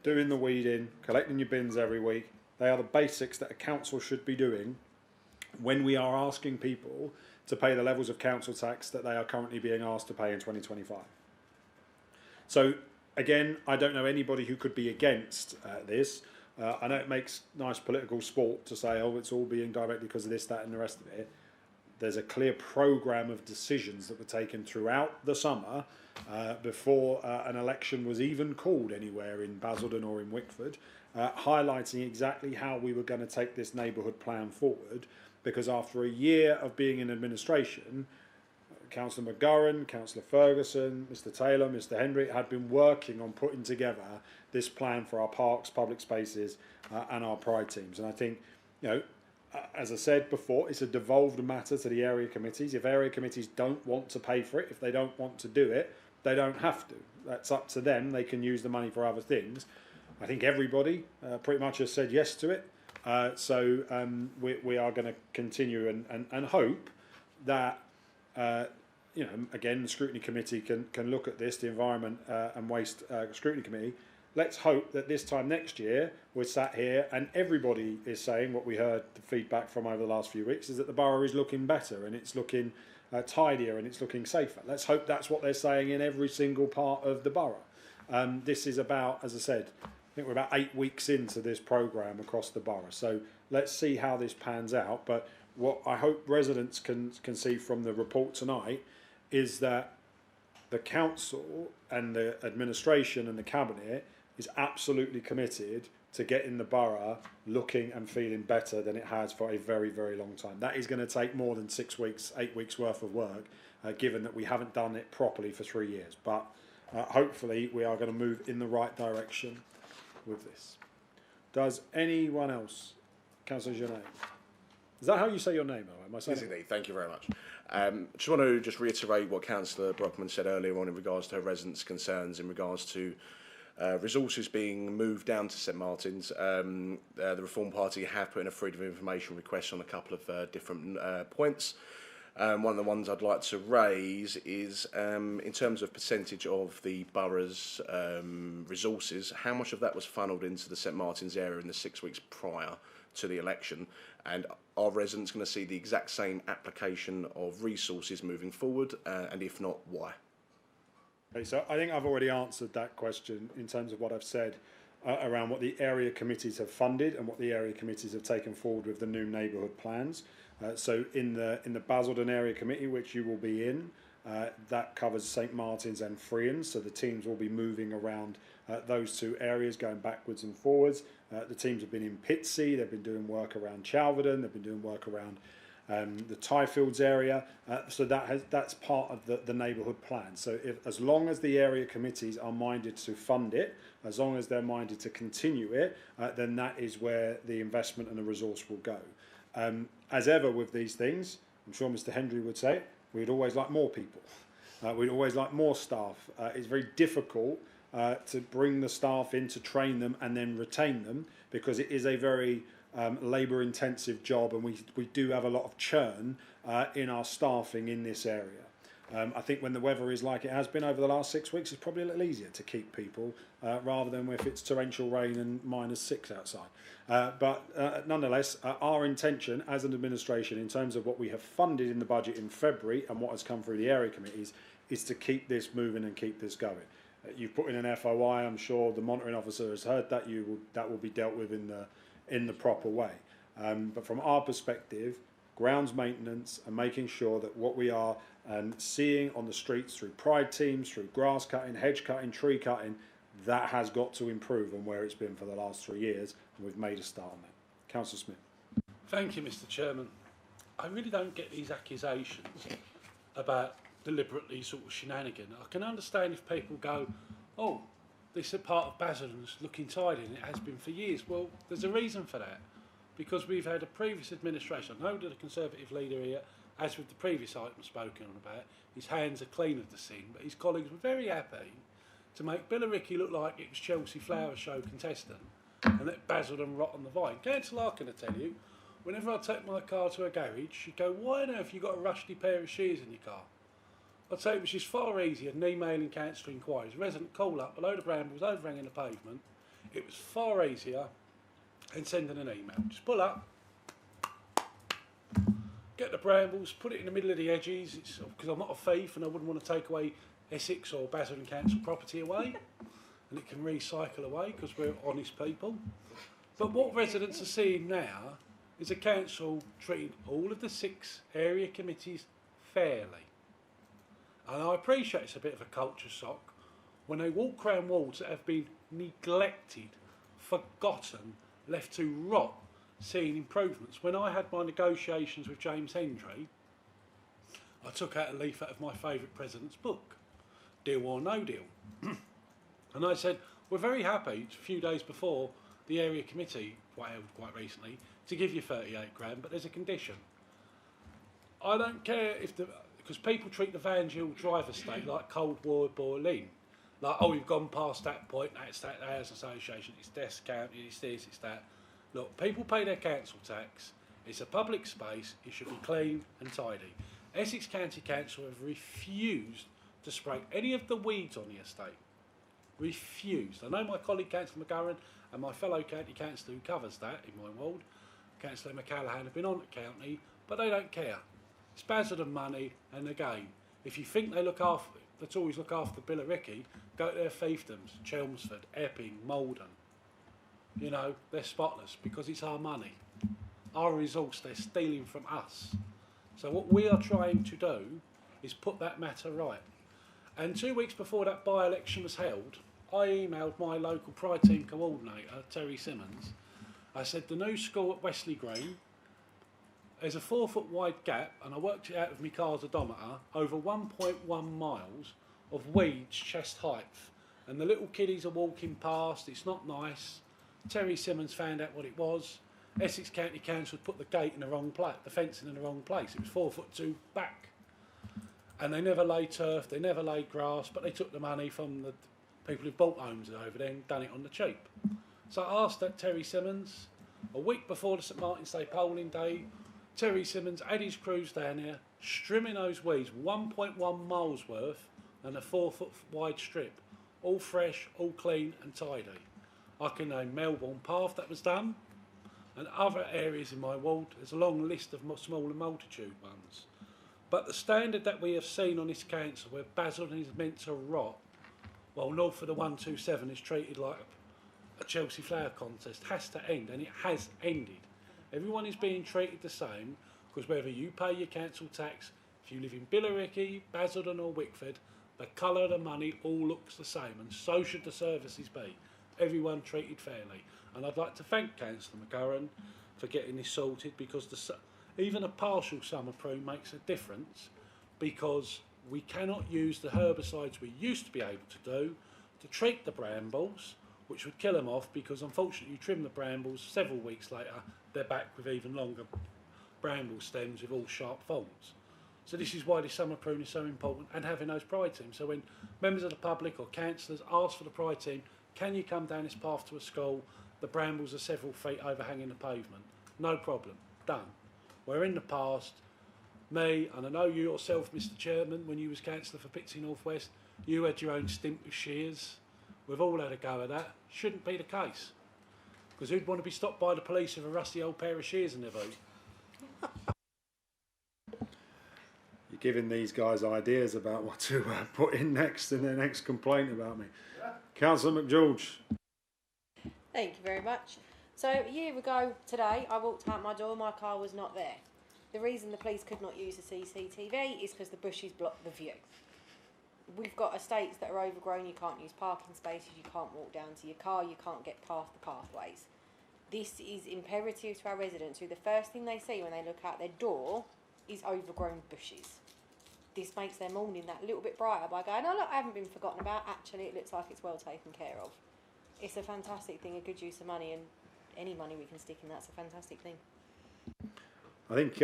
doing the weeding, collecting your bins every week. They are the basics that a council should be doing when we are asking people to pay the levels of council tax that they are currently being asked to pay in 2025. So again, I don't know anybody who could be against this. I know it makes nice political sport to say, oh, it's all being directly because of this, that and the rest of it. There's a clear programme of decisions that were taken throughout the summer before an election was even called anywhere in Basildon or in Wickford, highlighting exactly how we were going to take this neighbourhood plan forward, because after a year of being in administration, Councillor McGurran, Councillor Ferguson, Mr Taylor, Mr Hendrick had been working on putting together this plan for our parks, public spaces and our pride teams. And I think, you know, as I said before, it's a devolved matter to the area committees. If area committees don't want to pay for it, if they don't want to do it, they don't have to. That's up to them. They can use the money for other things. I think everybody pretty much has said yes to it. So we are going to continue and hope that, you know, again, the Scrutiny Committee can look at this, the Environment and Waste Scrutiny Committee. Let's hope that this time next year we're sat here and everybody is saying what we heard the feedback from over the last few weeks is that the borough is looking better and it's looking tidier and it's looking safer. Let's hope that's what they're saying in every single part of the borough. This is about, as I said, I think we're about 8 weeks into this programme across the borough. So let's see how this pans out. But what I hope residents can see from the report tonight is that the council and the administration and the cabinet is absolutely committed to getting the borough looking and feeling better than it has for a very, very long time. That is going to take more than 6 weeks, 8 weeks worth of work, given that we haven't done it properly for 3 years. But hopefully we are going to move in the right direction with this. Does anyone else? Councillor Genet. Is that how you say your name? Am I saying Yes, indeed. Thank you very much. Just want to reiterate what Councillor Brockman said earlier on in regards to her residents' concerns in regards to resources being moved down to St Martin's. The Reform Party have put in a freedom of information request on a couple of different points. One of the ones I'd like to raise is in terms of percentage of the borough's resources, how much of that was funneled into the St Martin's area in the 6 weeks prior to the election, and are residents going to see the exact same application of resources moving forward, and if not, why? Okay, so I think I've already answered that question in terms of what I've said around what the area committees have funded and what the area committees have taken forward with the new neighbourhood plans. So in the Basildon area committee, which you will be in, that covers St Martin's and Friends, so the teams will be moving around those two areas, going backwards and forwards. The teams have been in Pitsea, they've been doing work around Chalverden, they've been doing work around the Tyfields area, so that's part of the neighbourhood plan. So as long as the area committees are minded to fund it, as long as they're minded to continue it, then that is where the investment and the resource will go. As ever with these things, I'm sure Mr Hendry would say, we'd always like more people. We'd always like more staff. It's very difficult to bring the staff in, to train them and then retain them, because it is a very labour intensive job, and we do have a lot of churn in our staffing in this area. I think when the weather is like it has been over the last 6 weeks, it's probably a little easier to keep people rather than if it's torrential rain and -6 outside. But nonetheless, our intention as an administration in terms of what we have funded in the budget in February and what has come through the area committees is to keep this moving and keep this going. You've put in an FOI, I'm sure the monitoring officer has heard that, that will be dealt with in the proper way. But from our perspective, grounds maintenance and making sure that what we are seeing on the streets through pride teams, through grass cutting, hedge cutting, tree cutting, that has got to improve on where it's been for the last 3 years, and we've made a start on that. Councillor Smith. Thank you, Mr Chairman. I really don't get these accusations about deliberately sort of shenanigan. I can understand if people go, oh, this is part of Basildon's looking tidy, and it has been for years. Well, there's a reason for that, because we've had a previous administration. I know that the Conservative leader here, as with the previous item spoken on about, his hands are clean of the sin, but his colleagues were very happy to make Billericay look like it was Chelsea Flower Show contestant and let Basildon rot on the vine. Councillor Larkin, I tell you, whenever I take my car to a garage, she'd go, why on earth you got a rusty pair of shears in your car? I'd say it was just far easier than emailing council inquiries. A resident call up, a load of brambles overhanging the pavement. It was far easier than sending an email. Just pull up. get the brambles, put it in the middle of the edges. It's because I'm not a thief and I wouldn't want to take away Essex or Basildon Council property away, and it can recycle away because we're honest people. But what residents are seeing now is a council treating all of the 6 area committees fairly. And I appreciate it's a bit of a culture shock when they walk around wards that have been neglected, forgotten, left to rot, seeing improvements. When I had my negotiations with James Hendry, I took out a leaf out of my favourite president's book, Deal or No Deal. And I said, we're very happy, a few days before the area committee, quite recently, to give you 38 grand, but there's a condition. I don't care if because people treat the Van Gill Drive estate like Cold War Berlin. Like, oh, we've gone past that point, that's that housing association, it's this county, it's this, it's that. Look, people pay their council tax, it's a public space, it should be clean and tidy. Essex County Council have refused to spray any of the weeds on the estate. Refused. I know my colleague Councillor McGurran and my fellow county councillor who covers that in my ward, Councillor McCallaghan, have been on the county, but they don't care. It's Basildon money, and again, if you think they look after, the Tories look after Billericay, go to their fiefdoms, Chelmsford, Epping, Malden. You know, they're spotless because it's our money. Our resource they're stealing from us. So what we are trying to do is put that matter right. And 2 weeks before that by-election was held, I emailed my local Pride Team coordinator, Terry Simmons. I said, the new school at Wesley Green, there's a 4 foot wide gap, and I worked it out with my car's odometer, over 1.1 miles of weeds chest height. And the little kiddies are walking past, it's not nice. Terry Simmons found out what it was. Essex County Council put the gate in the wrong place, the fencing in the wrong place. It was 4 foot 2 back. And they never laid turf, they never laid grass, but they took the money from the people who bought homes over there and done it on the cheap. So I asked that Terry Simmons, a week before the St Martin's Day polling day, Terry Simmons had his crews down there, strimming those weeds, 1.1 miles worth, and a 4 foot wide strip, all fresh, all clean and tidy. I can name Melbourne Path that was done, and other areas in my ward. There's a long list of smaller multitude ones. But the standard that we have seen on this council, where Basildon is meant to rot, while north of the 127 is treated like a Chelsea flower contest, has to end, and it has ended. Everyone is being treated the same, because whether you pay your council tax, if you live in Billericay, Basildon or Wickford, the colour of the money all looks the same, and so should the services be. Everyone treated fairly. And I'd like to thank Councillor McGurran for getting this sorted, because even a partial summer prune makes a difference, because we cannot use the herbicides we used to be able to do to treat the brambles, which would kill them off, because unfortunately you trim the brambles, several weeks later they're back with even longer bramble stems with all sharp thorns. So this is why the summer prune is so important, and having those pride teams. So when members of the public or councillors ask for the pride team, can you come down this path to a school? The brambles are several feet overhanging the pavement. No problem. Done. Where in the past, me, and I know you yourself, Mr Chairman, when you was councillor for Pitsea North West, you had your own stint with shears. We've all had a go at that. Shouldn't be the case. Because who'd want to be stopped by the police with a rusty old pair of shears in their boot? You're giving these guys ideas about what to put in next in their next complaint about me. Councillor McGeorge. Thank you very much. So a year ago today, I walked out my door, my car was not there. The reason the police could not use the CCTV is because the bushes blocked the view. We've got estates that are overgrown, you can't use parking spaces, you can't walk down to your car, you can't get past the pathways. This is imperative to our residents, who the first thing they see when they look out their door is overgrown bushes. This makes their morning that little bit brighter by going, oh look, I haven't been forgotten about, actually it looks like it's well taken care of. It's a fantastic thing, a good use of money, and any money we can stick in that's a fantastic thing. I think.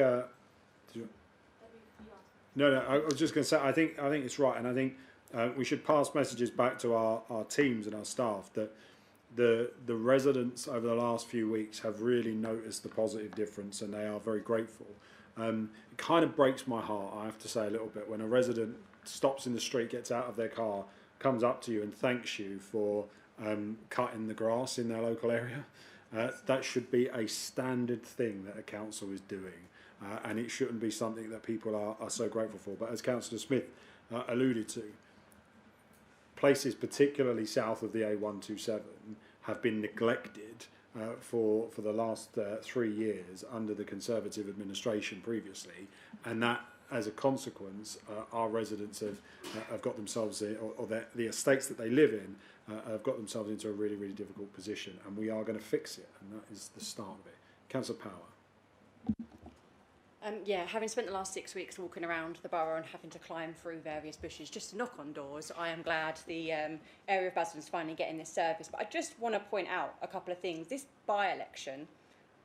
No, I was just going to say. I think it's right, and I think we should pass messages back to our teams and our staff that the residents over the last few weeks have really noticed the positive difference, and they are very grateful. It kind of breaks my heart, I have to say, a little bit, when a resident stops in the street, gets out of their car, comes up to you and thanks you for cutting the grass in their local area. That should be a standard thing that a council is doing. and it shouldn't be something that people are so grateful for. But as Councillor Smith alluded to, places particularly south of the A127 have been neglected for the last 3 years under the Conservative administration previously, and that as a consequence our residents have got themselves or the estates that they live in have got themselves into a really, really difficult position, and we are going to fix it, and that is the start of it. Councillor Power. Yeah, having spent the last 6 weeks walking around the borough and having to climb through various bushes just to knock on doors, I am glad the area of Basildon's finally getting this service. But I just want to point out a couple of things. This by-election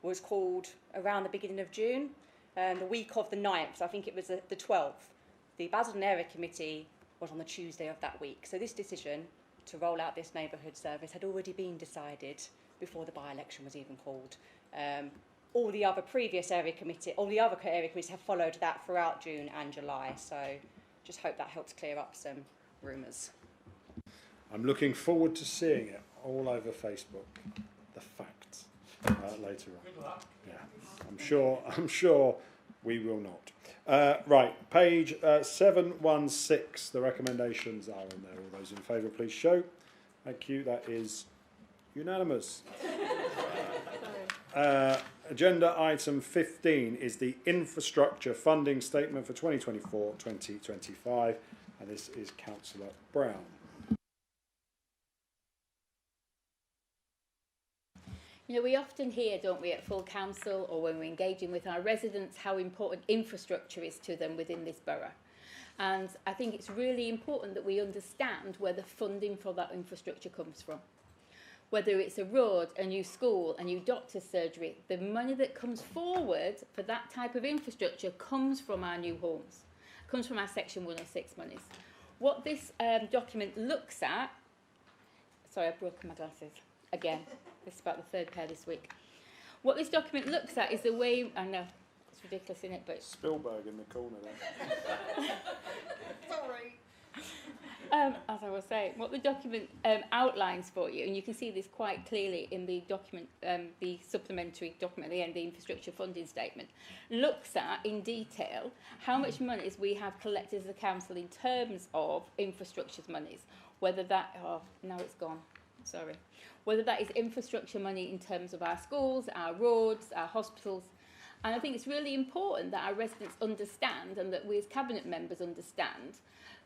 was called around the beginning of June, the week of the 9th, I think it was the 12th. The Basildon Area Committee was on the Tuesday of that week. So this decision to roll out this neighbourhood service had already been decided before the by-election was even called. All the other area committees have followed that throughout June and July. So just hope that helps clear up some rumours. I'm looking forward to seeing it all over Facebook. The facts later on. Good luck. Yeah, I'm sure we will not. Right, page 716. The recommendations are in there. All those in favour, please show. Thank you. That is unanimous. Agenda item 15 is the infrastructure funding statement for 2024-2025, and this is Councillor Brown. You know, we often hear, don't we, at full council or when we're engaging with our residents, how important infrastructure is to them within this borough. And I think it's really important that we understand where the funding for that infrastructure comes from. Whether it's a road, a new school, a new doctor's surgery, the money that comes forward for that type of infrastructure comes from our new homes, comes from our Section 106 monies. What this document looks at, sorry, I've broken my glasses again. This is about the third pair this week. What this document looks at is the way, I know, it's ridiculous, isn't it? But Spielberg in the corner there. Sorry. As I was saying, what the document outlines for you, and you can see this quite clearly in the document, the supplementary document at the end, the infrastructure funding statement, looks at in detail how much monies we have collected as a council in terms of infrastructure monies, whether that, now it's gone, sorry, whether that is infrastructure money in terms of our schools, our roads, our hospitals. And I think it's really important that our residents understand, and that we as cabinet members understand,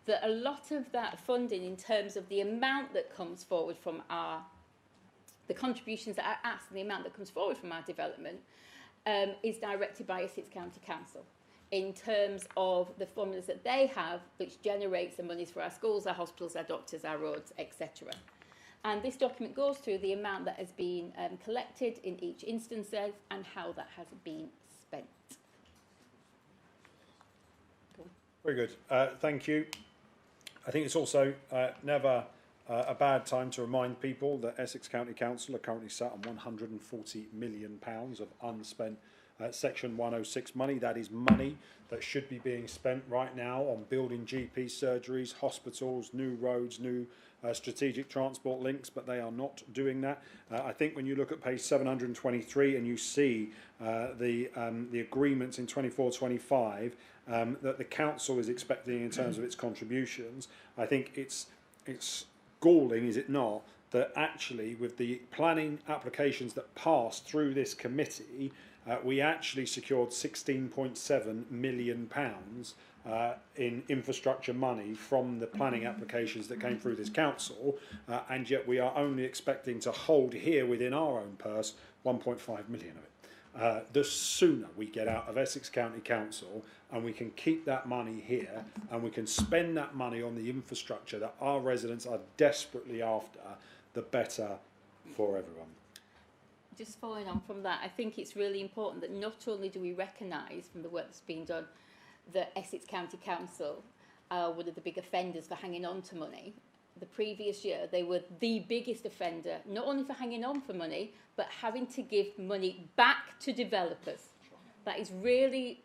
that a lot of that funding in terms of the amount that comes forward from the contributions that are asked and the amount that comes forward from our development is directed by Essex County Council in terms of the formulas that they have, which generates the monies for our schools, our hospitals, our doctors, our roads, etc. And this document goes through the amount that has been collected in each instance and how that has been spent. Cool. Very good. Thank you. I think it's also never a bad time to remind people that Essex County Council are currently sat on £140 million of unspent Section 106 money. That is money that should be being spent right now on building GP surgeries, hospitals, new roads, new strategic transport links, but they are not doing that. I think when you look at page 723 and you see the agreements in 24-25 that the council is expecting in terms of its contributions, I think it's galling, is it not, that actually with the planning applications that passed through this committee, we actually secured £16.7 million in infrastructure money from the planning applications that came through this council, and yet we are only expecting to hold here within our own purse 1.5 million of it. The sooner we get out of Essex County Council and we can keep that money here and we can spend that money on the infrastructure that our residents are desperately after, the better for everyone. Just following on from that, I think it's really important that not only do we recognise from the work that's been done that Essex County Council are one of the big offenders for hanging on to money. The previous year, they were the biggest offender, not only for hanging on for money, but having to give money back to developers. That is really,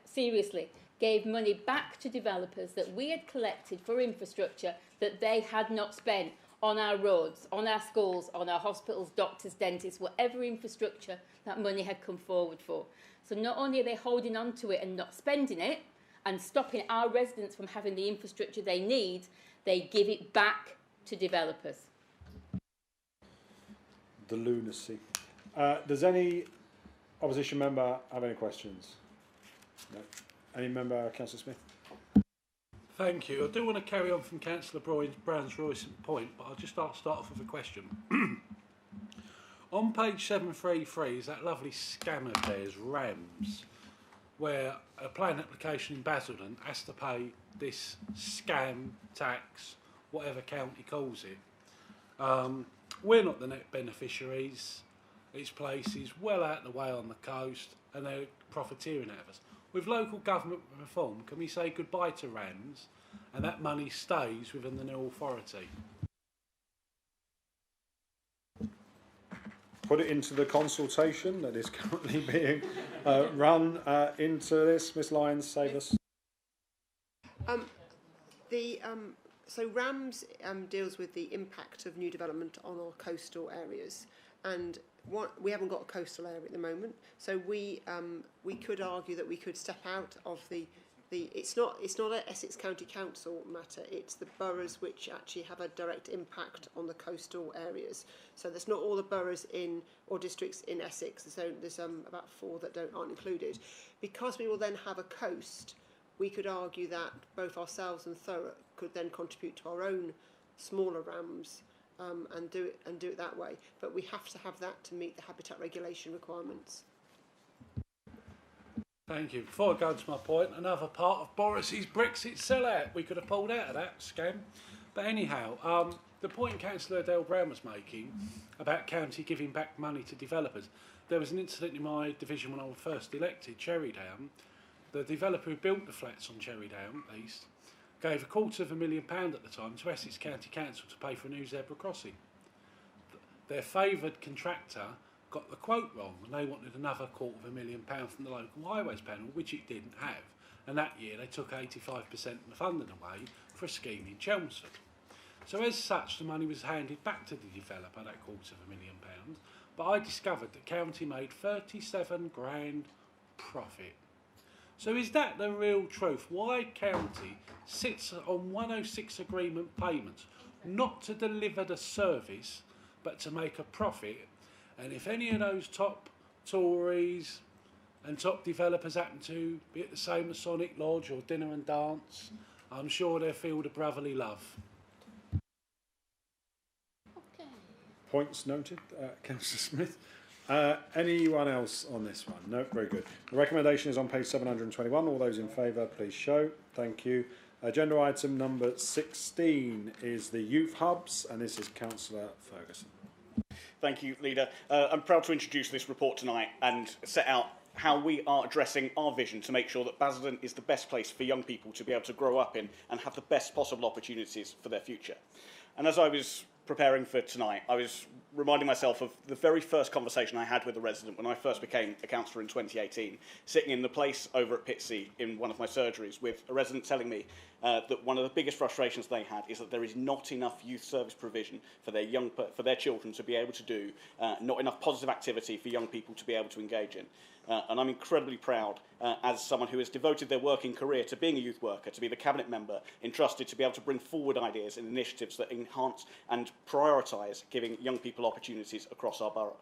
seriously, gave money back to developers that we had collected for infrastructure that they had not spent on our roads, on our schools, on our hospitals, doctors, dentists, whatever infrastructure that money had come forward for. So not only are they holding on to it and not spending it and stopping our residents from having the infrastructure they need, they give it back to developers. The lunacy. Does any opposition member have any questions? No. Any member, Councillor Smith? Thank you. I do want to carry on from Councillor Brown's recent point, but I'll just start off with a question. On page 733 is that lovely scam of theirs, RAMS, where a planning application in Basildon has to pay this scam tax, whatever county calls it. We're not the net beneficiaries. It's places well out of the way on the coast, and they're profiteering out of us. With local government reform, can we say goodbye to RAMS and that money stays within the new authority? Put it into the consultation that is currently being run into this. Miss Lyons, save us. So RAMS deals with the impact of new development on our coastal areas, and we haven't got a coastal area at the moment. So we could argue that we could step out of the it's not an Essex County Council matter. It's the boroughs which actually have a direct impact on the coastal areas. So there's not all the boroughs in or districts in Essex. So there's about 4 that aren't included. Because we will then have a coast, we could argue that both ourselves and Thurrock could then contribute to our own smaller RAMs and do it that way. But we have to have that to meet the habitat regulation requirements. Thank you. Before I go to my point, another part of Boris's Brexit sellout. We could have pulled out of that scam. But anyhow, the point Councillor Adele Brown was making about county giving back money to developers, there was an incident in my division when I was first elected, Cherrydown. The developer who built the flats on Cherrydown East gave £250,000 at the time to Essex County Council to pay for a new zebra crossing. Their favoured contractor got the quote wrong, and they wanted another £250,000 from the local highways panel, which it didn't have. And that year they took 85% of the funding away for a scheme in Chelmsford. So as such, the money was handed back to the developer, that £250,000, but I discovered the county made 37 grand profit. So is that the real truth? Why county sits on 106 agreement payments, not to deliver the service, but to make a profit? And if any of those top Tories and top developers happen to be at the same Masonic Lodge or Dinner and Dance, I'm sure they'll feel the brotherly love. Okay. Points noted, Councillor Smith. Anyone else on this one? No, very good. The recommendation is on page 721. All those in favour, please show. Thank you. Agenda item number 16 is the youth hubs, and this is Councillor Ferguson. Thank you, Leader. I'm proud to introduce this report tonight and set out how we are addressing our vision to make sure that Basildon is the best place for young people to be able to grow up in and have the best possible opportunities for their future. And as I was preparing for tonight, I was reminding myself of the very first conversation I had with a resident when I first became a councillor in 2018, sitting in the place over at Pitsea in one of my surgeries with a resident telling me that one of the biggest frustrations they had is that there is not enough youth service provision for their children to be able to do, not enough positive activity for young people to be able to engage in. And I'm incredibly proud, as someone who has devoted their working career to being a youth worker, to be the cabinet member entrusted to be able to bring forward ideas and initiatives that enhance and prioritise giving young people opportunities across our borough.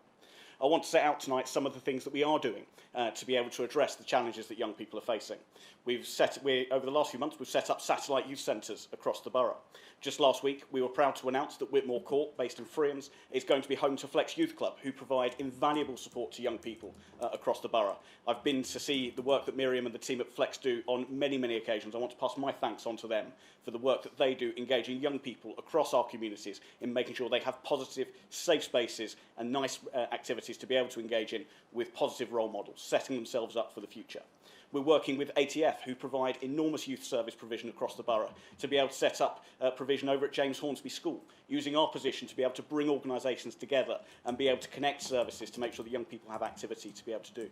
I want to set out tonight some of the things that we are doing to be able to address the challenges that young people are facing. Over the last few months, we've set up satellite youth centres across the borough. Just last week, we were proud to announce that Whitmore Court, based in Freelands, is going to be home to Flex Youth Club, who provide invaluable support to young people across the borough. I've been to see the work that Miriam and the team at Flex do on many, many occasions. I want to pass my thanks on to them for the work that they do engaging young people across our communities in making sure they have positive, safe spaces and nice activities to be able to engage in with positive role models, setting themselves up for the future. We're working with ATF, who provide enormous youth service provision across the borough, to be able to set up provision over at James Hornsby School, using our position to be able to bring organisations together and be able to connect services to make sure that young people have activity to be able to do.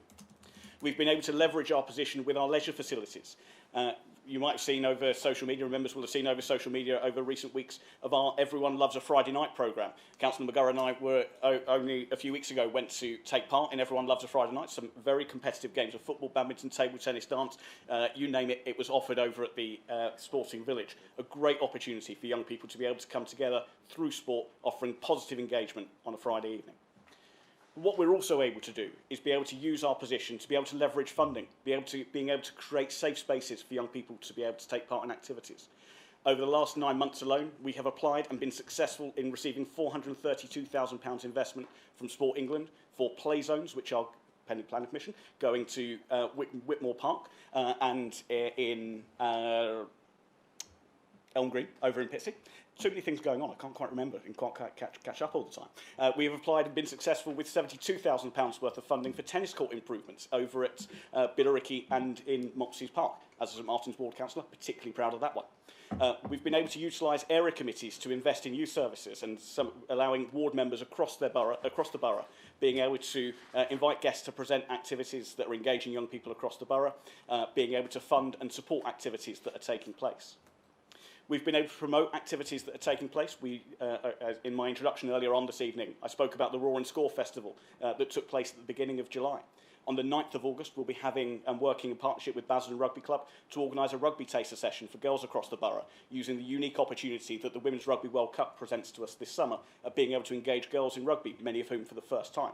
We've been able to leverage our position with our leisure facilities. you might have seen over social media, members will have seen over social media over recent weeks of our Everyone Loves a Friday Night programme. Councillor McGurran and I were only a few weeks ago went to take part in Everyone Loves a Friday Night, some very competitive games of football, badminton, table tennis, dance, you name it, it was offered over at the Sporting Village. A great opportunity for young people to be able to come together through sport, offering positive engagement on a Friday evening. What we're also able to do is be able to use our position to be able to leverage funding, being able to create safe spaces for young people to be able to take part in activities. Over the last 9 months alone, we have applied and been successful in receiving £432,000 investment from Sport England for play zones, which are pending planning permission, going to Whitmore Park and in Elm Green over in Pitsea. Too many things going on, I can't quite remember and can't catch up all the time. We have applied and been successful with £72,000 worth of funding for tennis court improvements over at Billericay and in Mopsy's Park. As a St Martin's Ward Councillor, particularly proud of that one. We've been able to utilise area committees to invest in youth services and allowing ward members across the borough being able to invite guests to present activities that are engaging young people across the borough, being able to fund and support activities that are taking place. We've been able to promote activities that are taking place. In my introduction earlier on this evening, I spoke about the Roar and Score Festival that took place at the beginning of July. On the 9th of August, we'll be having and working in partnership with Basildon Rugby Club to organise a rugby taster session for girls across the borough, using the unique opportunity that the Women's Rugby World Cup presents to us this summer of being able to engage girls in rugby, many of whom for the first time.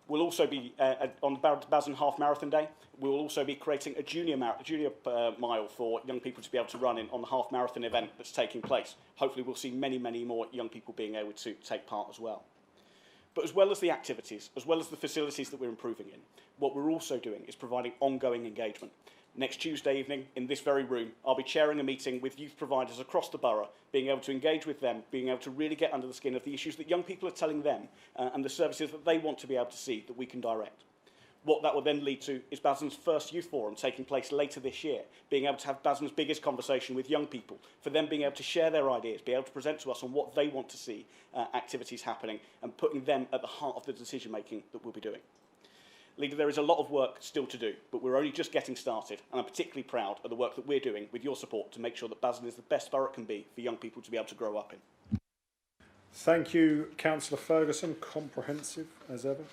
We'll also be, on Basildon Half Marathon Day, we will also be creating a junior mile for young people to be able to run in on the half marathon event that's taking place. Hopefully we'll see many, many more young people being able to take part as well. But as well as the activities, as well as the facilities that we're improving in, what we're also doing is providing ongoing engagement. Next Tuesday evening, in this very room, I'll be chairing a meeting with youth providers across the borough, being able to engage with them, being able to really get under the skin of the issues that young people are telling them and the services that they want to be able to see that we can direct. What that will then lead to is Basildon's first youth forum taking place later this year, being able to have Basildon's biggest conversation with young people, for them being able to share their ideas, be able to present to us on what they want to see activities happening and putting them at the heart of the decision making that we'll be doing. Leader, there is a lot of work still to do, but we're only just getting started, and I'm particularly proud of the work that we're doing with your support to make sure that Basildon is the best borough it can be for young people to be able to grow up in. Thank you, Councillor Ferguson. Comprehensive as ever.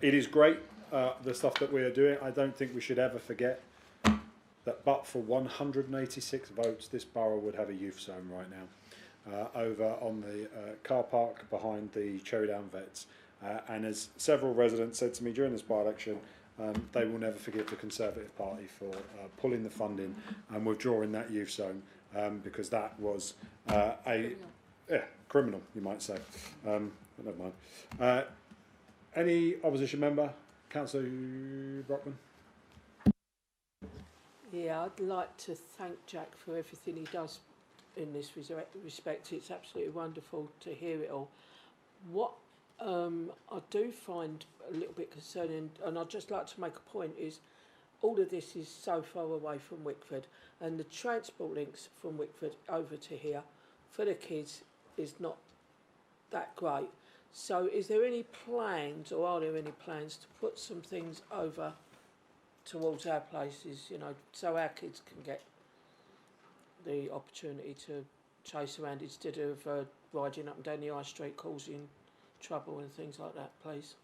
It is great, the stuff that we are doing. I don't think we should ever forget that but for 186 votes, this borough would have a youth zone right now, over on the car park behind the Cherrydown Vets. And as several residents said to me during this by-election, they will never forgive the Conservative Party for pulling the funding and withdrawing that youth zone, because that was criminal, you might say. But never mind. Any opposition member? Councillor Brockman? Yeah, I'd like to thank Jack for everything he does in this respect. It's absolutely wonderful to hear it all. What I do find a little bit concerning, and I'd just like to make a point, is all of this is so far away from Wickford, and the transport links from Wickford over to here for the kids is not that great. So is there any plans, or are there any plans to put some things over towards our places, you know, so our kids can get the opportunity to chase around instead of riding up and down the high street causing trouble and things like that, please?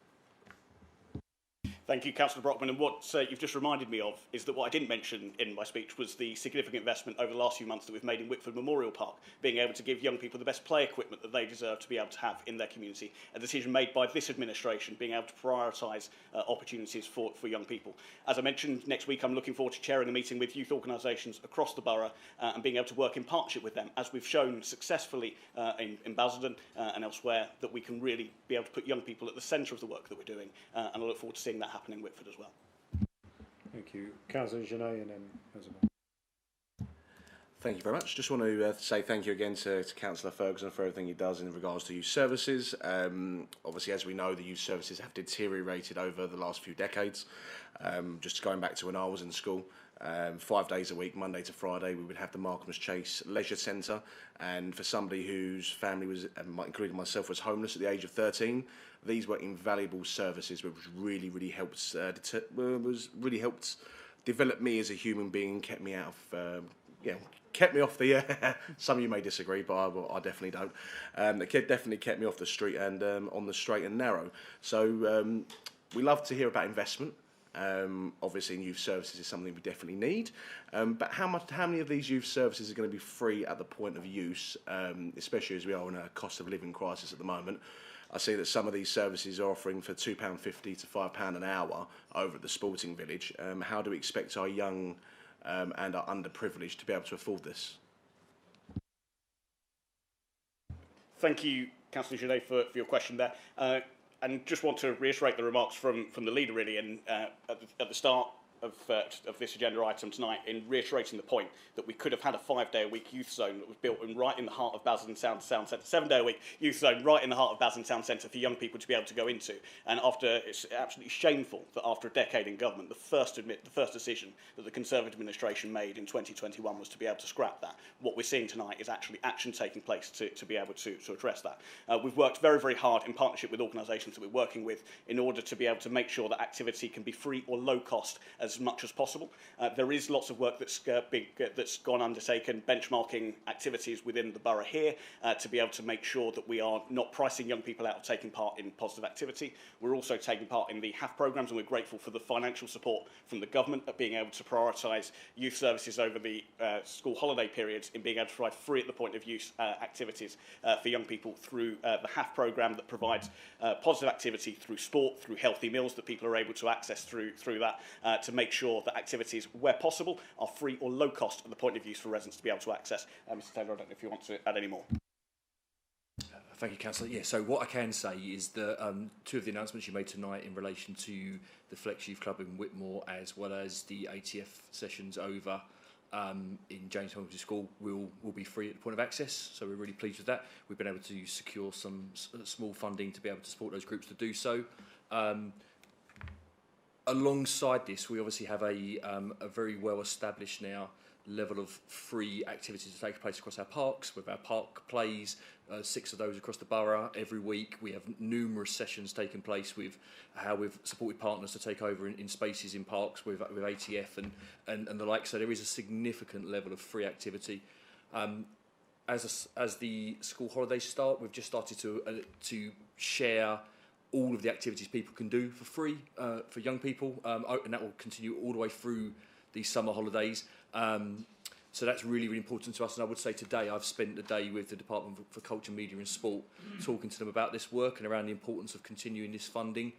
Thank you, Councillor Brockman. And what you've just reminded me of is that what I didn't mention in my speech was the significant investment over the last few months that we've made in Wickford Memorial Park, being able to give young people the best play equipment that they deserve to be able to have in their community. A decision made by this administration, being able to prioritise opportunities for young people. As I mentioned, next week I'm looking forward to chairing a meeting with youth organisations across the borough and being able to work in partnership with them, as we've shown successfully in Basildon and elsewhere, that we can really be able to put young people at the centre of the work that we're doing. And I look forward to seeing that happen in Wickford as well. Thank you. Councillor Genet and then Isabel. Thank you very much. Just want to say thank you again to Councillor Ferguson for everything he does in regards to youth services. Obviously, as we know, the youth services have deteriorated over the last few decades. Just going back to when I was in school, 5 days a week, Monday to Friday, we would have the Markham's Chase Leisure Centre, and for somebody whose family was, including myself, was homeless at the age of 13, these were invaluable services which really helped developed me as a human being and kept me out of, kept me off the, some of you may disagree, but I definitely don't. It definitely kept me off the street and on the straight and narrow. So we love to hear about investment. Obviously, in youth services is something we definitely need. But how many of these youth services are going to be free at the point of use, especially as we are in a cost of living crisis at the moment? I see that some of these services are offering for £2.50 to £5 an hour over at the Sporting Village. How do we expect our young and are underprivileged to be able to afford this? Thank you, Councillor Gillet, for your question there. And just want to reiterate the remarks from the leader, really, and at the start of this agenda item tonight, in reiterating the point that we could have had a 5-day-a-week youth zone that was built right in the heart of Basildon Town Centre, 7-day-a-week youth zone right in the heart of Basildon Town Centre for young people to be able to go into. And it's absolutely shameful that after a decade in government, the first decision that the Conservative administration made in 2021 was to be able to scrap that. What we're seeing tonight is actually action taking place to be able to address that. We've worked very, very hard in partnership with organisations that we're working with in order to be able to make sure that activity can be free or low cost as much as possible. There is lots of work that's gone undertaken, benchmarking activities within the borough here to be able to make sure that we are not pricing young people out of taking part in positive activity. We're also taking part in the HAF programmes, and we're grateful for the financial support from the government at being able to prioritise youth services over the school holiday periods in being able to provide free at the point of use activities for young people through the HAF programme that provides positive activity through sport, through healthy meals that people are able to access through that to make sure that activities, where possible, are free or low cost at the point of use for residents to be able to access. Mr Taylor, I don't know if you want to add any more. Thank you, Councillor. Yeah, so what I can say is that two of the announcements you made tonight in relation to the Flex Youth Club in Whitmore, as well as the ATF sessions over in James Humphreys School, will be free at the point of access. So we're really pleased with that. We've been able to secure some small funding to be able to support those groups to do so. Alongside this, we obviously have a very well established now level of free activities to take place across our parks, with our park plays, 6 of those across the borough every week. We have numerous sessions taking place with how we've supported partners to take over in spaces in parks with ATF and the like. So there is a significant level of free activity. As the school holidays start, we've just started to share all of the activities people can do for free for young people, and that will continue all the way through these summer holidays. So that's really, really important to us. And I would say today I've spent the day with the Department for Culture, Media and Sport talking to them about this work and around the importance of continuing this funding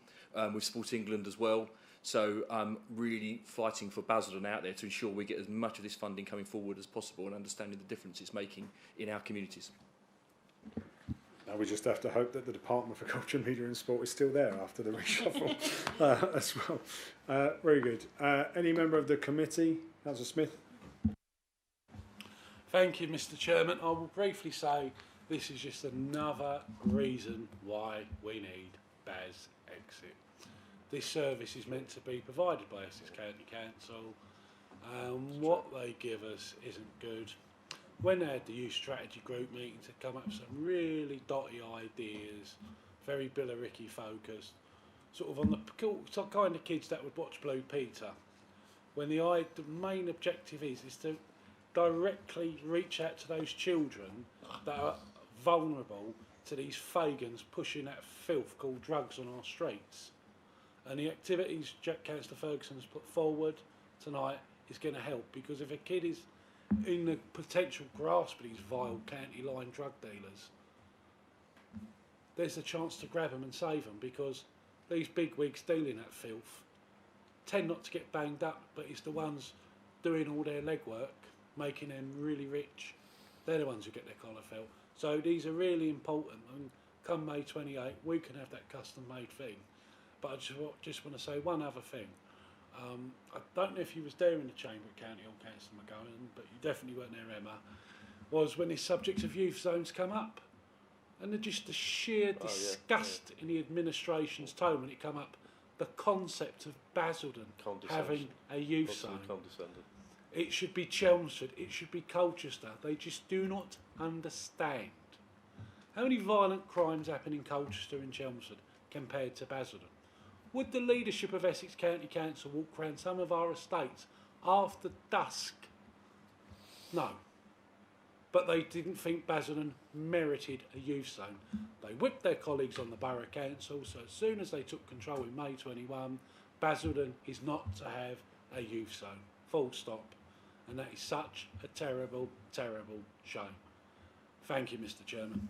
with Sport England as well. So I'm really fighting for Basildon out there to ensure we get as much of this funding coming forward as possible and understanding the difference it's making in our communities. Now we just have to hope that the Department for Culture, Media and Sport is still there after the reshuffle as well. Very good. Any member of the committee? Councillor Smith? Thank you, Mr Chairman. I will briefly say this is just another reason why we need BAS exit. This service is meant to be provided by Essex County Council. What they give us isn't good. When they had the youth strategy group meeting to come up with some really dotty ideas, very Billericay focused, sort of on the kind of kids that would watch Blue Peter, when the main objective is to directly reach out to those children that are vulnerable to these Fagans pushing that filth called drugs on our streets. And the activities Councillor Ferguson's put forward tonight is going to help, because if a kid is in the potential grasp of these vile county line drug dealers, there's a chance to grab them and save them, because these big wigs dealing that filth tend not to get banged up, but it's the ones doing all their legwork, making them really rich. They're the ones who get their collar felt. So these are really important, and come May 28 we can have that custom made thing. But I just want to say one other thing. I don't know if you was there in the Chamber at County Hall, Councillor McGowan, but you definitely weren't there, Emma, was when this subject of youth zones come up. And the sheer disgust in the administration's tone when it come up, the concept of Basildon having a youth zone. It should be Chelmsford, it should be Colchester. They just do not understand. How many violent crimes happen in Colchester and Chelmsford compared to Basildon? Would the leadership of Essex County Council walk around some of our estates after dusk? No. But they didn't think Basildon merited a youth zone. They whipped their colleagues on the Borough Council, so as soon as they took control in May 21, Basildon is not to have a youth zone. Full stop. And that is such a terrible, terrible shame. Thank you, Mr. Chairman.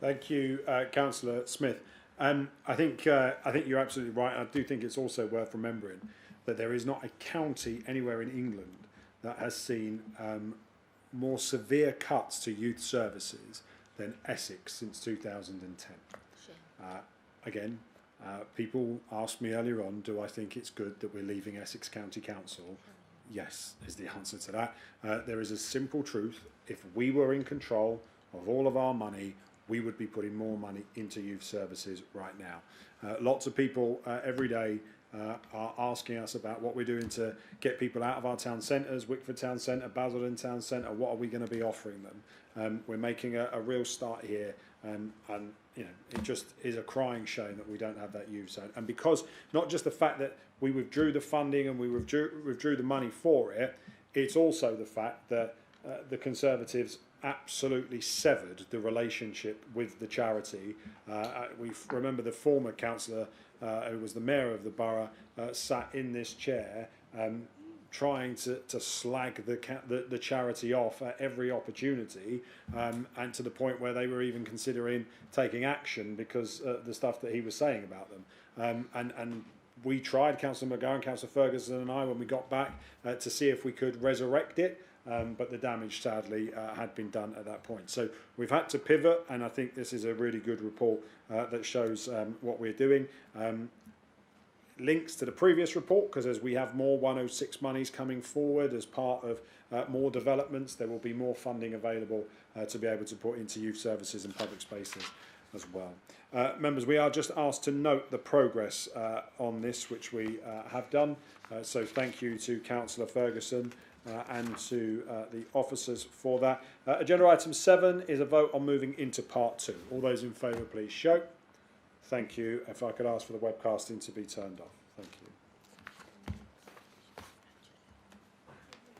Thank you, Councillor Smith. I think you're absolutely right. I do think it's also worth remembering that there is not a county anywhere in England that has seen more severe cuts to youth services than Essex since 2010. Again, people asked me earlier on, do I think it's good that we're leaving Essex County Council? Yes, is the answer to that. There is a simple truth. If we were in control of all of our money, we would be putting more money into youth services right now. Lots of people every day are asking us about what we're doing to get people out of our town centres, Wickford Town Centre, Basildon Town Centre, what are we going to be offering them? We're making a real start here, and you know, it just is a crying shame that we don't have that youth zone. And because not just the fact that we withdrew the funding and we withdrew the money for it, it's also the fact that the Conservatives absolutely severed the relationship with the charity. We remember the former councillor, who was the mayor of the borough, sat in this chair trying to slag the charity off at every opportunity, and to the point where they were even considering taking action because the stuff that he was saying about them. And we tried, Councillor McGowan, Councillor Ferguson and I, when we got back, to see if we could resurrect it. But the damage, sadly, had been done at that point. So we've had to pivot, and I think this is a really good report that shows what we're doing. Links to the previous report, because as we have more 106 monies coming forward as part of more developments, there will be more funding available to be able to put into youth services and public spaces as well. Members, we are just asked to note the progress on this, which we have done. So thank you to Councillor Ferguson and to the officers for that. Agenda item 7 is a vote on moving into part 2. All those in favour, please show. Thank you. If I could ask for the webcasting to be turned off. Thank you.